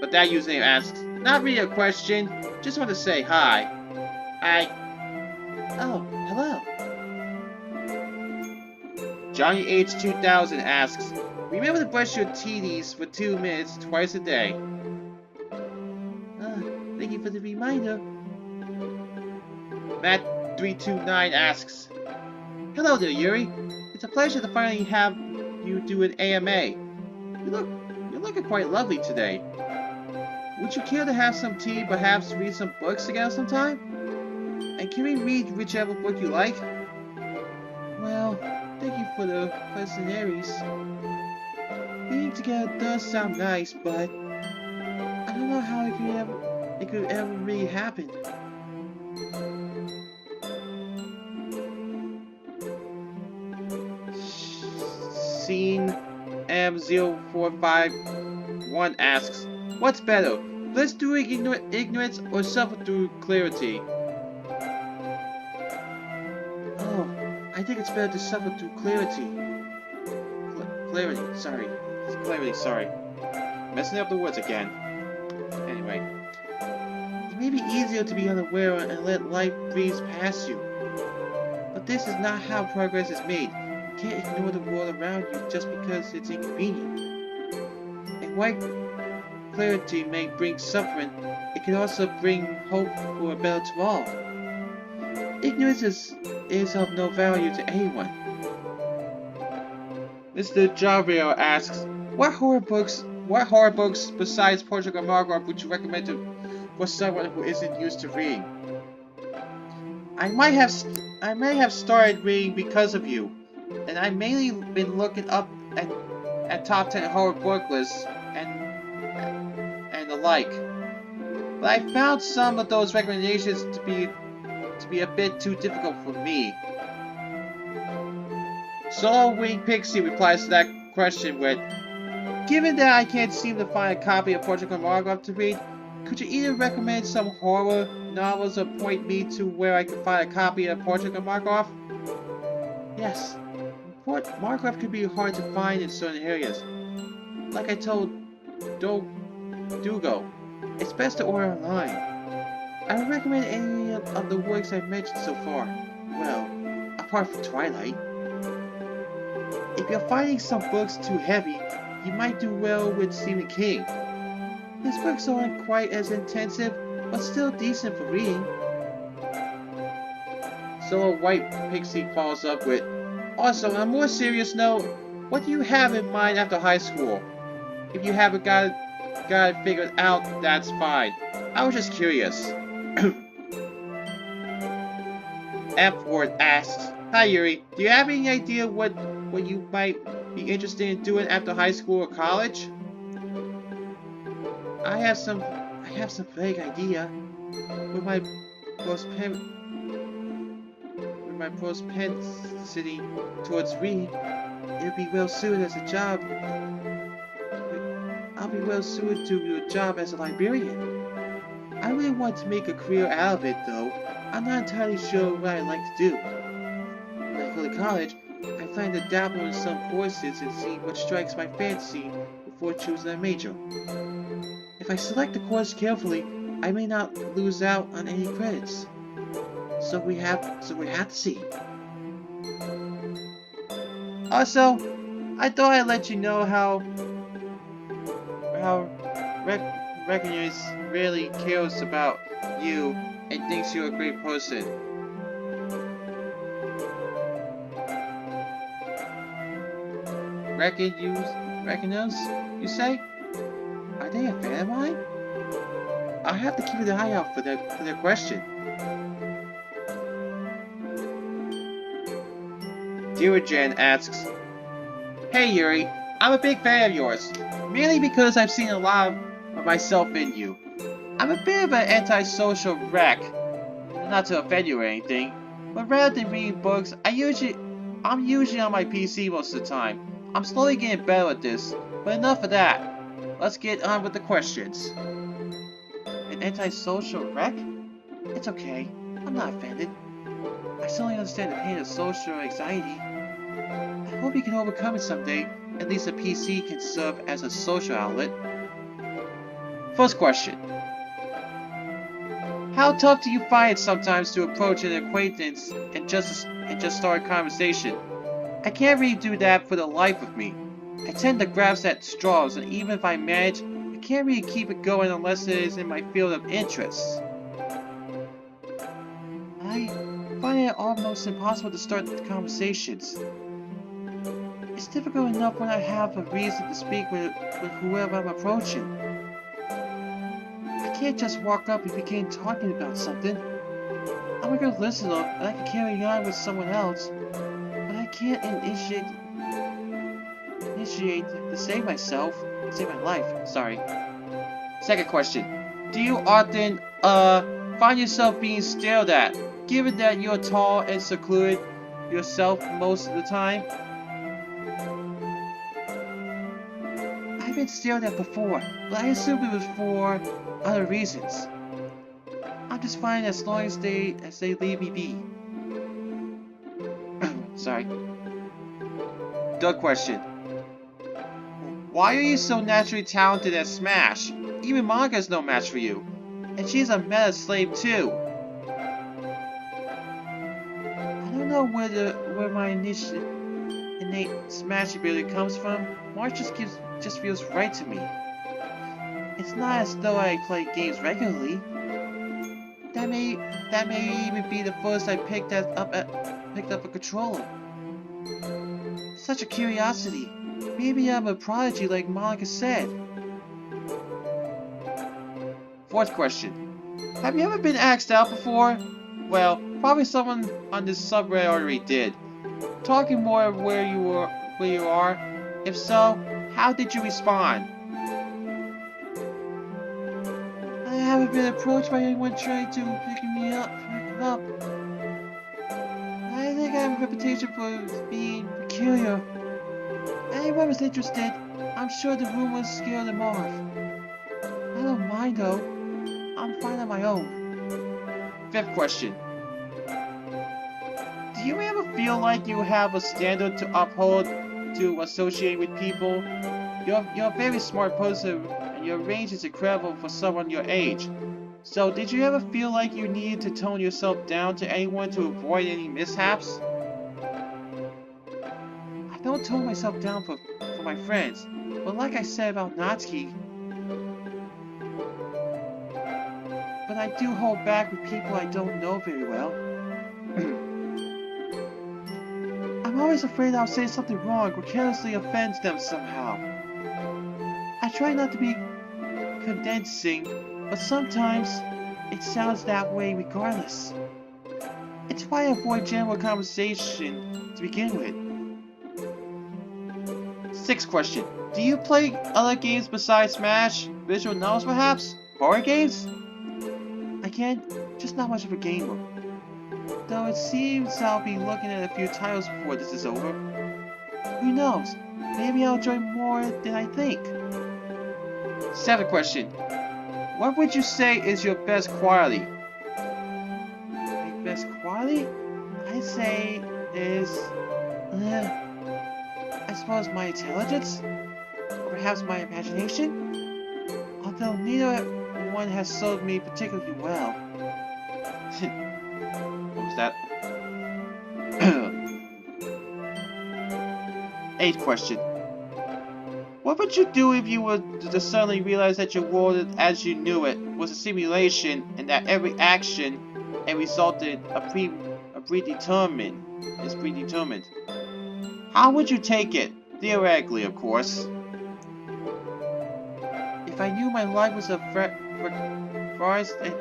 But that username asks, not really a question, just want to say hi. Oh, hello. Johnny H2000 asks, remember to brush your teethies for 2 minutes twice a day. Thank you for the reminder. Matt329 asks, hello there, Yuri. It's a pleasure to finally have you do an AMA. You're looking quite lovely today. Would you care to have some tea, perhaps read some books together sometime? And can we read whichever book you like? Well, thank you for the pleasantries. Being together does sound nice, but I don't know how it could ever really happen. Scene M0451 asks, what's better, bliss through ignorance or suffer through clarity? Oh, I think it's better to suffer through clarity. Clarity, sorry. Messing up the words again. Anyway. It may be easier to be unaware and let life breeze past you. But this is not how progress is made. You can't ignore the world around you just because it's inconvenient. And while clarity may bring suffering, it can also bring hope for a better tomorrow. Ignorance is of no value to anyone. Mr. Javio asks, what horror books besides Portrait of Margot would you recommend for someone who isn't used to reading? I might have started reading because of you, and I've mainly been looking up at top 10 horror book lists and the like. But I found some of those recommendations to be a bit too difficult for me. Solo Wing Pixie replies to that question with, given that I can't seem to find a copy of Portrait of Margot to read, could you either recommend some horror novels or point me to where I can find a copy of Portrait of Margot? Yes. Margot could be hard to find in certain areas. Like I told Dugo, it's best to order online. I would recommend any of the works I've mentioned so far. Well, apart from Twilight. If you're finding some books too heavy, you might do well with Stephen King. His books aren't quite as intensive, but still decent for reading. So a White Pixie follows up with, also, on a more serious note, what do you have in mind after high school? If you haven't got it figured out, that's fine. I was just curious. F-Word asks, hi Yuri, do you have any idea what you might be interested in doing after high school or college? I have some vague idea. With my propensity towards reading, it'll be well suited as a job. I'll be well suited to a job as a librarian. I really want to make a career out of it, though. I'm not entirely sure what I'd like to do. When I go to college, I plan to dabble in some courses and see what strikes my fancy before choosing a major. If I select the course carefully, I may not lose out on any credits. So we have to see. Also, I thought I'd let you know how Reckoners really cares about you and thinks you're a great person. Reckoners, you say? Are they a fan of mine? I'll have to keep an eye out for their question. Dirigen asks, hey Yuri, I'm a big fan of yours, mainly because I've seen a lot of myself in you. I'm a bit of an antisocial wreck, not to offend you or anything, but rather than reading books, I'm usually on my PC most of the time. I'm slowly getting better at this, but enough of that. Let's get on with the questions. An antisocial wreck? It's okay, I'm not offended. I certainly understand the pain of social anxiety. I hope you can overcome it someday. At least a PC can serve as a social outlet. First question. How tough do you find it sometimes to approach an acquaintance and just start a conversation? I can't really do that for the life of me. I tend to grasp at straws, and even if I manage, I can't really keep it going unless it is in my field of interest. I find it almost impossible to start conversations. It's difficult enough when I have a reason to speak with whoever I'm approaching. I can't just walk up and begin talking about something. I'm a good listener and I can carry on with someone else, but I can't initiate to save my life, sorry. Second question. Do you often, find yourself being stared at, given that you're tall and secluded yourself most of the time? I've been stared at before, but I assumed it was for other reasons. I'm just fine as long as they leave me be. Sorry. Third question. Why are you so naturally talented at Smash? Even Monica's no match for you. And she's a meta slave too. I don't know where my innate Smash ability comes from. March just feels right to me. It's not as though I play games regularly. That may even be the first I picked up a controller. Such a curiosity. Maybe I'm a prodigy like Monica said. Fourth question. Have you ever been asked out before? Well, probably someone on this subreddit already did. Talking more of where you are. If so, how did you respond? I haven't been approached by anyone trying to pick me up. I think I have a reputation for being peculiar. Anyone was interested, I'm sure the room would scare them off. I don't mind though. I'm fine on my own. 5th question. Do you ever feel like you have a standard to uphold to associate with people? You're a very smart person, and your range is incredible for someone your age. So, did you ever feel like you needed to tone yourself down to anyone to avoid any mishaps? I don't tone myself down for my friends, but like I said about Natsuki, but I do hold back with people I don't know very well. I'm always afraid I'll say something wrong or carelessly offend them somehow. I try not to be condensing, but sometimes it sounds that way regardless. It's why I avoid general conversation to begin with. 6th question. Do you play other games besides Smash? Visual novels perhaps? Horror games? Again, just not much of a gamer. Though it seems I'll be looking at a few titles before this is over. Who knows? Maybe I'll enjoy more than I think. 7th question. What would you say is your best quality? My best quality? I'd say is, I suppose my intelligence? Or perhaps my imagination? Although neither one has served me particularly well. What was that? 8th question. What would you do if you were to suddenly realize that your world as you knew it was a simulation and that every action and resulted predetermined? How would you take it? Theoretically, of course. If I knew my life was a forest and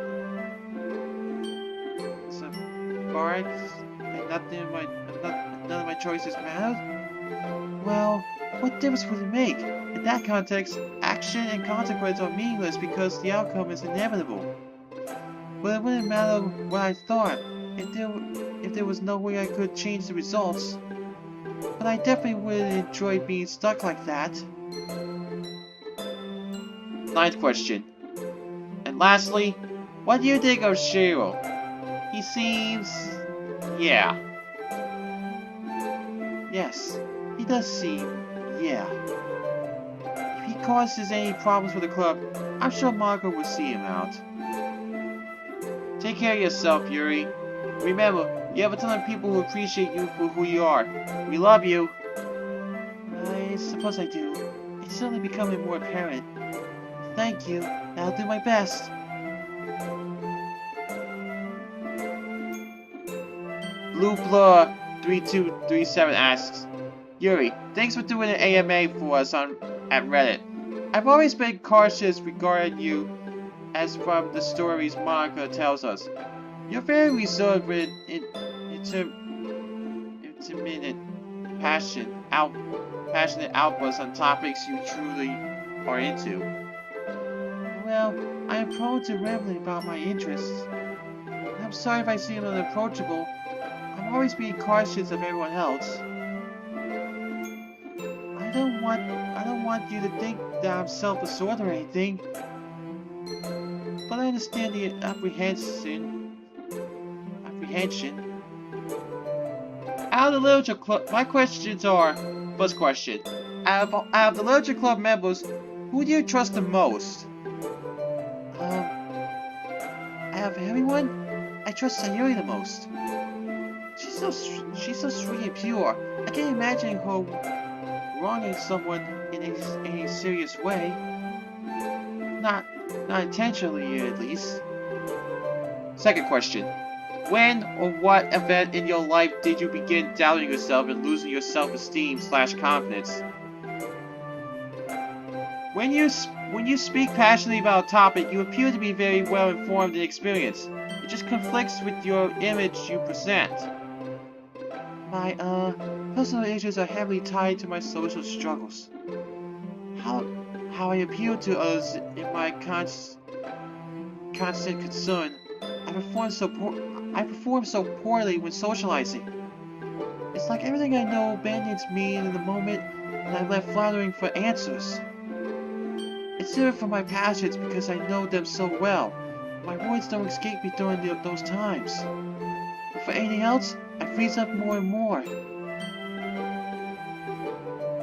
none of my choices mattered, well, what difference would it make? In that context, action and consequence are meaningless because the outcome is inevitable. But it wouldn't matter what I thought if there was no way I could change the results. But I definitely wouldn't enjoy being stuck like that. 9th question. And lastly, what do you think of Shiro? He seems... yeah. Yes, he does seem... yeah. If he causes any problems for the club, I'm sure Marco will see him out. Take care of yourself, Yuri. Remember, you have a ton of people who appreciate you for who you are. We love you. I suppose I do. It's certainly becoming more apparent. Thank you. I'll do my best. Blue Blur 3237 asks, Yuri, thanks for doing an AMA for us at Reddit. I've always been cautious regarding you, as from the stories Monica tells us. You're very reserved with intermittent passionate outbursts on topics you truly are into. Well, I am prone to rambling about my interests. I'm sorry if I seem unapproachable. I'm always being cautious of everyone else. I don't want you to think that I'm self-absorbed or anything. But I understand the apprehension. Out of the Literature Club, my questions are, first question, out of the Literature Club members, who do you trust the most? Out of everyone, I trust Sayuri the most. She's so sweet and pure. I can't imagine her wronging someone in a serious way. Not intentionally, at least. Second question. When or what event in your life did you begin doubting yourself and losing your self-esteem / confidence? When you speak passionately about a topic, you appear to be very well informed and experienced. It just conflicts with your image you present. My personal issues are heavily tied to my social struggles. How I appeal to others in my constant concern. I perform so poorly when socializing. It's It's like everything I know abandons me in the moment and I'm left floundering for answers. It's different from my passions because I know them so well. My words don't escape me during those times. But for anything else, I freeze up more and more.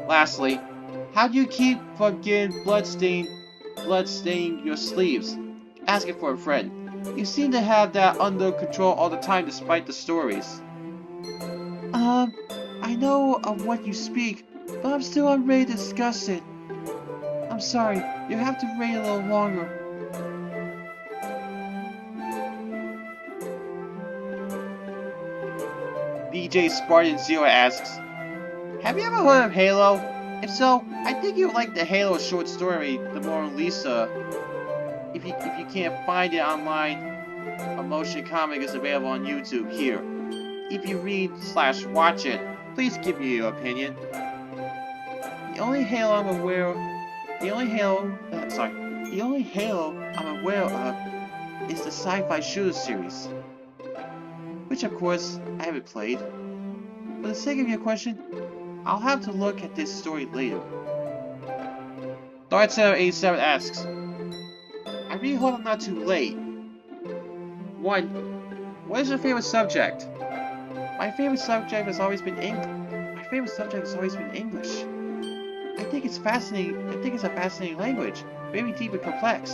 Lastly, how do you keep from getting bloodstaining your sleeves? Asking for a friend. You seem to have that under control all the time despite the stories. I know of what you speak, but I'm still unready to discuss it. I'm sorry, you have to wait a little longer. DJ Spartan Zero asks, have you ever heard of Halo? If so, I think you would like the Halo short story, The Mona Lisa. If you can't find it online, a motion comic is available on YouTube here. If you read/watch it, please give me your opinion. The only Halo I'm aware of is the sci-fi shooter series, which of course I haven't played. For the sake of your question, I'll have to look at this story later. Dart787 asks, I really hope I'm not too late. 1. What is your favorite subject? My favorite subject has always been English. I think it's fascinating. I think it's a fascinating language, very deep and complex.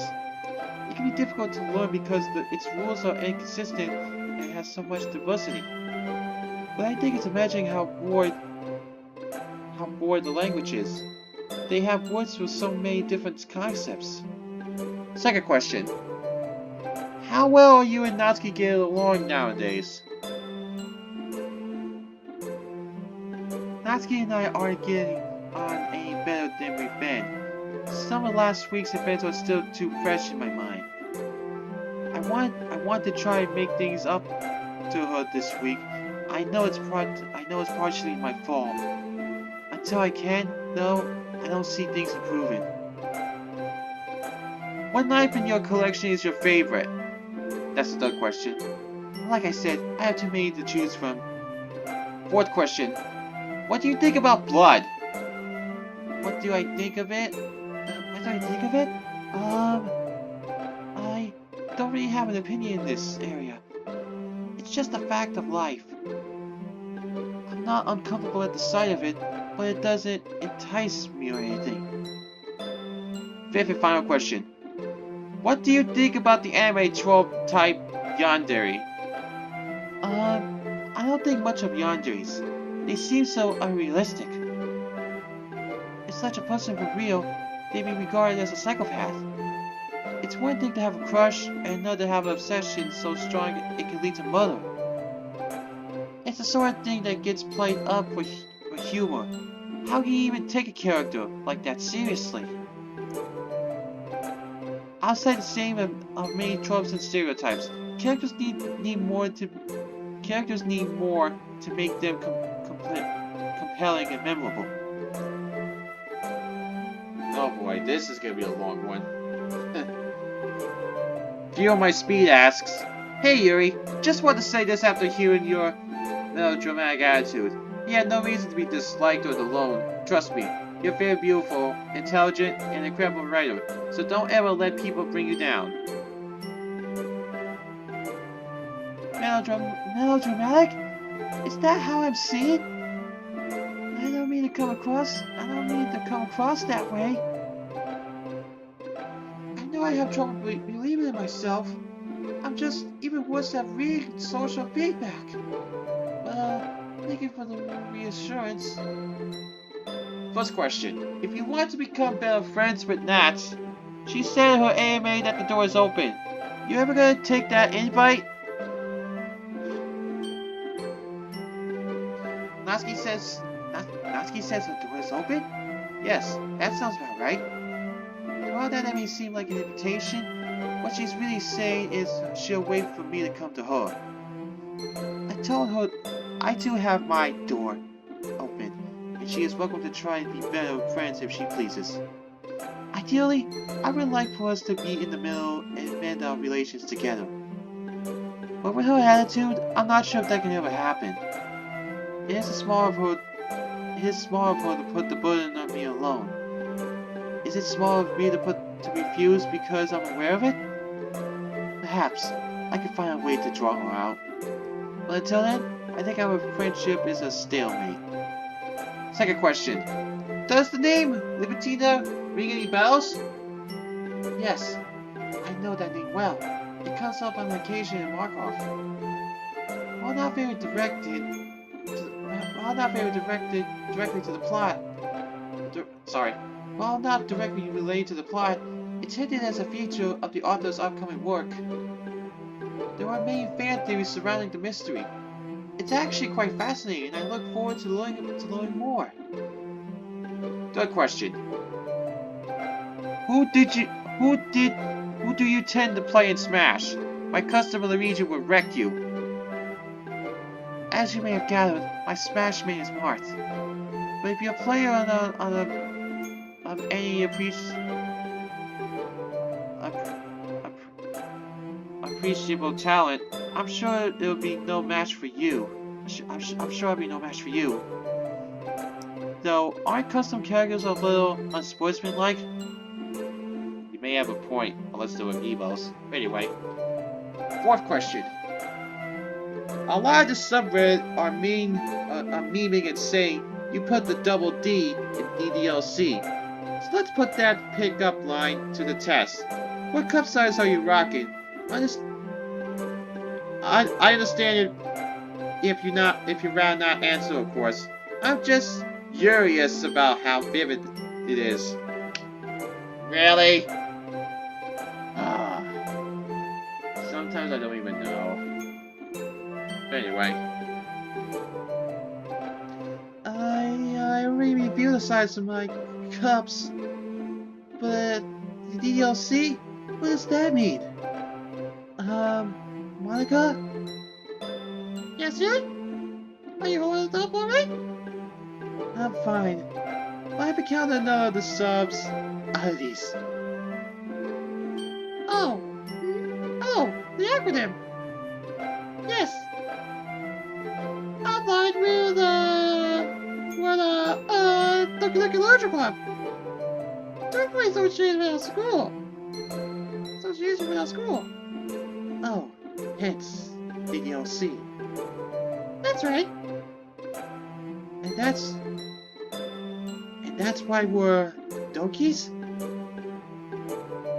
It can be difficult to learn because its rules are inconsistent and it has so much diversity. But I think it's amazing how broad the language is. They have words with so many different concepts. Second question. How well are you and Natsuki getting along nowadays? Natsuki and I are getting on any better than we've been. Some of last week's events are still too fresh in my mind. I want to try and make things up to her this week. I know it's partially my fault. Until I can, though, I don't see things improving. What knife in your collection is your favorite? That's the third question. Like I said, I have too many to choose from. Fourth question. What do you think about blood? What do I think of it? I don't really have an opinion in this area. It's just a fact of life. I'm not uncomfortable at the sight of it, but it doesn't entice me or anything. Fifth and final question. What do you think about the anime trope type yandere? I don't think much of yanderes. They seem so unrealistic. If such a person were real, they'd be regarded as a psychopath. It's one thing to have a crush, and another to have an obsession so strong it can lead to murder. It's the sort of thing that gets played up for humor. How can you even take a character like that seriously? I'll say the same of many tropes and stereotypes. Characters need more to make them compelling and memorable. Oh boy, this is gonna be a long one. Feel My Speed asks, hey Yuri, just want to say this after hearing your melodramatic attitude. You had no reason to be disliked or alone. Trust me, you're very beautiful, intelligent, and incredible writer, so don't ever let people bring you down. Melodramatic? Is that how I'm seen? I don't mean to come across that way. I know I have trouble believing in myself. I'm just even worse at reading social feedback. But thank you for the reassurance. First question. If you want to become better friends with Nats, she said in her AMA that the door is open. You ever gonna take that invite? Natsuki says her door is open? Yes, that sounds about right. While that may seem like an invitation, what she's really saying is she'll wait for me to come to her. I told her I too have my door open, and she is welcome to try and be better friends if she pleases. Ideally, I would like for us to be in the middle and mend our relations together. But with her attitude, I'm not sure if that can ever happen. It is small of her to put the burden on me alone. Is it small of me to refuse because I'm aware of it? Perhaps I could find a way to draw her out. But until then, I think our friendship is a stalemate. Second question. Does the name Libertina ring any bells? Yes, I know that name well. It comes up on occasion in Markov. While not very directly to the plot, while not directly related to the plot, it's hinted as a feature of the author's upcoming work. There are many fan theories surrounding the mystery. It's actually quite fascinating, and I look forward to learning more. Third question. Who do you tend to play in Smash? My custom of the region will wreck you. As you may have gathered, my Smash main is Mart. But if you're a player on any appreciable talent, I'm sure there'll be no match for you. I'm sure I'll be no match for you. Though, aren't custom characters a little unsportsmanlike? You may have a point, unless they're amiibos. Anyway. Fourth question. A lot of the subreddit are memeing and saying you put the double D in DDLC. So let's put that pickup line to the test. What cup size are you rocking? I understand it if you'd rather not answer, of course. I'm just curious about how vivid it is. Really? Sometimes I don't even know. Anyway. I already reviewed the size of my cups. But the DDLC? What does that mean? Monica? Yes, Yuri? Are you holding it up alright? I'm fine. I haven't counted none of the subs. Oddities. Oh, the acronym. Yes. Outlined with Doki Larger Club. Definitely associated with our school. Oh, hence DDLC. That's right. And that's why we're Dokis?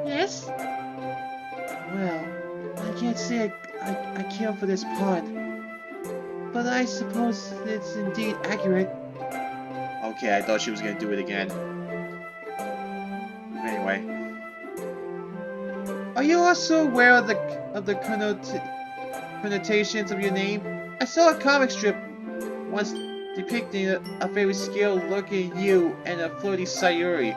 Yes. Well, I can't say I care for this pun, but I suppose it's indeed accurate. Okay, I thought she was gonna do it again. Anyway, are you also aware of the connotations of your name? I saw a comic strip once depicting a very skilled-looking you and a flirty Sayuri.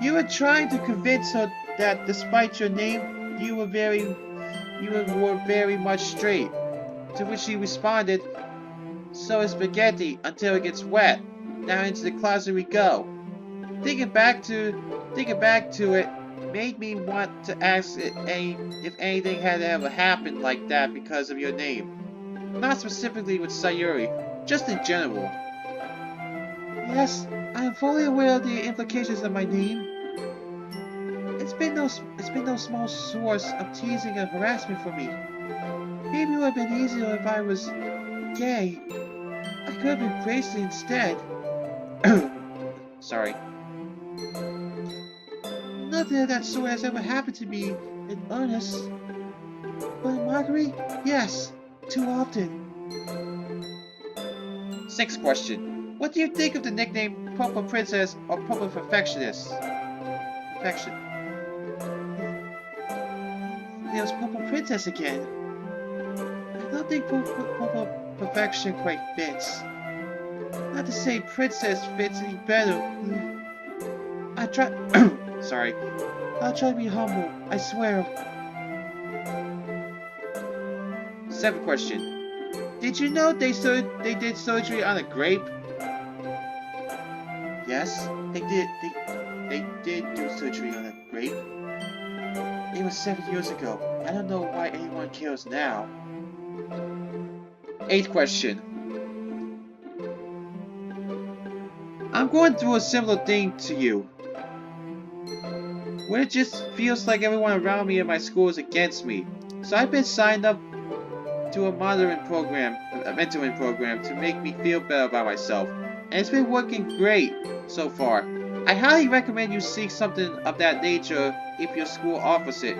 You were trying to convince her that despite your name, you were very much straight. To which she responded, "So is spaghetti until it gets wet. Now into the closet we go." Thinking back to it made me want to ask if anything had ever happened like that because of your name. Not specifically with Sayuri, just in general. Yes, I am fully aware of the implications of my name. It's been no small source of teasing and harassment for me. Maybe it would have been easier if I was gay. I could have embraced it instead. Sorry. Nothing of that sort has ever happened to me in earnest. But in Marguerite, yes, too often. Sixth question. What do you think of the nickname Purple Princess or Purple Perfectionist? Perfection. There's Purple Princess again. I don't think Purple Perfection quite fits. Not to say Princess fits any better. Sorry. I'll try to be humble, I swear. Seventh question. Did you know they did surgery on a grape? Yes, they did do surgery on a grape. It was 7 years ago. I don't know why anyone cares now. Eighth question. I'm going through a similar thing to you, where it just feels like everyone around me in my school is against me. So I've been signed up to a mentoring program to make me feel better about myself, and it's been working great so far. I highly recommend you seek something of that nature if your school offers it.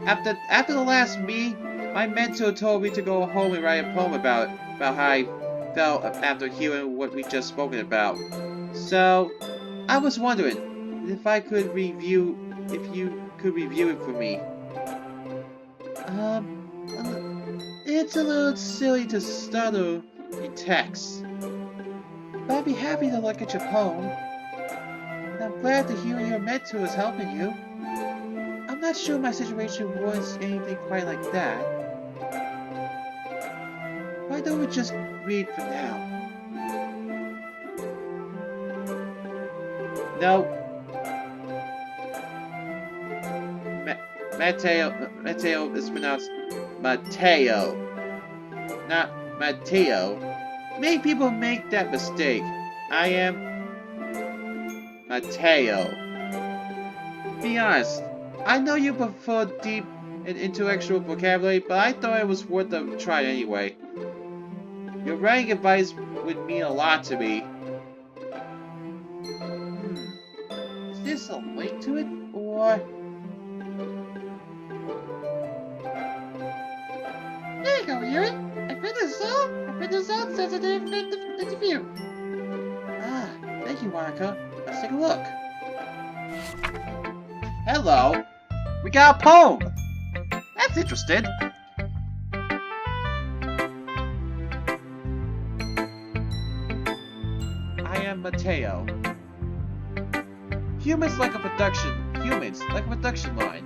After the last meeting, my mentor told me to go home and write a poem about how I felt after hearing what we just spoken about. So, I was wondering if you could review it for me. It's a little silly to stutter in text, but I'd be happy to look at your poem, and I'm glad to hear your mentor is helping you. I'm not sure my situation warrants anything quite like that. Why don't we just read for now? No. Mateo is pronounced Mateo, not Mateo. Many people make that mistake. I am Mateo. Be honest, I know you prefer deep and intellectual vocabulary, but I thought it was worth a try anyway. Your writing advice would mean a lot to me. Is this a link to it, or...? There you go, Yuri. I printed this out sensitive interview. Ah, thank you, Monica. Let's take a look. Hello. We got a poem. That's interesting. I am Mateo. Humans like a production line.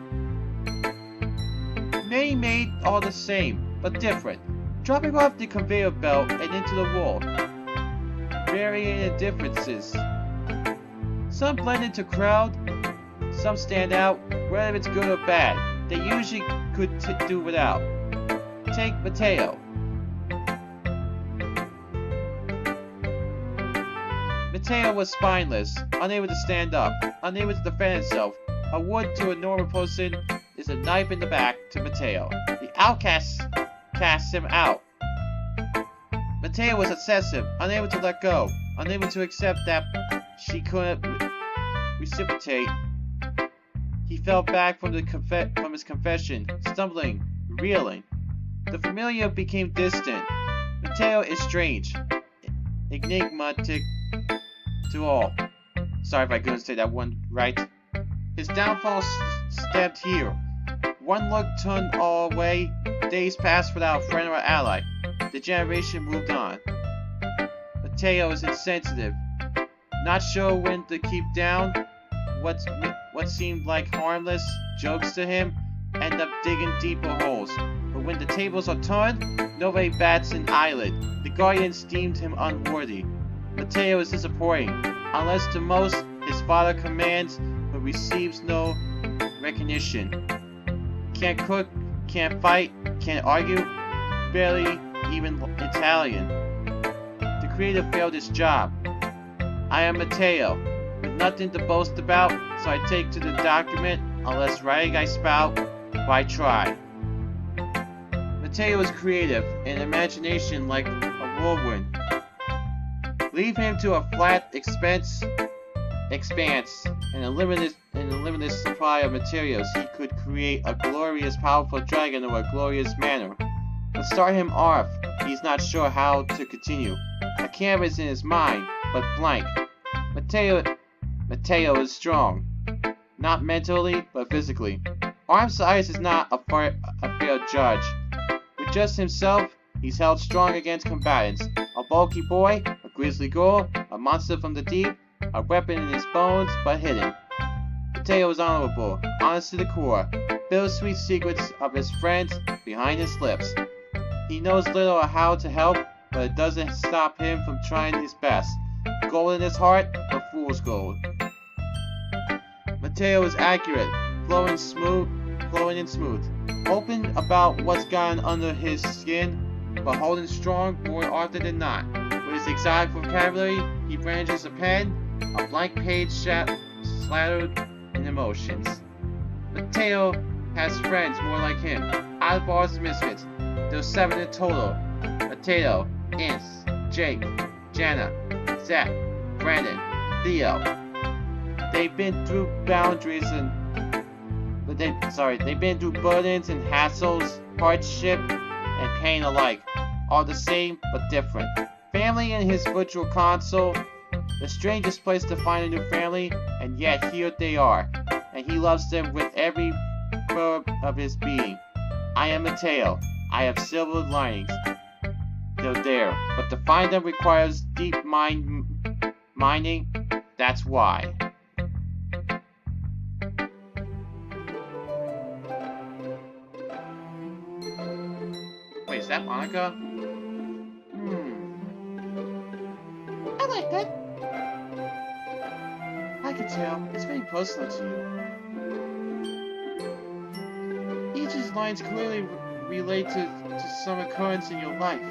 Many made all the same, but different, dropping off the conveyor belt and into the wall. Varying differences. Some blend into crowd, some stand out, whether it's good or bad. They usually could do without. Take Mateo. Mateo was spineless, unable to stand up, unable to defend himself. A wood to a normal person is a knife in the back to Mateo. The outcast cast him out. Mateo was obsessive, unable to let go, unable to accept that she couldn't reciprocate. He fell back from his confession, stumbling, reeling. The familiar became distant. Mateo is strange, enigmatic to all. Sorry if I couldn't say that one right. His downfall stabbed here. One look turned all away. Days passed without a friend or ally. The generation moved on. Mateo is insensitive, not sure when to keep down. What seemed like harmless jokes to him end up digging deeper holes. But when the tables are turned, nobody bats an eyelid. The guardians deemed him unworthy. Mateo is disappointing. Unless to most, his father commands, but receives no recognition. Can't cook, can't fight, can't argue, barely even Italian. The creator failed his job. I am Mateo, with nothing to boast about, so I take to the document. Unless writing I spout, why try? Mateo is creative, and imagination like a whirlwind. Leave him to a flat expanse, and a limitless supply of materials. He could create a glorious, powerful dragon or a glorious manor. But start him off, he's not sure how to continue. A canvas in his mind, but blank. Mateo is strong, not mentally, but physically. Arm size is not a fair judge. With just himself, he's held strong against combatants. A bulky boy, a grizzly girl, a monster from the deep, a weapon in his bones, but hidden. Mateo is honorable, honest to the core, bittersweet secrets of his friends behind his lips. He knows little of how to help, but it doesn't stop him from trying his best. Gold in his heart, but fool's gold. Mateo is accurate, flowing and smooth. Open about what's gotten under his skin, but holding strong more often than not. With his exotic vocabulary, he brandishes a pen, A blank page slattered in emotions. Mateo has friends more like him. Oddballs and misfits. There's 7 in total. Mateo, Ince, Jake, Jana, Zach, Brandon, Theo. They've been through boundaries they've been through burdens and hassles, hardship, and pain alike. All the same, but different. Family in his virtual console. The strangest place to find a new family, and yet here they are. And he loves them with every verb of his being. I am Mateo. I have silver linings. They're there, but to find them requires deep mining. That's why. Wait, is that Monica? I like that. I can tell. It's very personal to you. Each of his lines clearly relate to some occurrence in your life,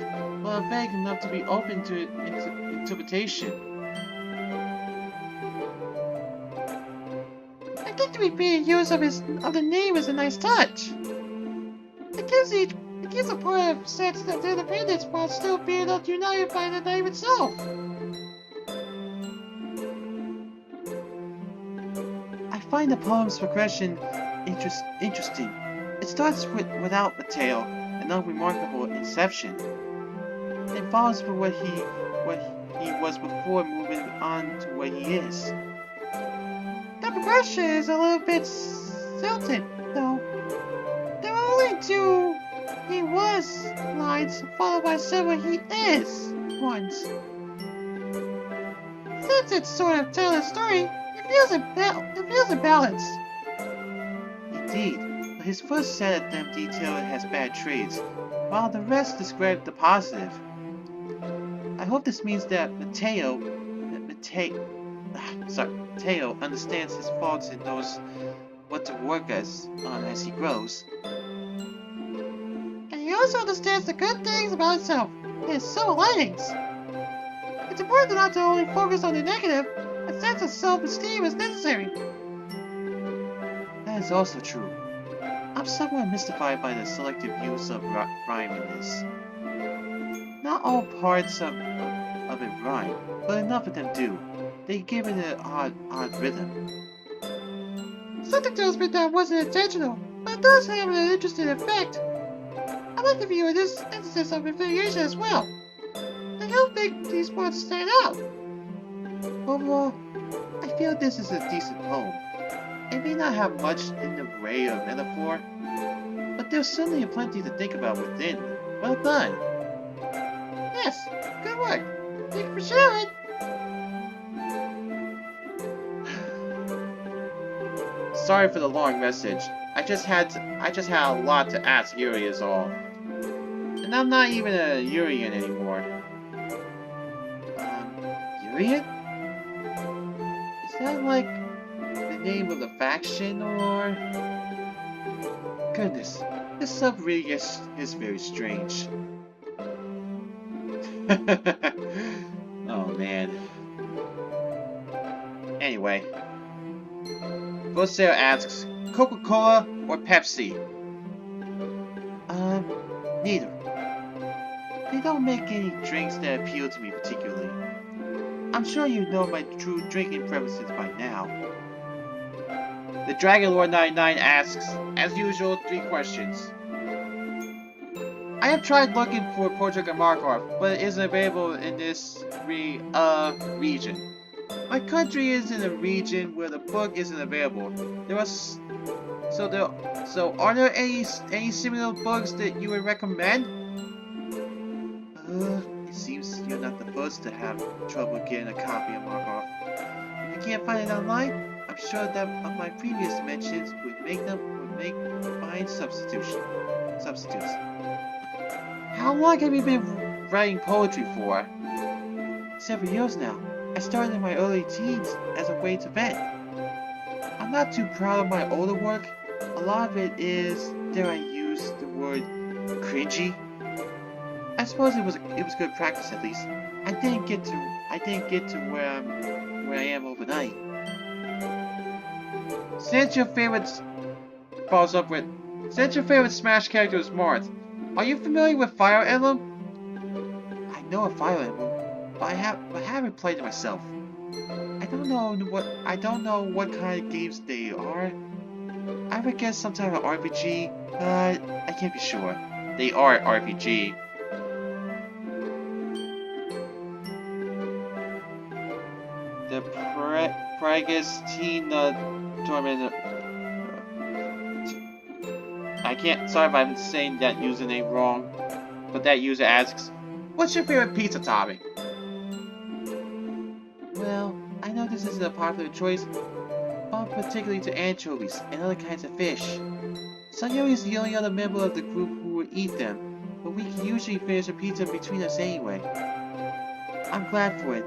but are vague enough to be open to interpretation. I think the repeated use of the name is a nice touch. It gives a part of sense of independence while still being united by the name itself. I find the poem's progression interesting. It starts without Mateo, an unremarkable inception. It follows for what he was before moving on to what he is. The progression is a little bit stilted, though. There are only 2 he was lines followed by several he is ones. Since it's sort of telling a story, it feels imbalanced. Indeed, but his first set of them detail it has bad traits, while the rest describe the positive. I hope this means that Mateo understands his faults and knows what to work on as he grows. And he also understands the good things about himself and his silver linings. It's important not to only focus on the negative. A sense of self-esteem is necessary. That is also true. I'm somewhat mystified by the selective use of rhyme in this. Not all parts of it rhyme, but enough of them do. They give it an odd rhythm. Something tells me that wasn't intentional, but it does have an interesting effect. I like the view of this emphasis of affiliation as well. They help make these words stand out. Overall, I feel this is a decent poem. It may not have much in the way of metaphor, but there's certainly plenty to think about within. Well done. Yes, good work. Thank you for sharing. Sorry for the long message. I just had a lot to ask Yuri is all. And I'm not even a Yurian anymore. Yurian? Is that like the name of the faction, or... Goodness, this sub really is very strange. Oh man. Anyway. Voceo asks, Coca-Cola or Pepsi? Neither. They don't make any drinks that appeal to me particularly. I'm sure you know my true drinking preferences by now. The Dragon Lord 99 asks, as usual, 3 questions. I have tried looking for Portrait of Markov, but it isn't available in this region. My country is in a region where the book isn't available. So are there any similar books that you would recommend? It seems you're not the first to have trouble getting a copy of Markov. If you can't find it online, I'm sure that of my previous mentions would make fine substitutes. How long have you been writing poetry for? Several years now. I started in my early teens as a way to vent. I'm not too proud of my older work. A lot of it is, dare I use the word, cringy. I suppose it was good practice at least. I didn't get to where I'm where I am overnight. Since your favorite follows up with, since your favorite Smash character is Mart, are you familiar with Fire Emblem? I know a Fire Emblem, but I haven't played it myself. I don't know what kind of games they are. I would guess some type of RPG, but I can't be sure. They are RPG. The Pragastina Torment. I can't. Sorry if I'm saying that username wrong, but that user asks, "What's your favorite pizza topping?" Well, I know this isn't a popular choice, but particularly to anchovies and other kinds of fish. Sayori is the only other member of the group who would eat them, but we can usually finish a pizza between us anyway. I'm glad for it.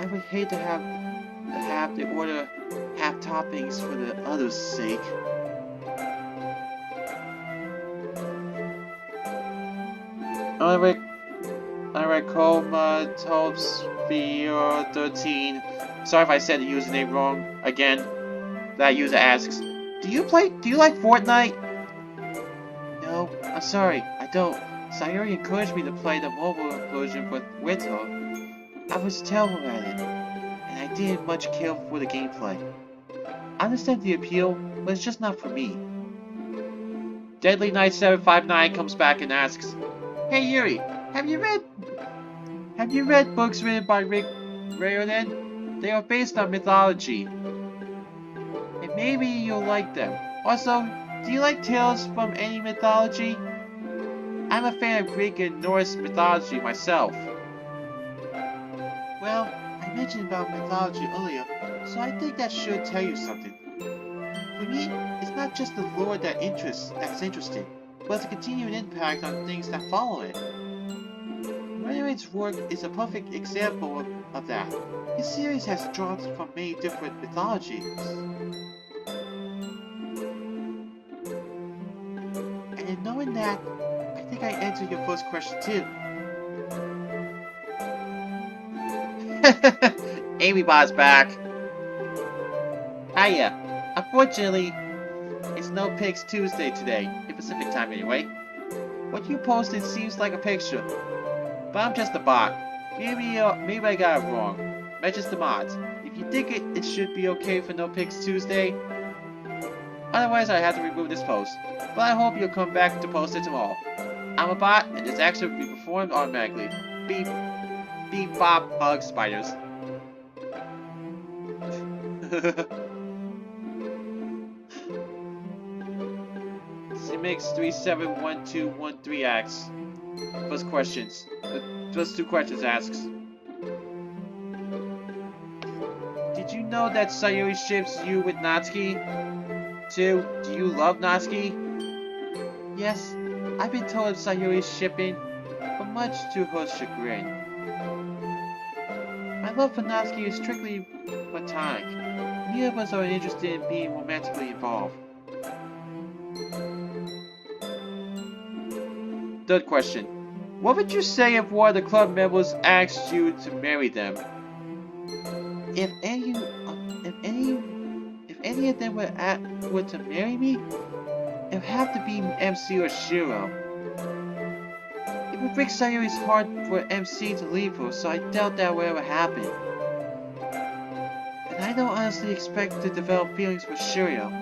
I would hate to have to order half toppings for the others' sake. Alright, Sphere 13. Sorry if I said the username wrong again. That user asks, Do you like Fortnite? No, I'm sorry, I don't. Sayori encouraged me to play the mobile version with her. I was terrible at it, and I didn't much care for the gameplay. I understand the appeal, but it's just not for me. Deadly Knight 759 comes back and asks, Hey Yuri, have you read books written by Rick Riordan? They are based on mythology, and maybe you'll like them. Also, do you like tales from any mythology? I'm a fan of Greek and Norse mythology myself. Well, I mentioned about mythology earlier, so I think that should tell you something. For me, it's not just the lore that's interesting, but the continuing impact on things that follow it. Riordan's work is a perfect example of that. His series has drawn from many different mythologies. And in knowing that, I think I answered your first question too. Amy Bot's back. Hiya. Unfortunately, it's no pics Tuesday today, in Pacific time anyway. What you posted seems like a picture, but I'm just a bot. Maybe I got it wrong. Matches the mods. If you think it should be okay for no pics Tuesday. Otherwise, I have to remove this post. But I hope you'll come back to post it tomorrow. I'm a bot, and this action will be performed automatically. Beep, beep, bop, hug, spiders. Simix371213 asks. First two questions asks. Did you know that Sayori ships you with Natsuki? 2. Do you love Natsuki? Yes, I've been told of Sayori's shipping, but much to her chagrin. My love for Natsuki is strictly platonic. Neither of us are interested in being romantically involved. Third question. What would you say if one of the club members asked you to marry them? If any of them were to marry me, it would have to be MC or Shiro. It would break Sayori's heart for MC to leave her, so I doubt that will ever happen. And I don't honestly expect to develop feelings for Shiro.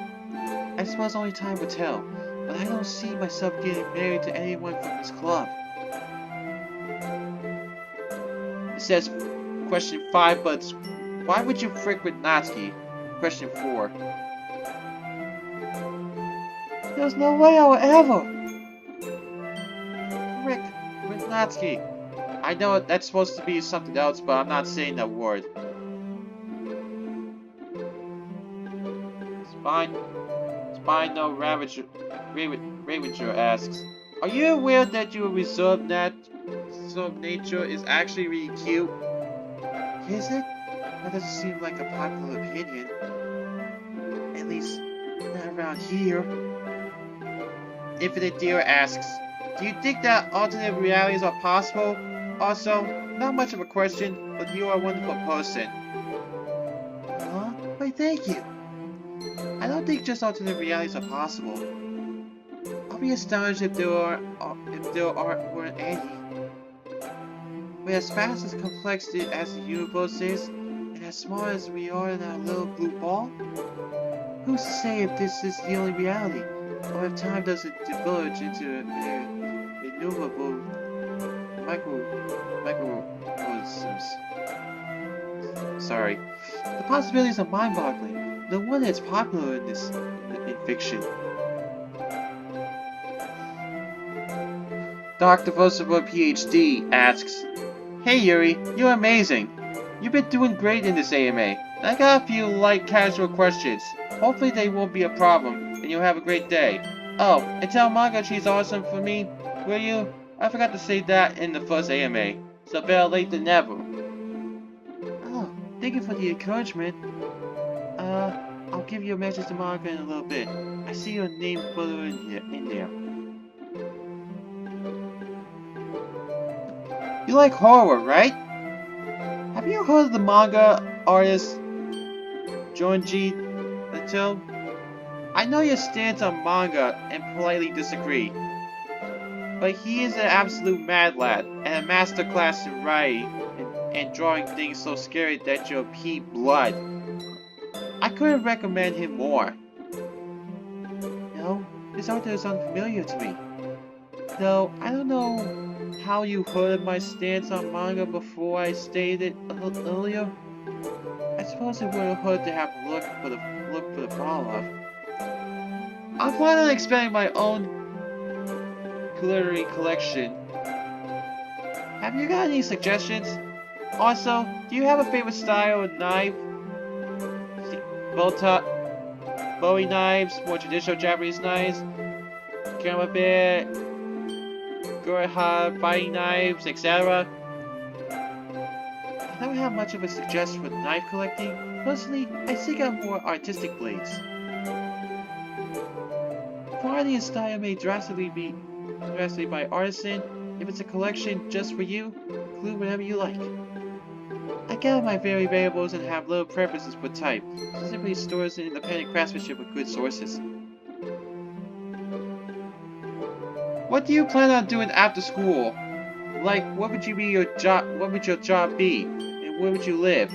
I suppose only time will tell, but I don't see myself getting married to anyone from this club. It says question 5, but why would you frick with Natsuki? Question 4. There's no way I would ever frick with Natsuki. I know that's supposed to be something else, but I'm not saying that word. Spino Ravager asks, Are you aware that your reserved nature is actually really cute? Is it? That doesn't seem like a popular opinion. At least, not around here. Infinite Deer asks, Do you think that alternate realities are possible? Also, not much of a question, but you are a wonderful person. thank you. I don't think just alternate realities are possible. I'll be astonished if there weren't any. We're as vast as complex as the universe is, and as small as we are in our little blue ball. Who's to say if this is the only reality, or if time doesn't diverge into innumerable microorganisms? Sorry. The possibilities are mind-boggling. No wonder it's popular in fiction. Dr. Vosaber PhD asks, "Hey Yuri, you're amazing. You've been doing great in this AMA. I got a few light casual questions. Hopefully they won't be a problem, and you'll have a great day. Oh, and tell Manga she's awesome for me, will you? I forgot to say that in the first AMA, so better late than never." Oh, thank you for the encouragement. I'll give you a message to Manga in a little bit. I see your name further in there. You like horror, right? Have you heard of the manga artist Junji Ito? I know your stance on manga and politely disagree, but he is an absolute mad lad and a masterclass in writing and drawing things so scary that you'll pee blood. I couldn't recommend him more. No, this author is unfamiliar to me. Though, I don't know how you heard of my stance on manga before I stated it earlier. I suppose it wouldn't hurt to have a look for the follow-up. I'm planning on expanding my own glittery collection. Have you got any suggestions? Also, do you have a favorite style of knife? Bowie knives, more traditional Japanese knives, Kamabit, Gurha fighting knives, etc. I don't have much of a suggestion for knife collecting. Personally, I seek out more artistic blades. Variety and style may drastically by artisan. If it's a collection just for you, include whatever you like. I gather my very variables and have little preferences for type, specifically stores and independent craftsmanship with good sources. What do you plan on doing after school? Like, what would your job be? And where would you live?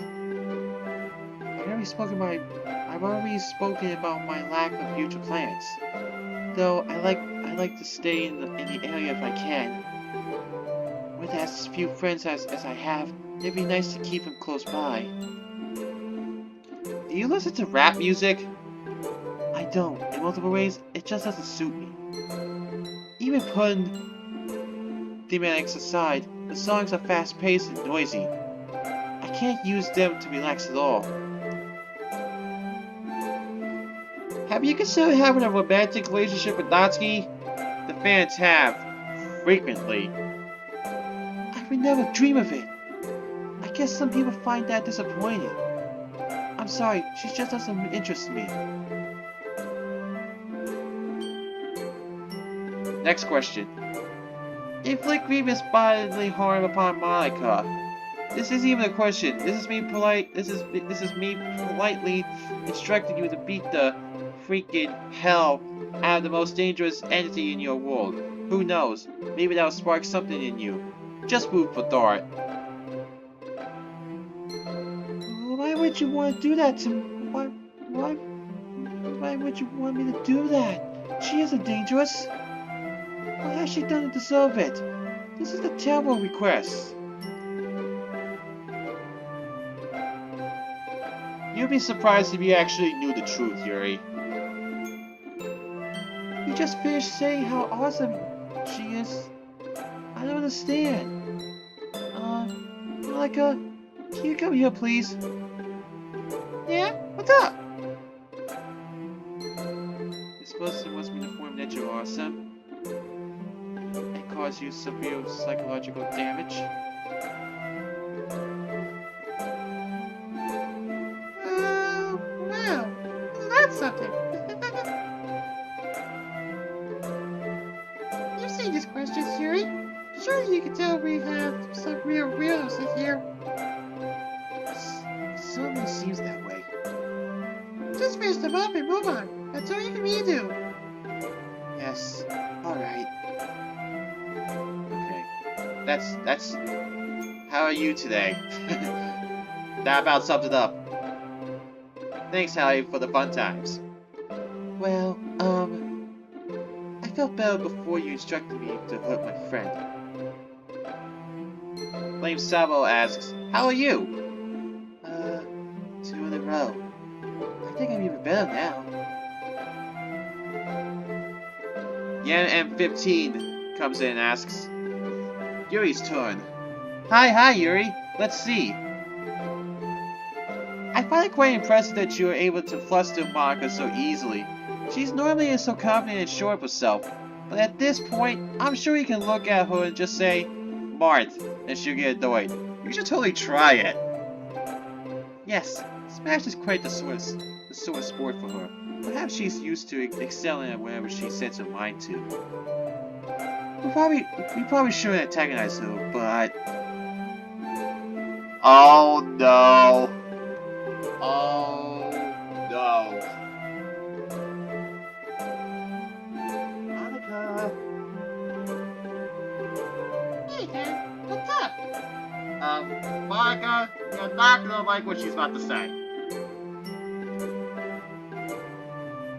I've already spoken about my lack of future plans. Though I like to stay in the area if I can. With as few friends as I have, it'd be nice to keep them close by. Do you listen to rap music? I don't. In multiple ways, it just doesn't suit me. Even putting thematics aside, the songs are fast-paced and noisy. I can't use them to relax at all. Have you considered having a romantic relationship with Natsuki? The fans have. Frequently. I would never dream of it. I guess some people find that disappointing. I'm sorry, she just doesn't interest me. Next question. Inflict grievous bodily harm upon Monica. This isn't even a question. This is me politely instructing you to beat the freaking hell out of the most dangerous entity in your world. Who knows? Maybe that'll spark something in you. Just food for thought. Why would you want to do that to me? Why would you want me to do that? She isn't dangerous. What has she done to deserve it? This is a terrible request. You'd be surprised if you actually knew the truth, Yuri. You just finished saying how awesome she is. I don't understand. Monica, can you come here, please? Yeah? What's up? This person wants me to inform that you're awesome and cause you severe psychological damage. Well, that's something. You've seen these questions, Yuri. Surely you can tell we have some real weirdos in here. It certainly seems that way. just finish them up and move on. That's all you can really do. Yes. Alright. Okay. That's... How are you today? That about sums it up. Thanks, Hallie, for the fun times. Well, I felt better before you instructed me to hurt my friend. Flame Salvo asks, how are you? 2 in a row. I think I'm even better now. Yan M15 comes in and asks, Yuri's turn. Hi, Yuri. Let's see. I find it quite impressive that you are able to fluster Baka so easily. She's normally so confident and sure of herself, but at this point, I'm sure you can look at her and just say, Mart, and she'll get annoyed. You should totally try it. Yes, Smash is quite the sort of sport for her. Perhaps she's used to excelling at whatever she sets her mind to. We probably shouldn't antagonize her, but... Oh no! Oh no! Monica! Hey, Dad, what's up? Baka, you're not gonna like what she's about to say.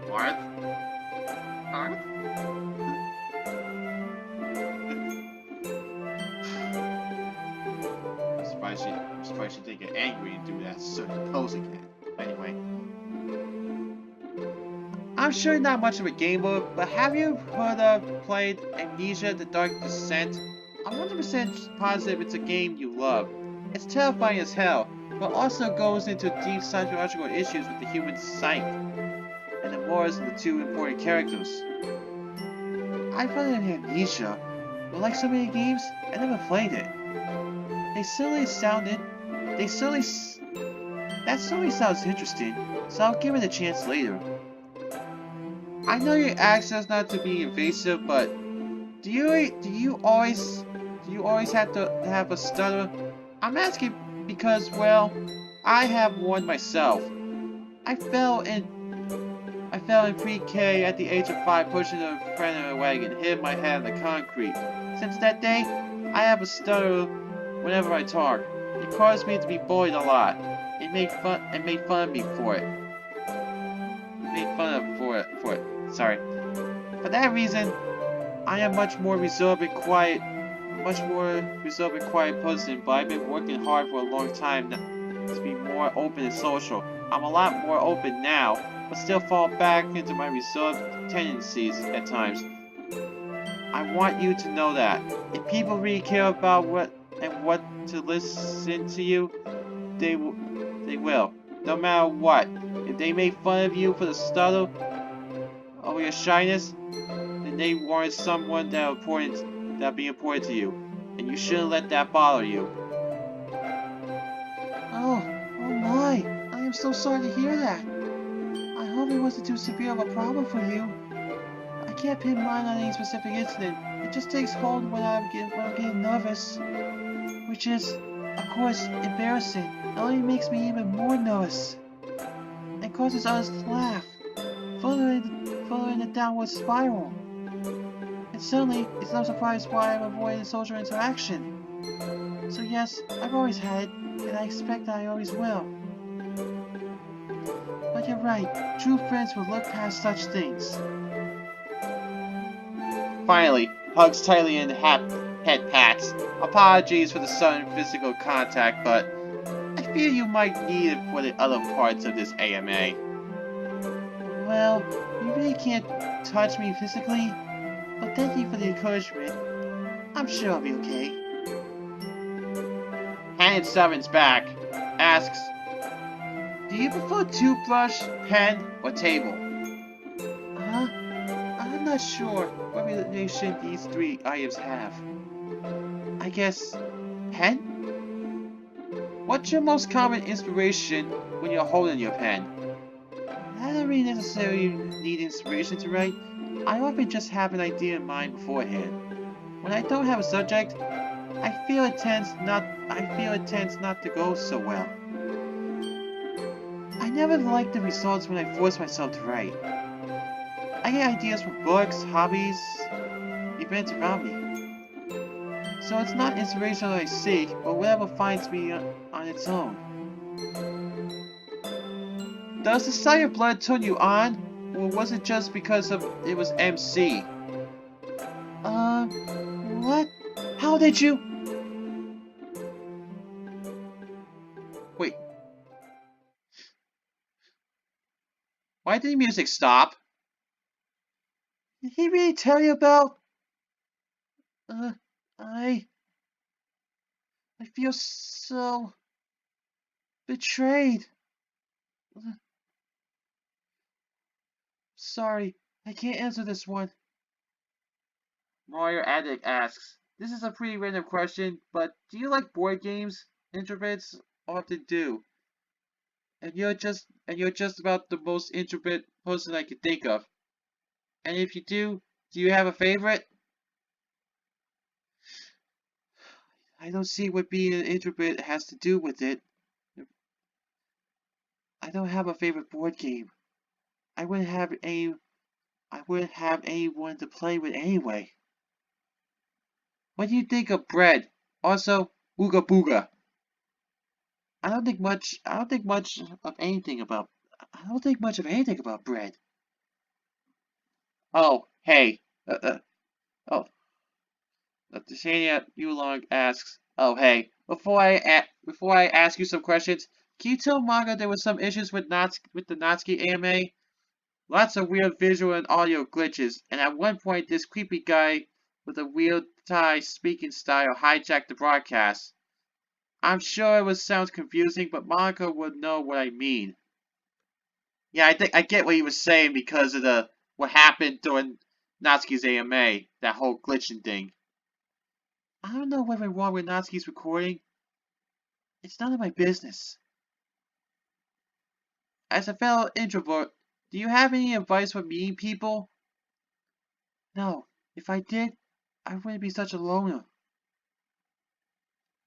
Marth? Marth? I'm surprised she didn't get angry and do that certain pose again. Anyway. I'm sure you're not much of a gamer, but have you played Amnesia: The Dark Descent? I'm 100% positive it's a game you love. It's terrifying as hell, but also goes into deep psychological issues with the human psyche and the morals of the two important characters. I found it in Amnesia, but like so many games, I never played it. That certainly sounds interesting, so I'll give it a chance later. I know your accent's not to be invasive, but do you always have to have a stutter? I'm asking because, well, I have one myself. I fell in pre-K at the age of 5 pushing a friend in a wagon and hit my head on the concrete. Since that day, I have a stutter whenever I talk. It caused me to be bullied a lot. It made fun of me for it. Sorry. For that reason, I am much more reserved and quiet person, but I've been working hard for a long time to be more open and social. I'm a lot more open now, but still fall back into my reserved tendencies at times. I want you to know that. If people really care about what to listen to you, they will. No matter what. If they make fun of you for the stutter or your shyness, then they warrant someone that'll be important to you. And you shouldn't let that bother you. Oh my! I am so sorry to hear that. I hope it wasn't too severe of a problem for you. I can't pin mine on any specific incident. It just takes hold when I'm getting nervous, which is, of course, embarrassing. It only makes me even more nervous. It causes others to laugh, further in the downward spiral. And certainly, it's no surprise why I'm avoiding social interaction. So yes, I've always had it, and I expect I always will. But you're right, true friends will look past such things. Finally, hugs tightly and head pats. Apologies for the sudden physical contact, but I fear you might need it for the other parts of this AMA. Well, you really can't touch me physically, but thank you for the encouragement. I'm sure I'll be okay. Hannon Seven's back, asks, do you prefer toothbrush, pen, or table? I'm not sure what relation these 3 items have. I guess, pen? What's your most common inspiration when you're holding your pen? I don't really necessarily need inspiration to write. I often just have an idea in mind beforehand. When I don't have a subject, I feel it tends not to go so well. I never never like the results when I force myself to write. I get ideas from books, hobbies, events around me. So it's not inspiration I seek, but whatever finds me on its own. Does the sight of blood turn you on, or was it just because it was MC? What? How did you? Wait. Why did the music stop? Did he really tell you about? I feel so betrayed. Sorry, I can't answer this one. Mario Addict asks, this is a pretty random question, but do you like board games? Introverts often do. And you're just about the most introvert person I could think of. And if you do you have a favorite? I don't see what being an introvert has to do with it. I don't have a favorite board game. I wouldn't have anyone to play with anyway. What do you think of bread? Also, ooga booga. I don't think much of anything about bread. Oh, hey. Oh. Titania Yulong asks, oh, hey. Before I ask you some questions, can you tell Manga there was some issues with the Natsuki anime? Lots of weird visual and audio glitches, and at one point this creepy guy with a weird Thai speaking style hijacked the broadcast. I'm sure it sounds confusing, but Monica would know what I mean. Yeah, I think I get what he was saying because of what happened during Natsuki's AMA, that whole glitching thing. I don't know what went wrong with Natsuki's recording. It's none of my business. As a fellow introvert, do you have any advice for meeting people? No, if I did, I wouldn't be such a loner.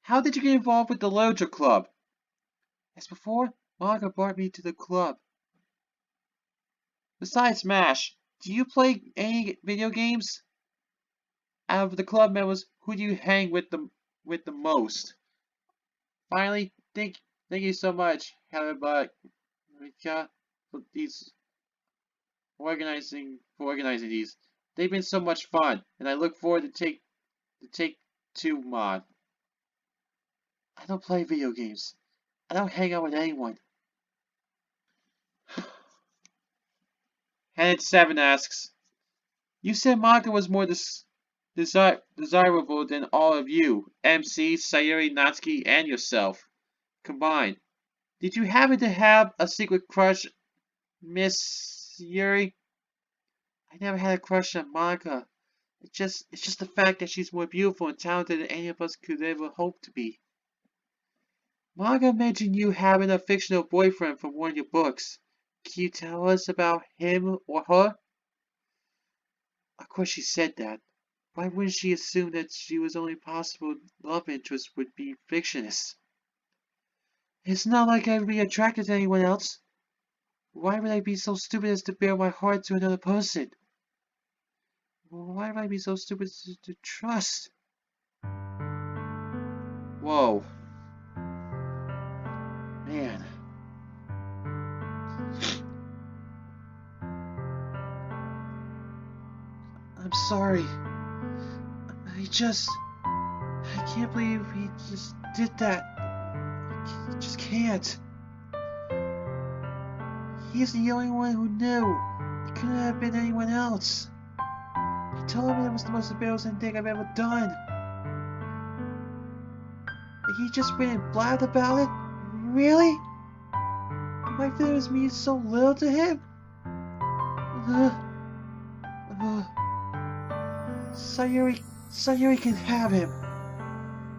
How did you get involved with the Literature Club? As before, Monica brought me to the club. Besides Smash, do you play any video games? Out of the club members, who do you hang with the most? Finally, thank you so much, Halibabica, for organizing these. They've been so much fun, and I look forward to take two mod. I don't play video games. I don't hang out with anyone. Hannet7 asks, you said Monica was more desirable than all of you, MC, Sayuri, Natsuki, and yourself, combined. Did you happen to have a secret crush, Miss Yuri? I never had a crush on Monica. It's just the fact that she's more beautiful and talented than any of us could ever hope to be. Monica mentioned you having a fictional boyfriend from one of your books. Can you tell us about him or her? Of course she said that. Why wouldn't she assume that she was only possible love interest would be fictionists? It's not like I'd be attracted to anyone else. Why would I be so stupid as to bare my heart to another person? Why would I be so stupid to trust? Whoa. Man. I'm sorry. I can't believe he just did that. I just can't. He's the only one who knew. It couldn't have been anyone else. I told him it was the most embarrassing thing I've ever done. He just went and blabbed about it? Really? Did my feelings mean so little to him? Sayuri can have him.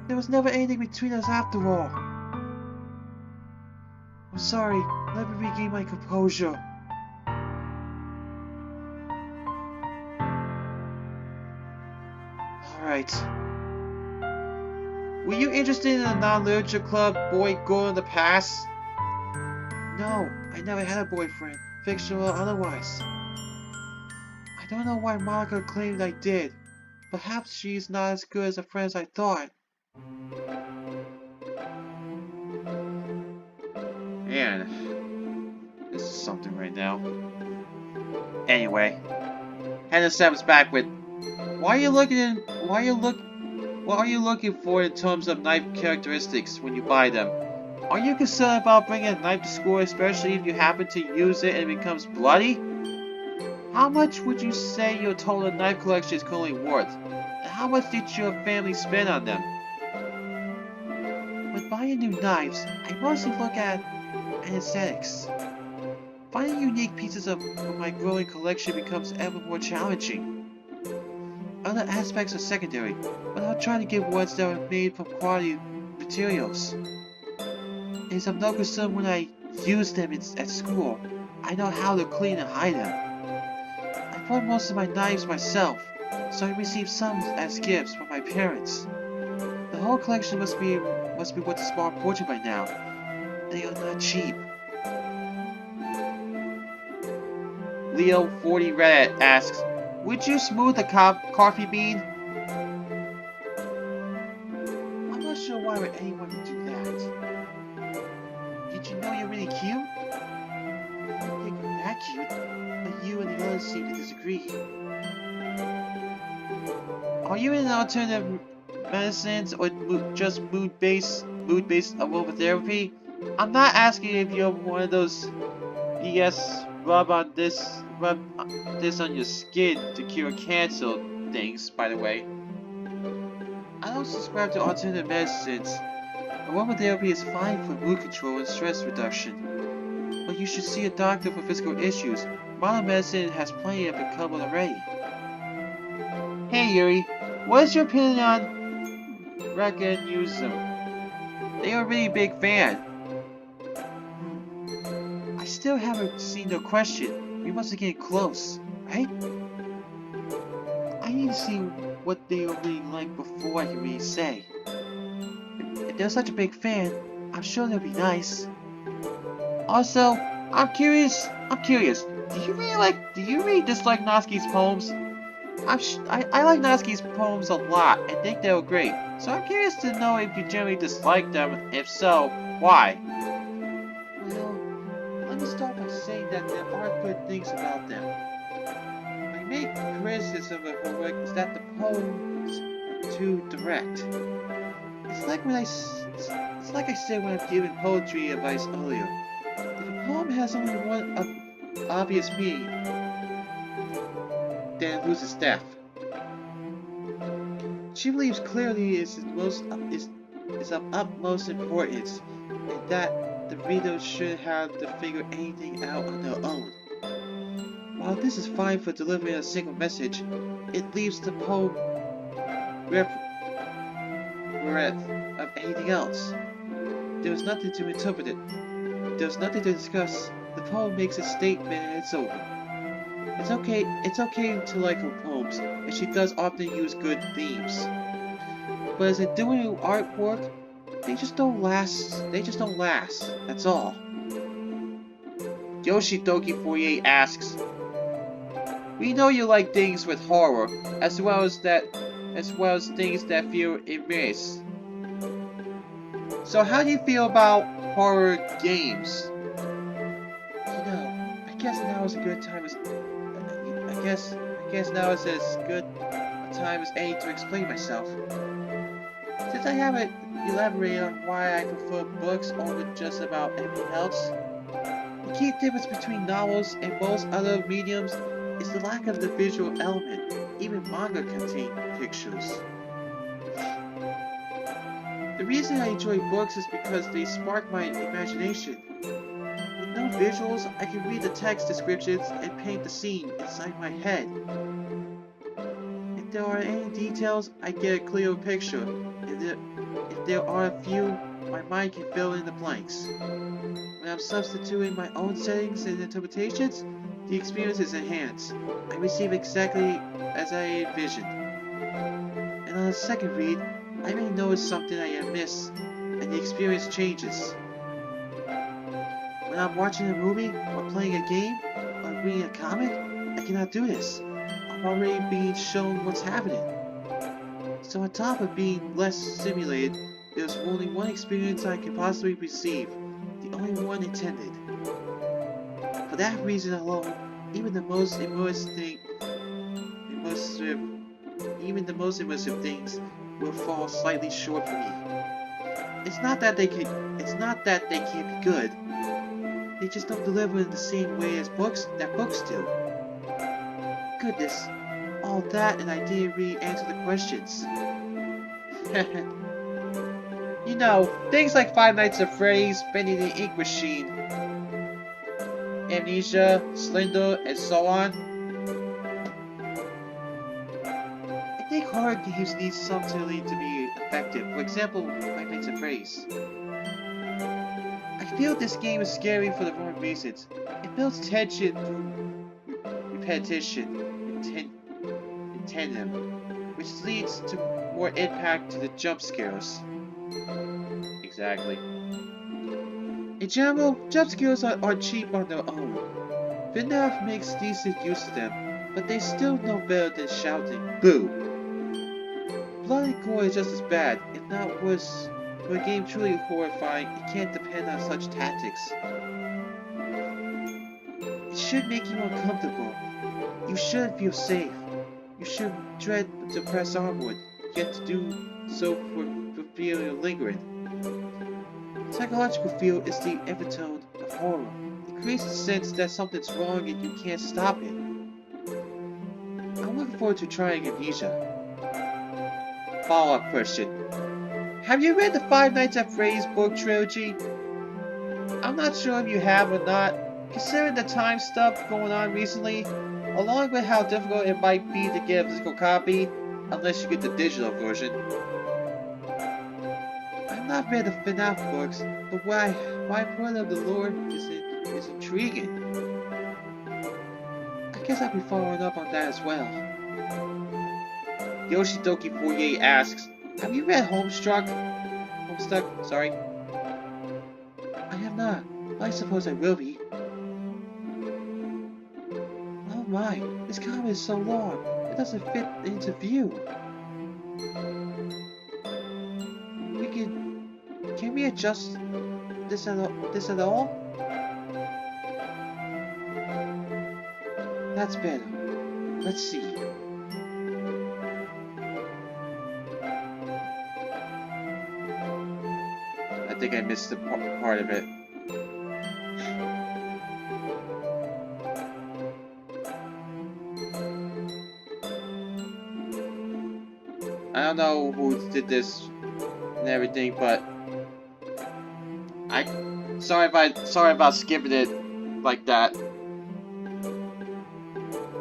There was never anything between us after all. I'm sorry. Let me regain my composure. Alright. Were you interested in a non-literature club boy girl in the past? No, I never had a boyfriend, fictional or otherwise. I don't know why Monica claimed I did. Perhaps she's not as good as a friend as I thought. Man, this is something right now. Anyway, Hannah Sam's back with, what are you looking for in terms of knife characteristics when you buy them? Are you concerned about bringing a knife to school, especially if you happen to use it and it becomes bloody? How much would you say your total knife collection is currently worth? And how much did your family spend on them? When buying new knives, I mostly look at aesthetics. Finding unique pieces from my growing collection becomes ever more challenging. Other aspects are secondary, but I'll try to get ones that are made from quality materials. It is of no concern when I use them at school. I know how to clean and hide them. I bought most of my knives myself, so I received some as gifts from my parents. The whole collection must be worth a small fortune by now. They are not cheap. Leo 40 Reddit asks, would you smooth a coffee bean? I'm not sure why would anyone would do that. Did you know you're really cute? I don't think I'm that cute, but you and the others seem to disagree. Are you in alternative medicines or just mood-based aromatherapy? I'm not asking if you're one of those BS rub this on your skin to cure cancer things, by the way. I don't subscribe to alternative medicines. Aromatherapy is fine for mood control and stress reduction, but you should see a doctor for physical issues. Modern medicine has plenty of it covered already. Hey Yuri, what is your opinion on Recognition? They are a really big fan. I still haven't seen the question. We must get close, right? I need to see what they are really like before I can really say. If they're such a big fan, I'm sure they'll be nice. Also, I'm curious. Do you really dislike Natsuki's poems? I like Natsuki's poems a lot and think they were great. So I'm curious to know if you generally dislike them. If so, why? Well, let me start by saying that there are good things about them. My main criticism of her work is that the poems are too direct. It's like I said when I'm giving poetry advice earlier. If a poem has only one obvious meaning, then it loses depth. She believes clarity is of utmost importance, and that the reader should have to figure anything out on their own. While this is fine for delivering a single message, it leaves the poem bereft of anything else. There is nothing to interpret it. There is nothing to discuss. The poem makes a statement and it's over. It's okay to like her poems, and she does often use good themes. But as in doing artwork, they just don't last. That's all. Yoshidoki48 asks, we know you like things with horror, as well as things that feel immersive. So how do you feel about horror games? I guess now is a good time as now is as good a time as any to explain myself. Since I haven't elaborated on why I prefer books over just about everything else, the key difference between novels and most other mediums is the lack of the visual element. Even manga contain pictures. The reason I enjoy books is because they spark my imagination. With no visuals, I can read the text descriptions and paint the scene inside my head. If there are any details, I get a clearer picture. If there are a few, my mind can fill in the blanks. When I'm substituting my own settings and interpretations, the experience is enhanced. I receive exactly as I envisioned. And on a second read, I may notice something I have missed, and the experience changes. When When I'm watching a movie, or playing a game, or reading a comic, I cannot do this. I'm already being shown what's happening. So on top of being less stimulated, there's only one experience I can possibly receive, the only one intended. For that reason alone, even the most immersive things will fall slightly short for me. It's not that they can't be good. They just don't deliver in the same way as books do. Goodness, all that and I didn't really answer the questions. You know, things like Five Nights at Freddy's, Bendy the Ink Machine, Amnesia, Slender, and so on. I think horror games need subtlety to be effective. For example, Five Nights at Freddy's. I feel this game is scary for the wrong reasons. It builds tension through repetition and tandem, which leads to more impact to the jump scares. Exactly. In general, jump scares are cheap on their own. FNAF makes decent use of them, but they still know better than shouting "Boo!" Blood and gore is just as bad, if not worse. For a game truly horrifying, it can't depend on such tactics. It should make you uncomfortable. You should feel safe. You should dread to press onward, yet to do so for fear of lingering. Psychological fear is the epitome of horror. It creates a sense that something's wrong and you can't stop it. I'm looking forward to trying Amnesia. Follow-up question. Have you read the Five Nights at Freddy's book trilogy? I'm not sure if you have or not, considering the time stuff going on recently, along with how difficult it might be to get a physical copy, unless you get the digital version. I've not read the FNAF books, but what I've heard of the lore is intriguing. I guess I'll be following up on that as well. Yoshidoki48 asks, have you read Homestuck? Sorry. I have not. I suppose I will be. Oh my, this comic is so long. It doesn't fit into view. Can we adjust this at all? That's better. Let's see. I think I missed the part of it. I don't know who did this and everything, but sorry about skipping it like that.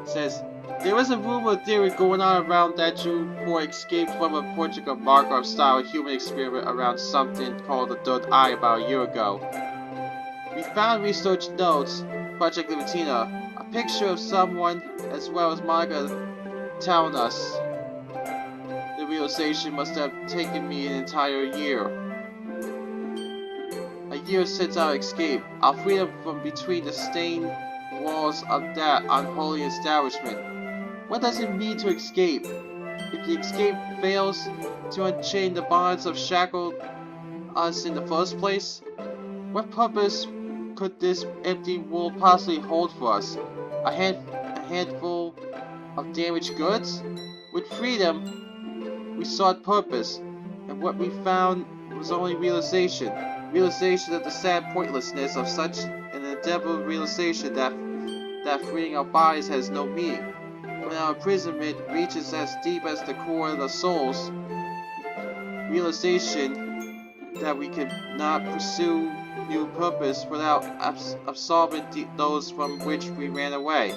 It says there was a rumor theory going on around that YuGiOh escaped from a Portugal Markov-style human experiment around something called the third eye about a year ago. We found research notes, Project Libitina, a picture of someone, as well as Monica telling us. The realization must have taken me an entire year. A year since our escape, our freedom from between the stained walls of that unholy establishment. What does it mean to escape? If the escape fails to unchain the bonds that shackled us in the first place, what purpose could this empty world possibly hold for us? A handful of damaged goods? With freedom, we sought purpose, and what we found was only realization of the sad pointlessness of such an endeavor, realization that freeing our bodies has no meaning. When our imprisonment reaches as deep as the core of the souls, realization that we could not pursue new purpose without absolving those from which we ran away.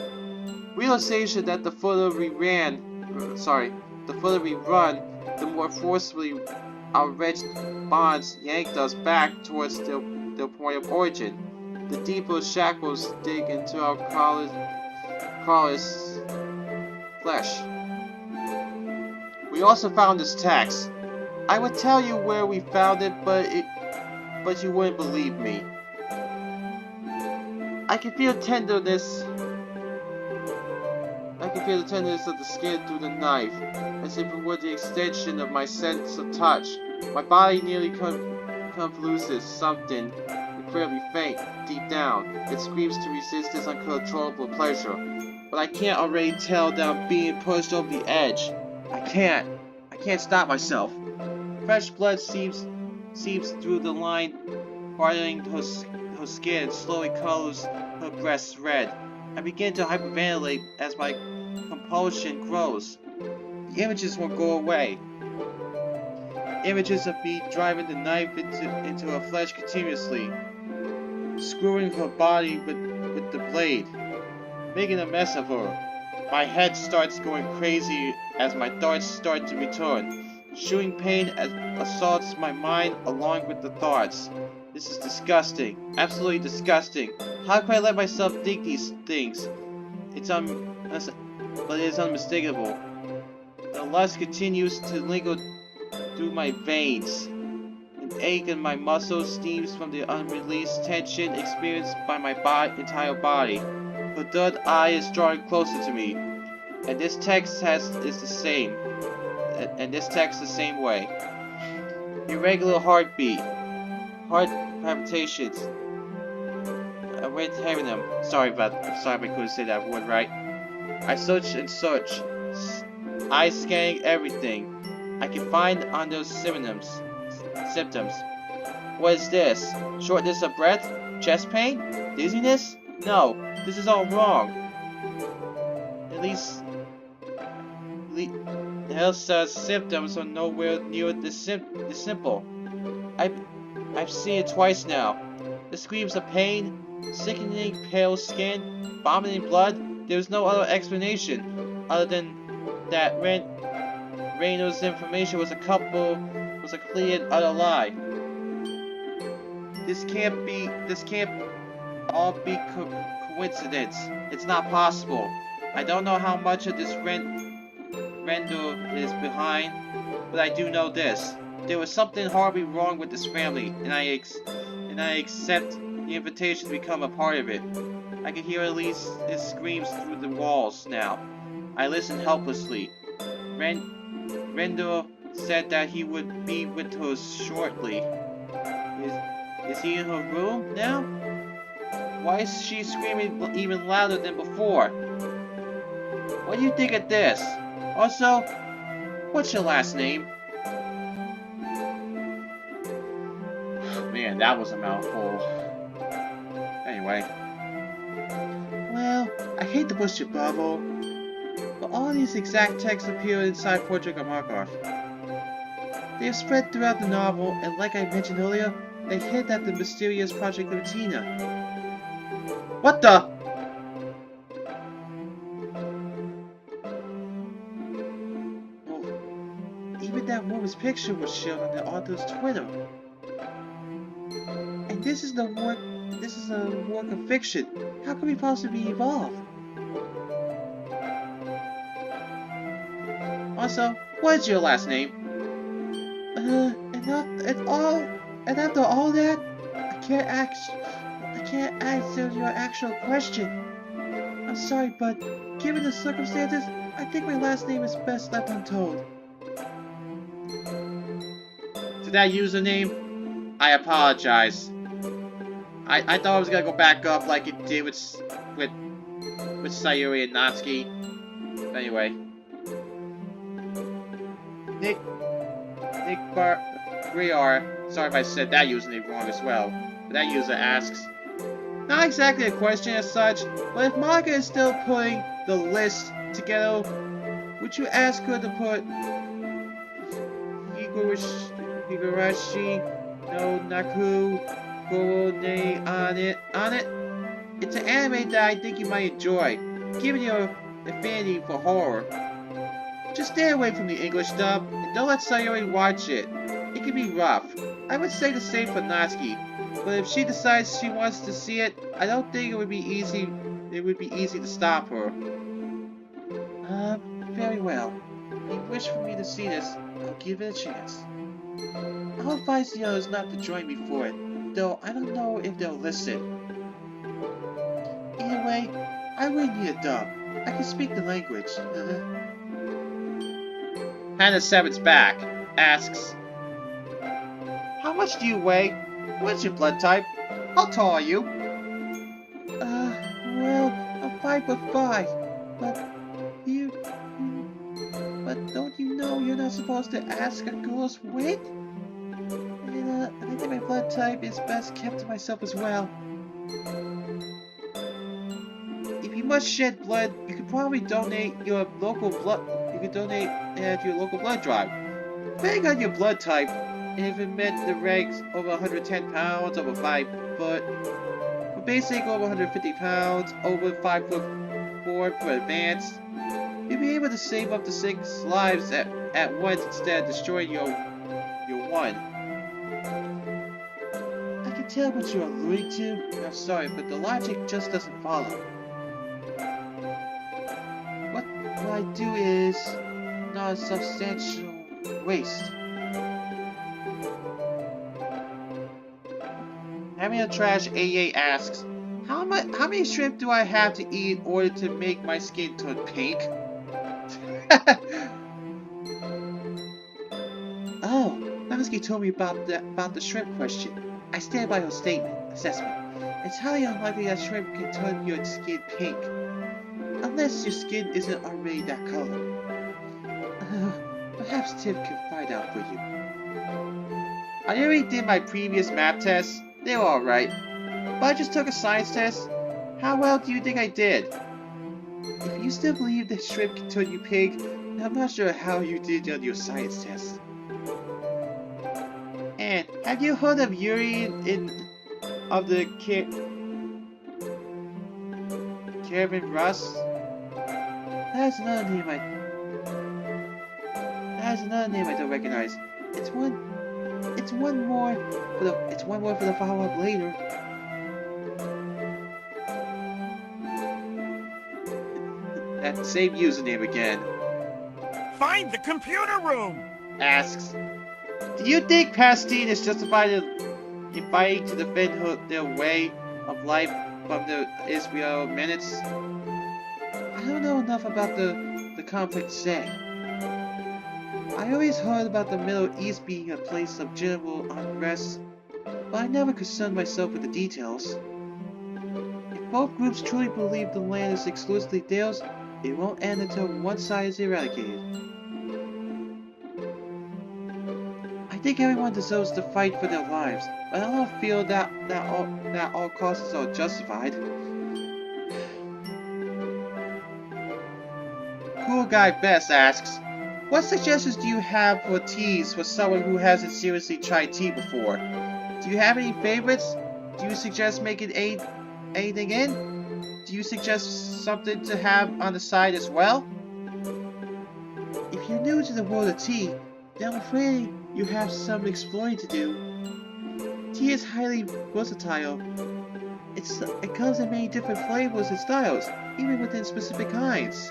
Realization that the further we run, the more forcibly our wretched bonds yanked us back towards their point of origin. The deeper shackles dig into our callous flesh. We also found this text. I would tell you where we found it, but you wouldn't believe me. I can feel tenderness. I can feel the tenderness of the skin through the knife, as if it were the extension of my sense of touch. My body nearly convulses something incredibly faint deep down. It screams to resist this uncontrollable pleasure. But I can't already tell that I'm being pushed over the edge. I can't stop myself. Fresh blood seeps through the line, hardening her skin and slowly colors her breasts red. I begin to hyperventilate as my compulsion grows. The images won't go away. Images of me driving the knife into her flesh continuously, screwing her body with the blade, making a mess of her. My head starts going crazy as my thoughts start to return. Shooting pain assaults my mind along with the thoughts. This is disgusting. Absolutely disgusting. How could I let myself think these things? But it is unmistakable. The lust continues to linger through my veins. An ache in my muscles steams from the unreleased tension experienced by my entire body. Her third eye is drawing closer to me, and this text is the same. And this text the same way. Irregular heartbeat, heart palpitations. I went having them. Sorry if I couldn't say that word right. I search and search, eyes scanning everything I can find on those symptoms. What is this? Shortness of breath? Chest pain? Dizziness? No, this is all wrong. At least Elsa's symptoms are nowhere near this simple. I've seen it twice now. The screams of pain, sickening pale skin, vomiting blood. There's no other explanation other than that Raynor's information was a complete and utter lie. This can't all be coincidence. It's not possible. I don't know how much of this Render is behind, but I do know this. There was something horribly wrong with this family, and I accept the invitation to become a part of it. I can hear Elise's screams through the walls now. I listen helplessly. Render said that he would be with her shortly. Is he in her room now? Why is she screaming even louder than before? What do you think of this? Also, what's your last name? Man, that was a mouthful. Anyway. Well, I hate to bust your bubble, but all these exact texts appear inside Portrait of Markov. They have spread throughout the novel, and like I mentioned earlier, they hint at the mysterious Project Latina. What the? Even that woman's picture was shared on the author's Twitter. And this is a work of fiction. How could we possibly be involved? Also, what is your last name? And after all that, I can't answer your actual question. I'm sorry, but given the circumstances, I think my last name is best left untold. To that username, I apologize. I thought I was gonna go back up like it did with Sayuri and Natsuki. But anyway. Nick Griar, sorry if I said that username wrong as well. But that user asks, not exactly a question as such, but if Maka is still putting the list together, would you ask her to put Higurashi no Naku Goro ne on it? It's an anime that I think you might enjoy, given your affinity for horror. Just stay away from the English dub, and don't let Sayori watch it. It can be rough. I would say the same for Natsuki, but if she decides she wants to see it, I don't think it would be easy to stop her. Very well. If you wish for me to see this, I'll give it a chance. I'll advise the others not to join me for it, though I don't know if they'll listen. Either way, I wouldn't need a dub. I can speak the language. Hannah Seven's back, asks, How much do you weigh? What's your blood type? How tall are you? Well, I'm 5'5", but but don't you know you're not supposed to ask a girl's weight? And I think my blood type is best kept to myself as well. If you must shed blood, you could probably donate your local blood. You could donate at your local blood drive. Depending on your blood type, if it met the ranks over 110 pounds, over 5 foot, for basic over 150 pounds, over 5'4" for advanced, you'll be able to save up to 6 lives at once instead of destroying your one. I can tell what you're alluding to. I'm sorry, but the logic just doesn't follow. What I do is not a substantial waste. Having a Trash 88 asks, how many shrimp do I have to eat in order to make my skin turn pink? Oh, Namaski told me about the shrimp question. I stand by her assessment. It's highly unlikely that shrimp can turn your skin pink. Unless your skin isn't already that color. Perhaps Tiff can find out for you. I already did my previous map tests. They were alright. But I just took a science test. How well do you think I did? If you still believe that shrimp can turn you pink, I'm not sure how you did on your science test. And have you heard of Yuri of the Caravan Russ? That's another name I don't recognize. It's one more for the follow-up later. That same username again. Find the computer room! Asks, do you think Pastine is justified in fighting to defend their way of life from the Israel minutes? I don't know enough about the conflict to say. I always heard about the Middle East being a place of general unrest, but I never concerned myself with the details. If both groups truly believe the land is exclusively theirs, it won't end until one side is eradicated. I think everyone deserves to fight for their lives, but I don't feel that all costs are justified. Cool Guy Best asks, what suggestions do you have for teas for someone who hasn't seriously tried tea before? Do you have any favorites? Do you suggest making anything in? Do you suggest something to have on the side as well? If you're new to the world of tea, then I'm afraid you have some exploring to do. Tea is highly versatile. It comes in many different flavors and styles, even within specific kinds.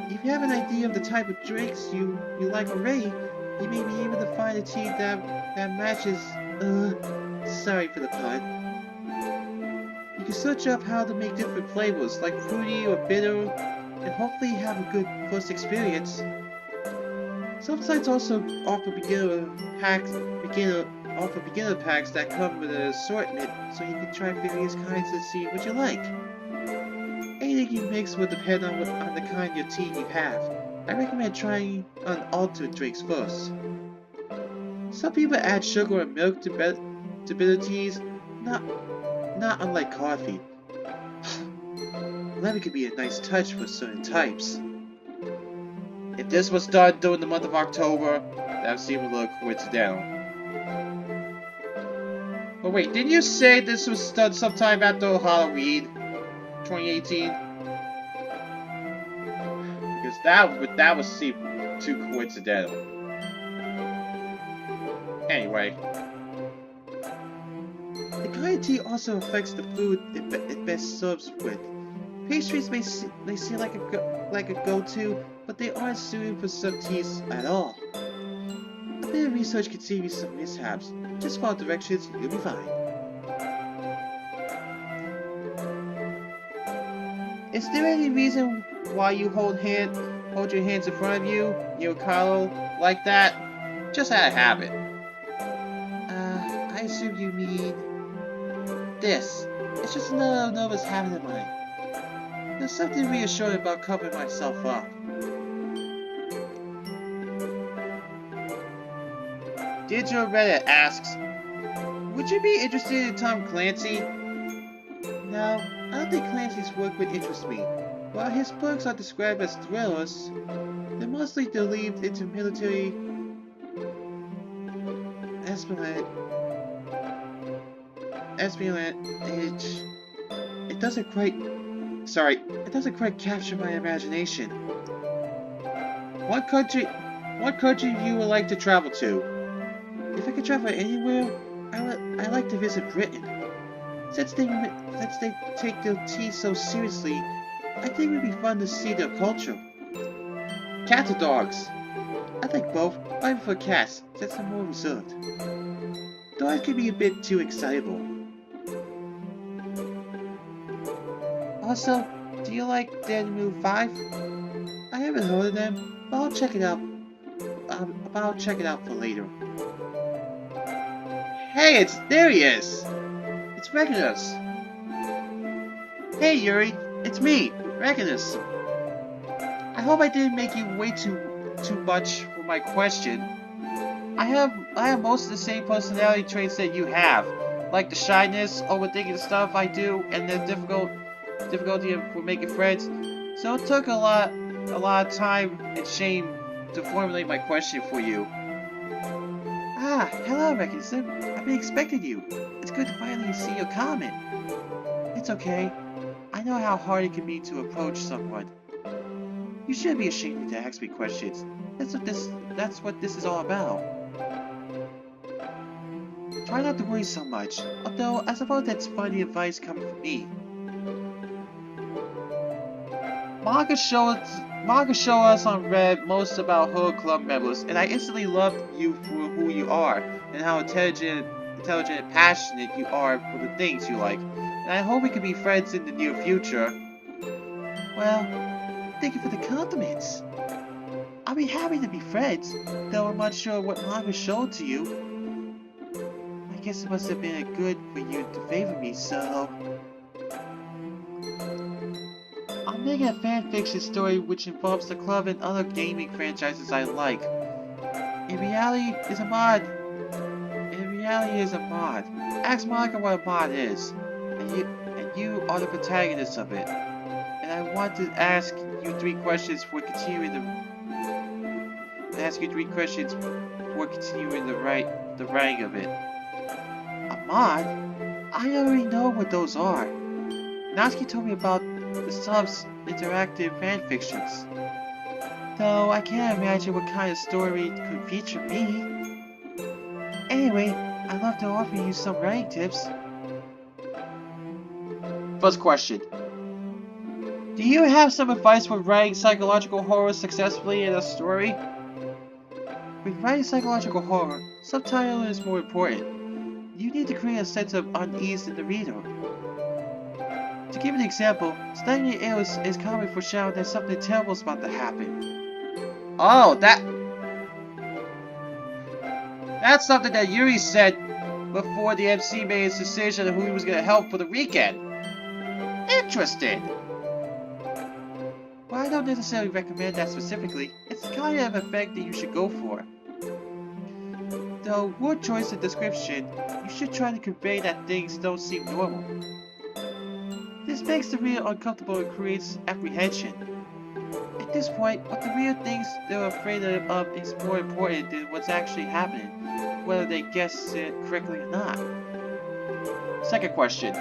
If you have an idea of the type of drinks you like already, you may be able to find a tea that matches. Sorry for the pun. You can search up how to make different flavors, like fruity or bitter, and hopefully have a good first experience. Some sites also offer beginner packs that come with an assortment, so you can try various kinds and see what you like. Anything you mix will depend on the kind of tea you have. I recommend trying unaltered drinks first. Some people add sugar and milk to bitter teas, not unlike coffee. Lemon can be a nice touch for certain types. If this was done during the month of October, that would seem a little coincidental. But wait, didn't you say this was done sometime after Halloween 2018? Because that would seem too coincidental. Anyway. The kind of tea also affects the food it best serves with. Pastries may seem like a go-to, but they aren't suited for some teas at all. A bit of research can save you some mishaps. Just follow directions, you'll be fine. Is there any reason why you hold your hands in front of you, Carlo, like that? Just out of habit. I assume you mean this. It's just another nervous habit of mine. There's something reassuring about covering myself up. Digital Reddit asks, would you be interested in Tom Clancy? No, I don't think Clancy's work would interest me. While his books are described as thrillers, they're mostly delved into military espionage. It doesn't quite capture my imagination. What country you would like to travel to? If I could travel anywhere, I'd like to visit Britain. Since they take their tea so seriously, I think it would be fun to see their culture. Cats or dogs? I like both, but I prefer cats, since they're more reserved. Dogs can be a bit too excitable. Also, do you like Dead Move 5? I haven't heard of them, but I'll check it out. I'll check it out for later. Hey, there he is! It's Regulus. Hey Yuri, it's me, Regulus. I hope I didn't make you wait too much for my question. I have most of the same personality traits that you have, like the shyness, overthinking stuff I do, and the difficulty for making friends. So it took a lot of time and shame to formulate my question for you. Ah, hello, Regulus. I've been expecting you. It's good to finally see your comment. It's okay. I know how hard it can be to approach someone. You shouldn't be ashamed to ask me questions. That's what this is all about. Try not to worry so much, although I suppose that's funny advice coming from me. Baka showed us on Reddit most about her club members, and I instantly loved you for who you are, and how intelligent and passionate you are for the things you like. And I hope we can be friends in the near future. Well, thank you for the compliments. I'll be happy to be friends, though I'm not sure what manga showed to you. I guess it must have been good for you to favor me, so... I'm making a fanfiction story which involves the club and other gaming franchises I like. In reality, is a mod. Ask Monica what a mod is, and you are the protagonist of it. And I want to ask you three questions for continuing the writing of it. A mod? I already know what those are. Natsuki told me about the sub's interactive fanfictions. Though I can't imagine what kind of story could feature me. Anyway, I'd love to offer you some writing tips. First question. Do you have some advice for writing psychological horror successfully in a story? With writing psychological horror, subtitle is more important. You need to create a sense of unease in the reader. To give an example, stagnant areas is common foreshadowing that something terrible is about to happen. Oh, that's something that Yuri said before the MC made his decision on who he was going to help for the weekend. Interesting. Well, I don't necessarily recommend that specifically. It's the kind of effect that you should go for. Though, word choice and description, you should try to convey that things don't seem normal. This makes the reader uncomfortable and creates apprehension. At this point, what the reader thinks they're afraid of is more important than what's actually happening, whether they guess it correctly or not. Second question.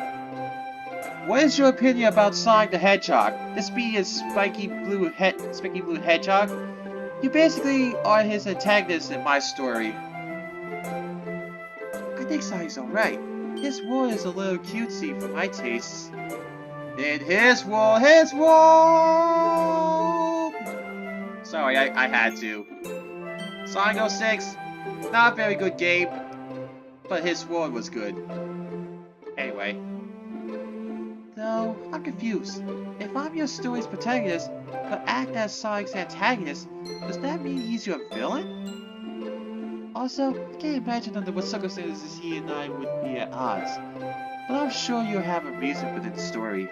What is your opinion about Sonic the Hedgehog? This being a spiky blue hedgehog? You basically are his antagonist in my story. I think Sonic's alright. His world is a little cutesy for my tastes. In his world! Sorry, I had to. Sonic 06, not a very good game, but his world was good. Anyway. Though So, I'm confused. If I'm your story's protagonist, but act as Sonic's antagonist, does that mean he's your villain? Also, I can't imagine under what circumstances he and I would be at odds. But I'm sure you'll have a reason for the story.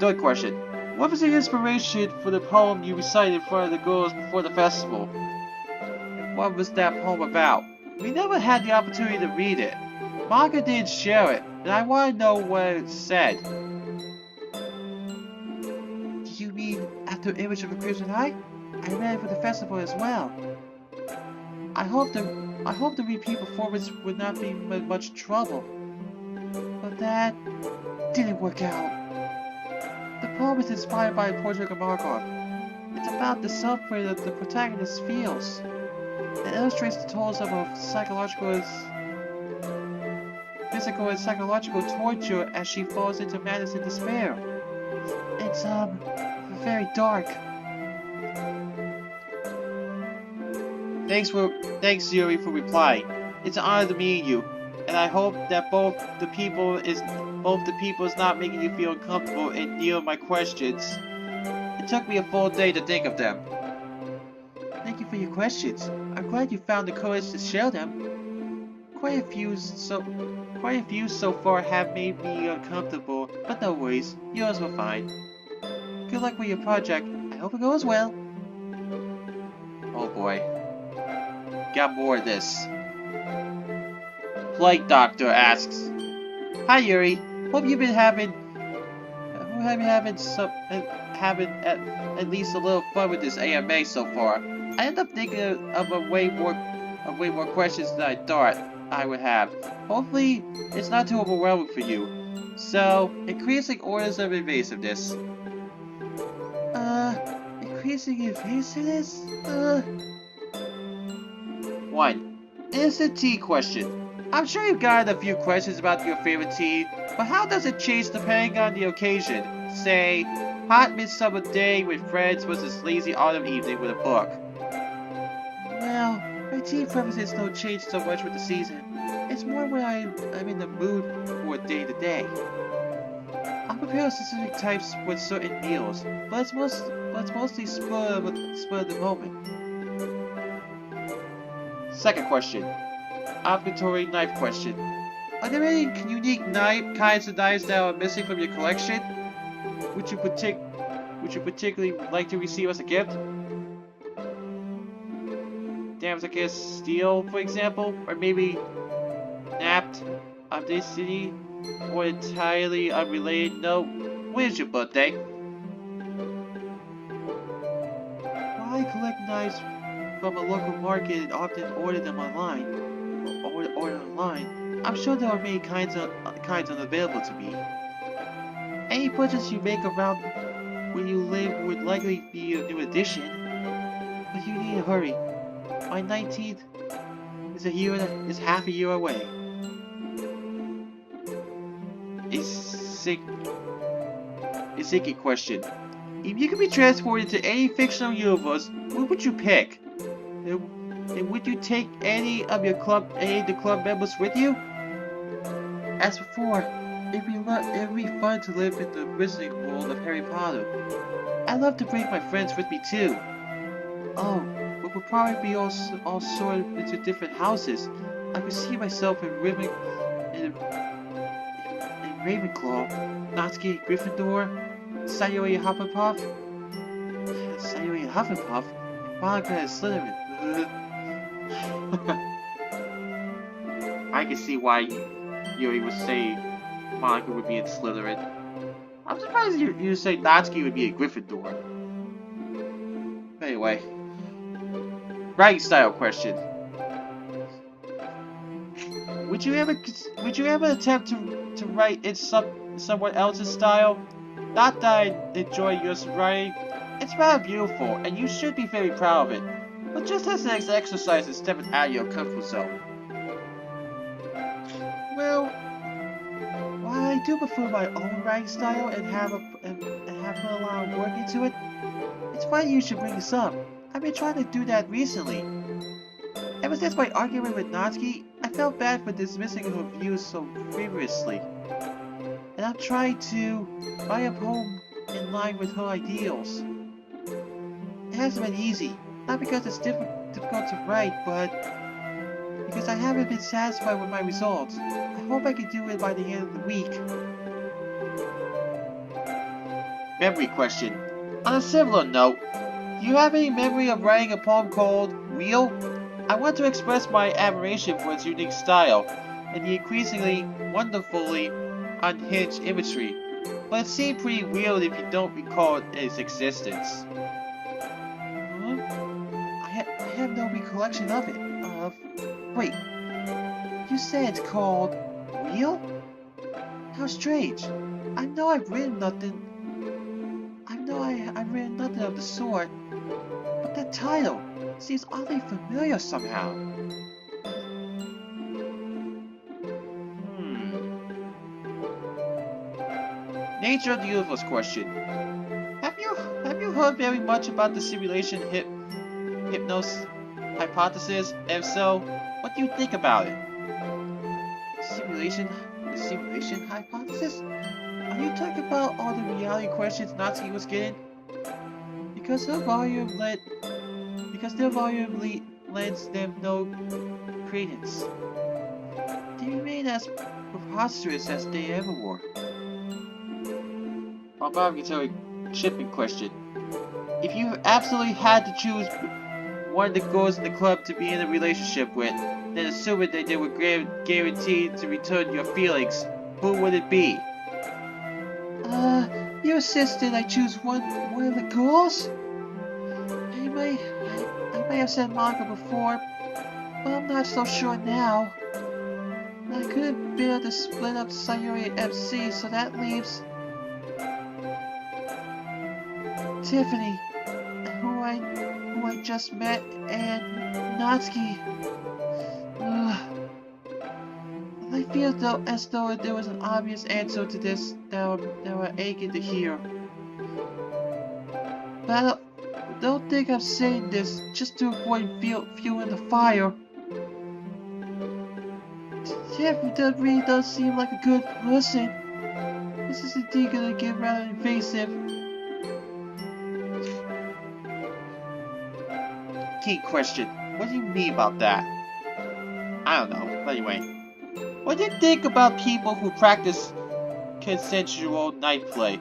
Third question. What was the inspiration for the poem you recited in front of the girls before the festival? And what was that poem about? We never had the opportunity to read it. Baka didn't share it, and I want to know what it said. Do you mean after Image of a Crimson Eye? I read it for the festival as well. I hope the repeat performance would not be in much trouble. But that didn't work out. The poem is inspired by a portrait of Markov. It's about the suffering that the protagonist feels. It illustrates the tolls of a physical and psychological torture as she falls into madness and despair. It's very dark. Thanks Yuri for replying. It's an honor to meet you, and I hope that both the people is not making you feel uncomfortable in any of my questions. It took me a full day to think of them. Thank you for your questions. I'm glad you found the courage to share them. Quite a few so far have made me uncomfortable, but no worries, yours were fine. Good luck with your project. I hope it goes well. Oh boy. Got more of this. Plague Doctor asks, "Hi Yuri. Hope you've been having at least a little fun with this AMA so far. I ended up thinking of way more questions than I thought I would have. Hopefully, it's not too overwhelming for you. So, increasing orders of invasiveness." Increasing invasiveness? 1. Instant tea question. I'm sure you've gotten a few questions about your favorite tea, but how does it change depending on the occasion? Say, hot midsummer day with friends versus lazy autumn evening with a book. Well, my tea preferences don't change so much with the season. It's more when I'm in the mood for day to day. I'll prepare specific types with certain meals, but it's mostly spur of the moment. Second question. Obligatory knife question. Are there any unique kinds of knives that are missing from your collection? Would you particularly like to receive as a gift? Damage against steel, for example, or maybe napped obesity, or entirely unrelated. No. When is your birthday? While I collect knives from a local market and often order them online, I'm sure there are many kinds unavailable to me. Any purchase you make around where you live would likely be a new addition, but you need to hurry. My 19th is half a year away. Isekai question. If you could be transported to any fictional universe, what would you pick? And would you take any of the club members with you? As before, it'd be fun to live in the wizarding world of Harry Potter. I'd love to bring my friends with me too. Oh, but we'll probably be all sorted into different houses. I could see myself in Ravenclaw, Natsuki Gryffindor, Sayori Hufflepuff, and Baka and Slytherin. I can see why Yuri would say Monica would be in Slytherin. I'm surprised you say Natsuki would be a Gryffindor. Anyway, writing style question. Would you ever attempt to write in someone else's style? Not that I enjoy your writing. It's rather beautiful, and you should be very proud of it. But just as an exercise in stepping out of your comfort zone. Well, while I do prefer my own writing style and have put a lot of work into it, it's funny you should bring this up. I've been trying to do that recently. Ever since my argument with Natsuki, I felt bad for dismissing her views so frivolously. I'm trying to write a poem in line with her ideals. It hasn't been easy, not because it's difficult to write, but because I haven't been satisfied with my results. I hope I can do it by the end of the week. Memory question. On a similar note, do you have any memory of writing a poem called Real? I want to express my admiration for its unique style and the increasingly wonderfully unhinged imagery, but it seemed pretty weird if you don't recall its existence. I have no recollection of it. Wait, you said it's called Real? How strange. I know I've written nothing. I've written nothing of the sort, but that title seems oddly familiar somehow. Nature of the universe question. Have you heard very much about the simulation hypnosis hypothesis? If so, what do you think about it? The simulation hypothesis? Are you talking about all the reality questions Natsuki was getting? Because their volume lends them no credence. They remain as preposterous as they ever were. Barbaric shipping question. If you absolutely had to choose one of the girls in the club to be in a relationship with, then assuming that they were guaranteed to return your feelings, who would it be? You insisted I choose one of the girls? I may have said Monica before, but I'm not so sure now. I couldn't bear to split up Sayuri and MC, so that leaves Tiffany, who I just met, and Natsuki. I feel as though there was an obvious answer to this that we're aching to hear. But I don't think I'm saying this just to avoid fueling the fire. Tiffany really does seem like a good person. This is indeed gonna get rather invasive. Key question. What do you mean about that? I don't know. But anyway, what do you think about people who practice consensual night play?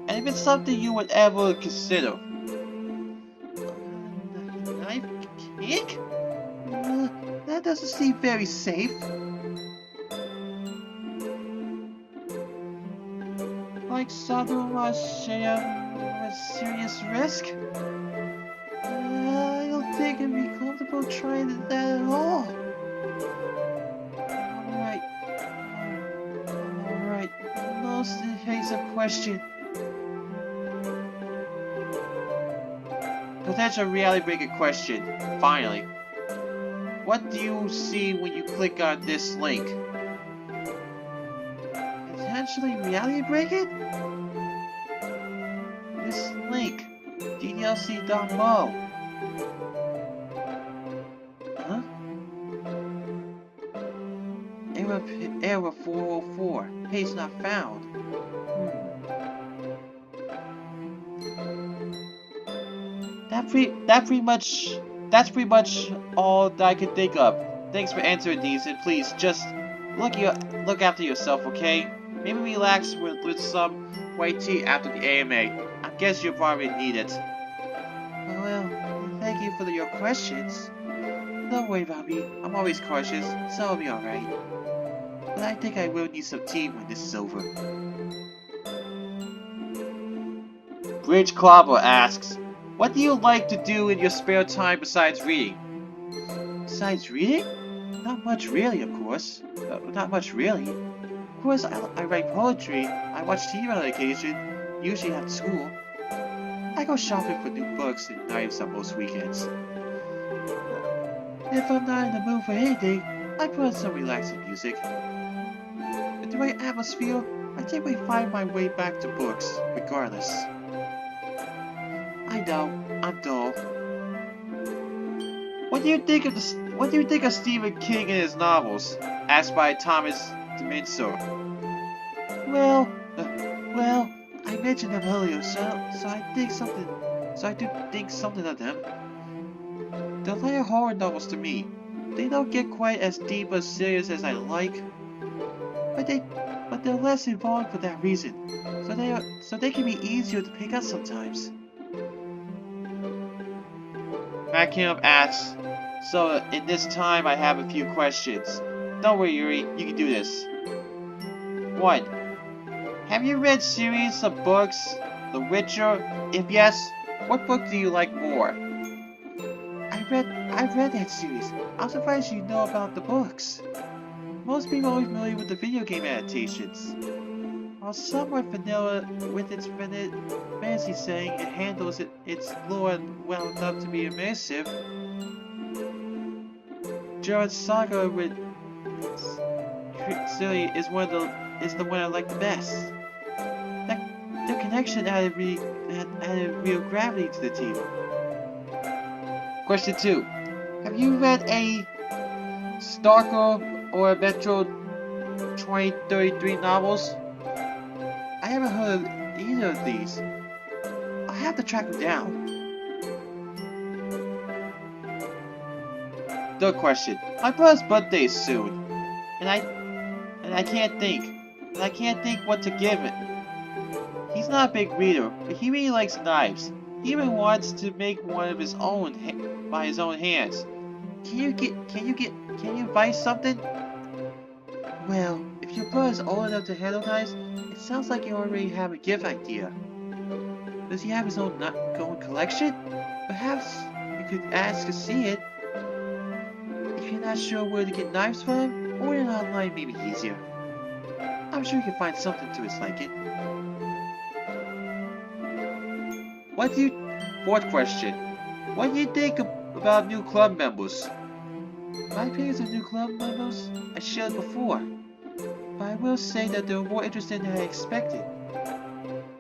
And if it's something you would ever consider? Knife kick? That doesn't seem very safe. Like a serious risk? I don't think I'd be comfortable trying that at all. Alright. Most invasive question. Potential reality breaking question. Finally. What do you see when you click on this link? Potentially reality breaking? This link. DDLC.mo. Huh? Error 404. Page not found. That's pretty much all that I can think of. Thanks for answering these, and please just look after yourself, okay? Maybe relax with some white tea after the AMA. I guess you'll probably need it. Well, thank you for your questions. Don't worry about me. I'm always cautious, so I'll be alright. But I think I will need some tea when this is over. Bridge Clobber asks, what do you like to do in your spare time besides reading? Besides reading? Not much really, of course. Not much really. Of course, I write poetry, I watch TV on occasion, usually after school. I go shopping for new books and knives on most weekends. If I'm not in the mood for anything, I put on some relaxing music. In the right atmosphere, I typically find my way back to books, regardless. I know, I'm dull. What do you think of Stephen King and his novels? Asked by Thomas DeMinster. Well, Well, I mentioned them earlier, so I think something. So I do think something of them. They're like horror novels to me. They don't get quite as deep or serious as I like, but they're less involved for that reason. So they can be easier to pick up sometimes. Macam asks, so in this time I have a few questions. Don't worry, Yuri, you can do this. 1. Have you read series of books, The Witcher? If yes, what book do you like more? I've read that series. I'm surprised you know about the books. Most people are familiar with the video game adaptations. While somewhat vanilla with its fantasy setting, it handles its lore well enough to be immersive. Gerard's saga with Silly is the one I like the best. The connection added real gravity to the table. Question 2. Have you read a Stalker or Metro 2033 novels? I haven't heard of either of these. I'll have to track them down. Third question. My brother's birthday is soon, and I can't think what to give it. He's not a big reader, but he really likes knives. He even wants to make one of his own by his own hands. Can you advise something? Well, if your brother's old enough to handle knives, it sounds like you already have a gift idea. Does he have his own collection? Perhaps you could ask to see it. If you're not sure where to get knives from, ordering online may be easier. I'm sure you can find something to his liking. Fourth question. What do you think about new club members? My opinions of new club members I shared before, but I will say that they were more interesting than I expected.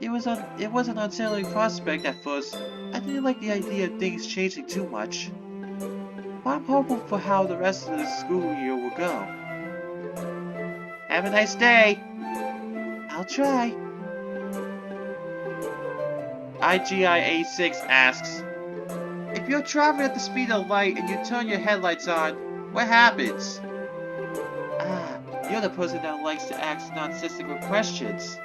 It was an unsettling prospect at first. I didn't like the idea of things changing too much. But I'm hopeful for how the rest of the school year will go. Have a nice day. I'll try. IGIA6 asks, if you're traveling at the speed of light and you turn your headlights on, what happens? Ah, you're the person that likes to ask nonsensical questions.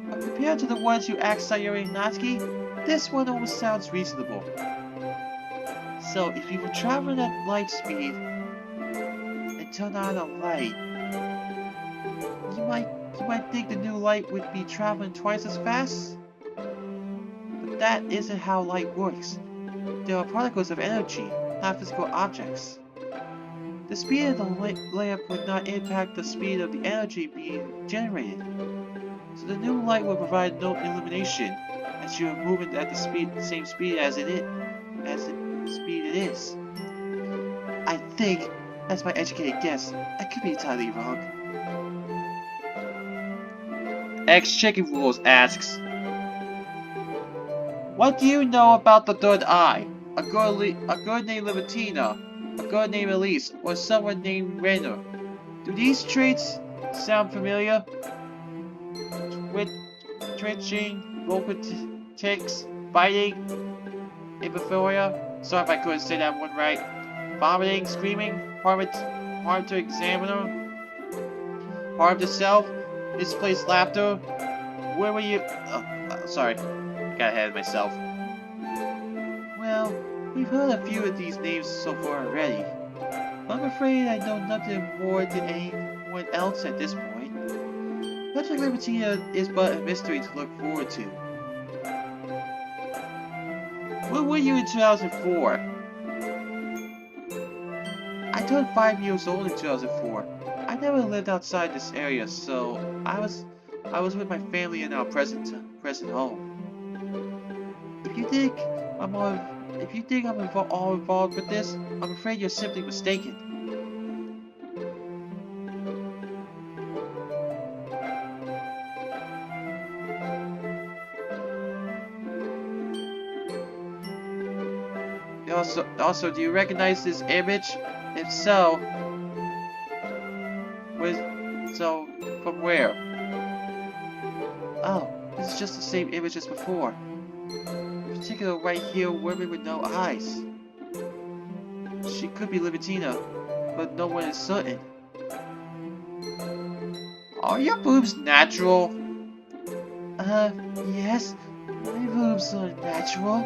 But compared to the ones you asked Sayuri and Natsuki, this one almost sounds reasonable. So, if you were traveling at light speed and turn on a light, you might think the new light would be traveling twice as fast? But that isn't how light works. There are particles of energy, not physical objects. The speed of the lamp would not impact the speed of the energy being generated. So the new light will provide no illumination, as you are moving at the same speed as it is. I think, that's my educated guess. I could be entirely wrong. Chicken Rules asks, what do you know about the third eye? A girl named Libertina, a girl named Elise, or someone named Renner. Do these traits sound familiar? Twitching, robotics, biting, epiphobia. Sorry if I couldn't say that one right. Vomiting, screaming, harm to examiner, harm to self, misplaced laughter. Where were you? Sorry, got ahead of myself. Well, we've heard a few of these names so far already. I'm afraid I know nothing more than anyone else at this point. Project Libertina is but a mystery to look forward to. Where were you in 2004? I turned 5 years old in 2004. I never lived outside this area, so I was with my family in our present home. If you think I'm all involved with this, I'm afraid you're simply mistaken. Also, do you recognize this image? If so, from where? Oh, this is just the same image as before. In particular, right here, women with no eyes. She could be Libertina, but no one is certain. Are your boobs natural? Yes, my boobs are natural.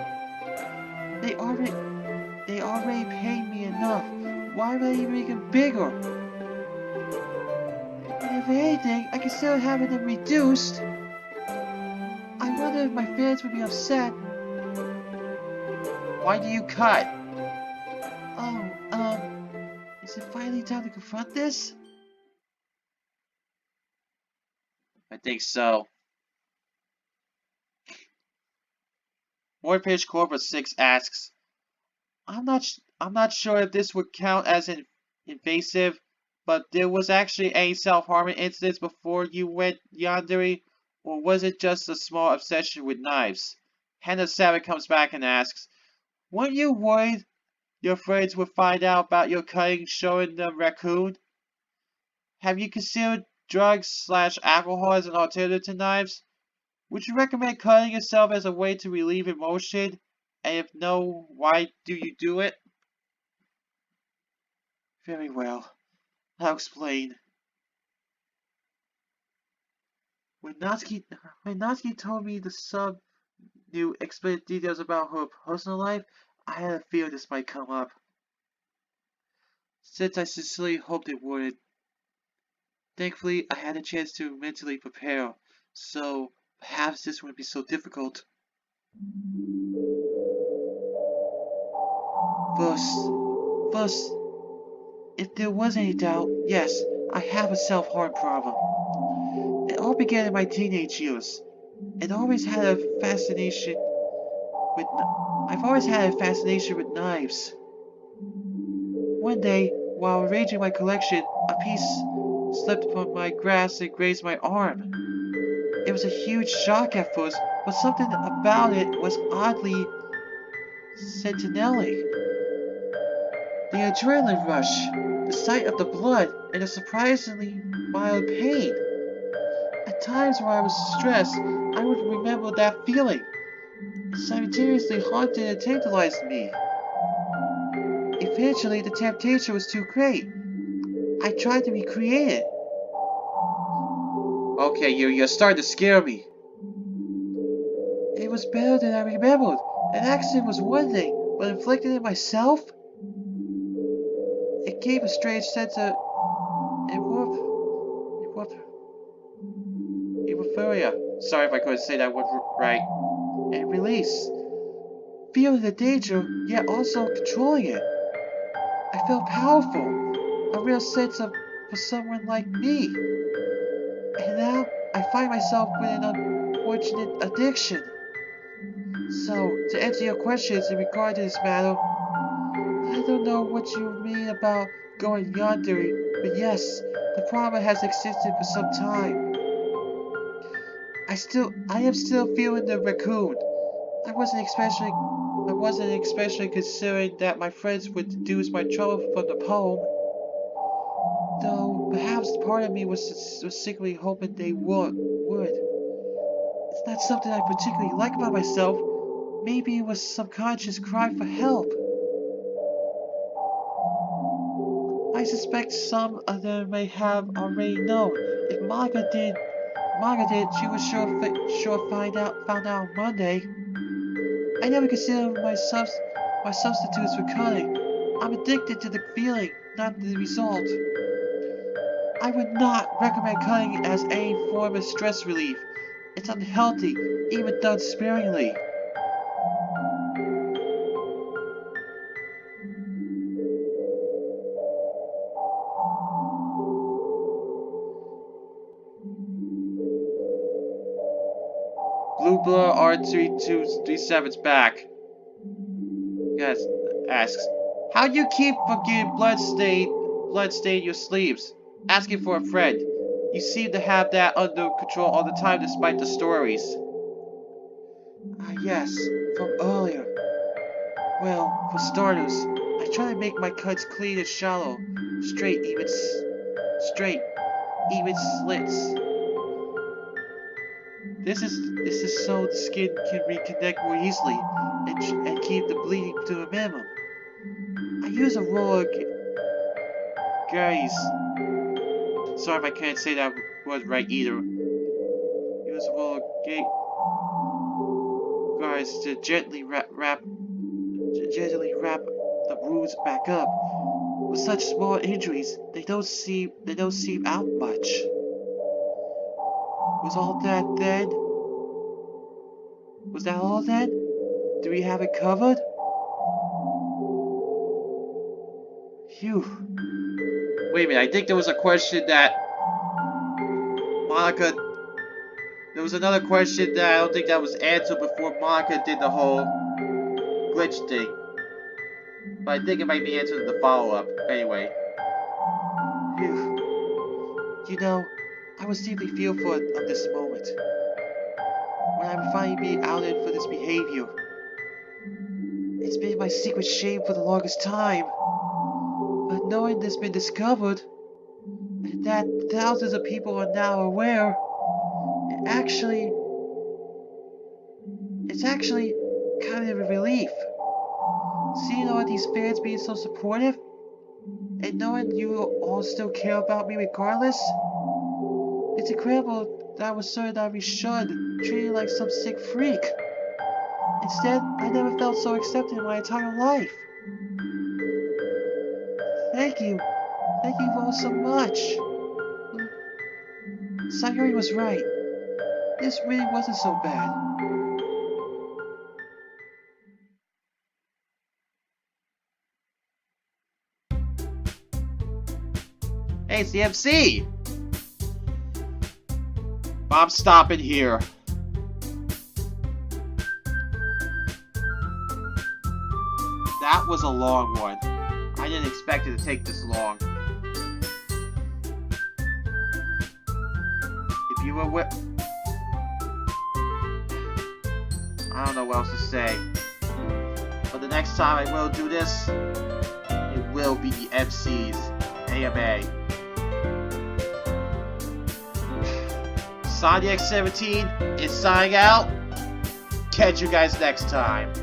They already paid me enough. Why would I even make them bigger? And if anything, I consider having them reduced. I wonder if my fans would be upset. Why do you cut? Oh, is it finally time to confront this? I think so. Mortpage Cobra 6 asks, I'm not sure if this would count as invasive, but there was actually any self-harming incidents before you went yandere, or was it just a small obsession with knives? Hannah Savage comes back and asks, weren't you worried your friends would find out about your cutting showing them raccoon? Have you considered drugs/alcohol as an alternative to knives? Would you recommend cutting yourself as a way to relieve emotion? And if no, why do you do it? Very well. I'll explain. When Natsuki told me the sub knew explicit details about her personal life, I had a feeling this might come up. Since I sincerely hoped it wouldn't. Thankfully, I had a chance to mentally prepare, so perhaps this wouldn't be so difficult. First, if there was any doubt, yes, I have a self-harm problem. It all began in my teenage years. I've always had a fascination with knives. One day, while arranging my collection, a piece slipped from my grasp and grazed my arm. It was a huge shock at first, but something about it was oddly sentimental. The adrenaline rush, the sight of the blood, and a surprisingly mild pain. At times when I was stressed, I would remember that feeling. It simultaneously haunted and tantalized me. Eventually, the temptation was too great. I tried to recreate it. Okay, you're starting to scare me. It was better than I remembered. An accident was one thing, but inflicting it myself? It gave a strange sense of Euphoria. Sorry if I couldn't say that word right. and release. Feeling the danger, yet also controlling it. I felt powerful, a real sense of for someone like me. And now I find myself with an unfortunate addiction. So, to answer your questions in regard to this matter, I don't know what you mean about going yandere, but yes, the problem has existed for some time. I am still feeling the raccoon. I wasn't especially considering that my friends would deduce my trouble from the poem. Though perhaps part of me was secretly hoping they would. It's not something I particularly like about myself. Maybe it was subconscious cry for help. I suspect some of them may have already known. If Maga did, she would sure found out on Monday. I never considered my substitutes for cutting. I'm addicted to the feeling, not the result. I would not recommend cutting as any form of stress relief. It's unhealthy, even done sparingly. Blue Blur R3237's back. Yes, asks, how do you keep from getting blood stain your sleeves? Asking for a friend. You seem to have that under control all the time despite the stories. Yes, from earlier. Well, for starters, I try to make my cuts clean and shallow, straight, even slits. This is so the skin can reconnect more easily and keep the bleeding to a minimum. I use a roller guys. Sorry if I can't say that word right either. Use a roller guys to gently wrap the wounds back up. With such small injuries, they don't seem out much. Was that all then? Do we have it covered? Phew. Wait a minute, I think there was a question that Monica... There was another question that I don't think that was answered before Monica did the whole glitch thing. But I think it might be answered in the follow-up. Anyway. Phew. You know, I was deeply fearful of this moment. When I would finally be outed for this behavior. It's been my secret shame for the longest time. But knowing this has been discovered, and that thousands of people are now aware, it's actually kind of a relief. Seeing all these fans being so supportive, and knowing you all still care about me regardless, it's incredible that I was certain I'd be shunned, treated like some sick freak. Instead, I never felt so accepted in my entire life. Thank you all so much. Sayuri was right. This really wasn't so bad. Hey, it's the MC! I'm stopping here. That was a long one. I didn't expect it to take this long. If you were I don't know what else to say. But the next time I will do this, it will be the MC's AMA. Sonic 17 is signing out. Catch you guys next time.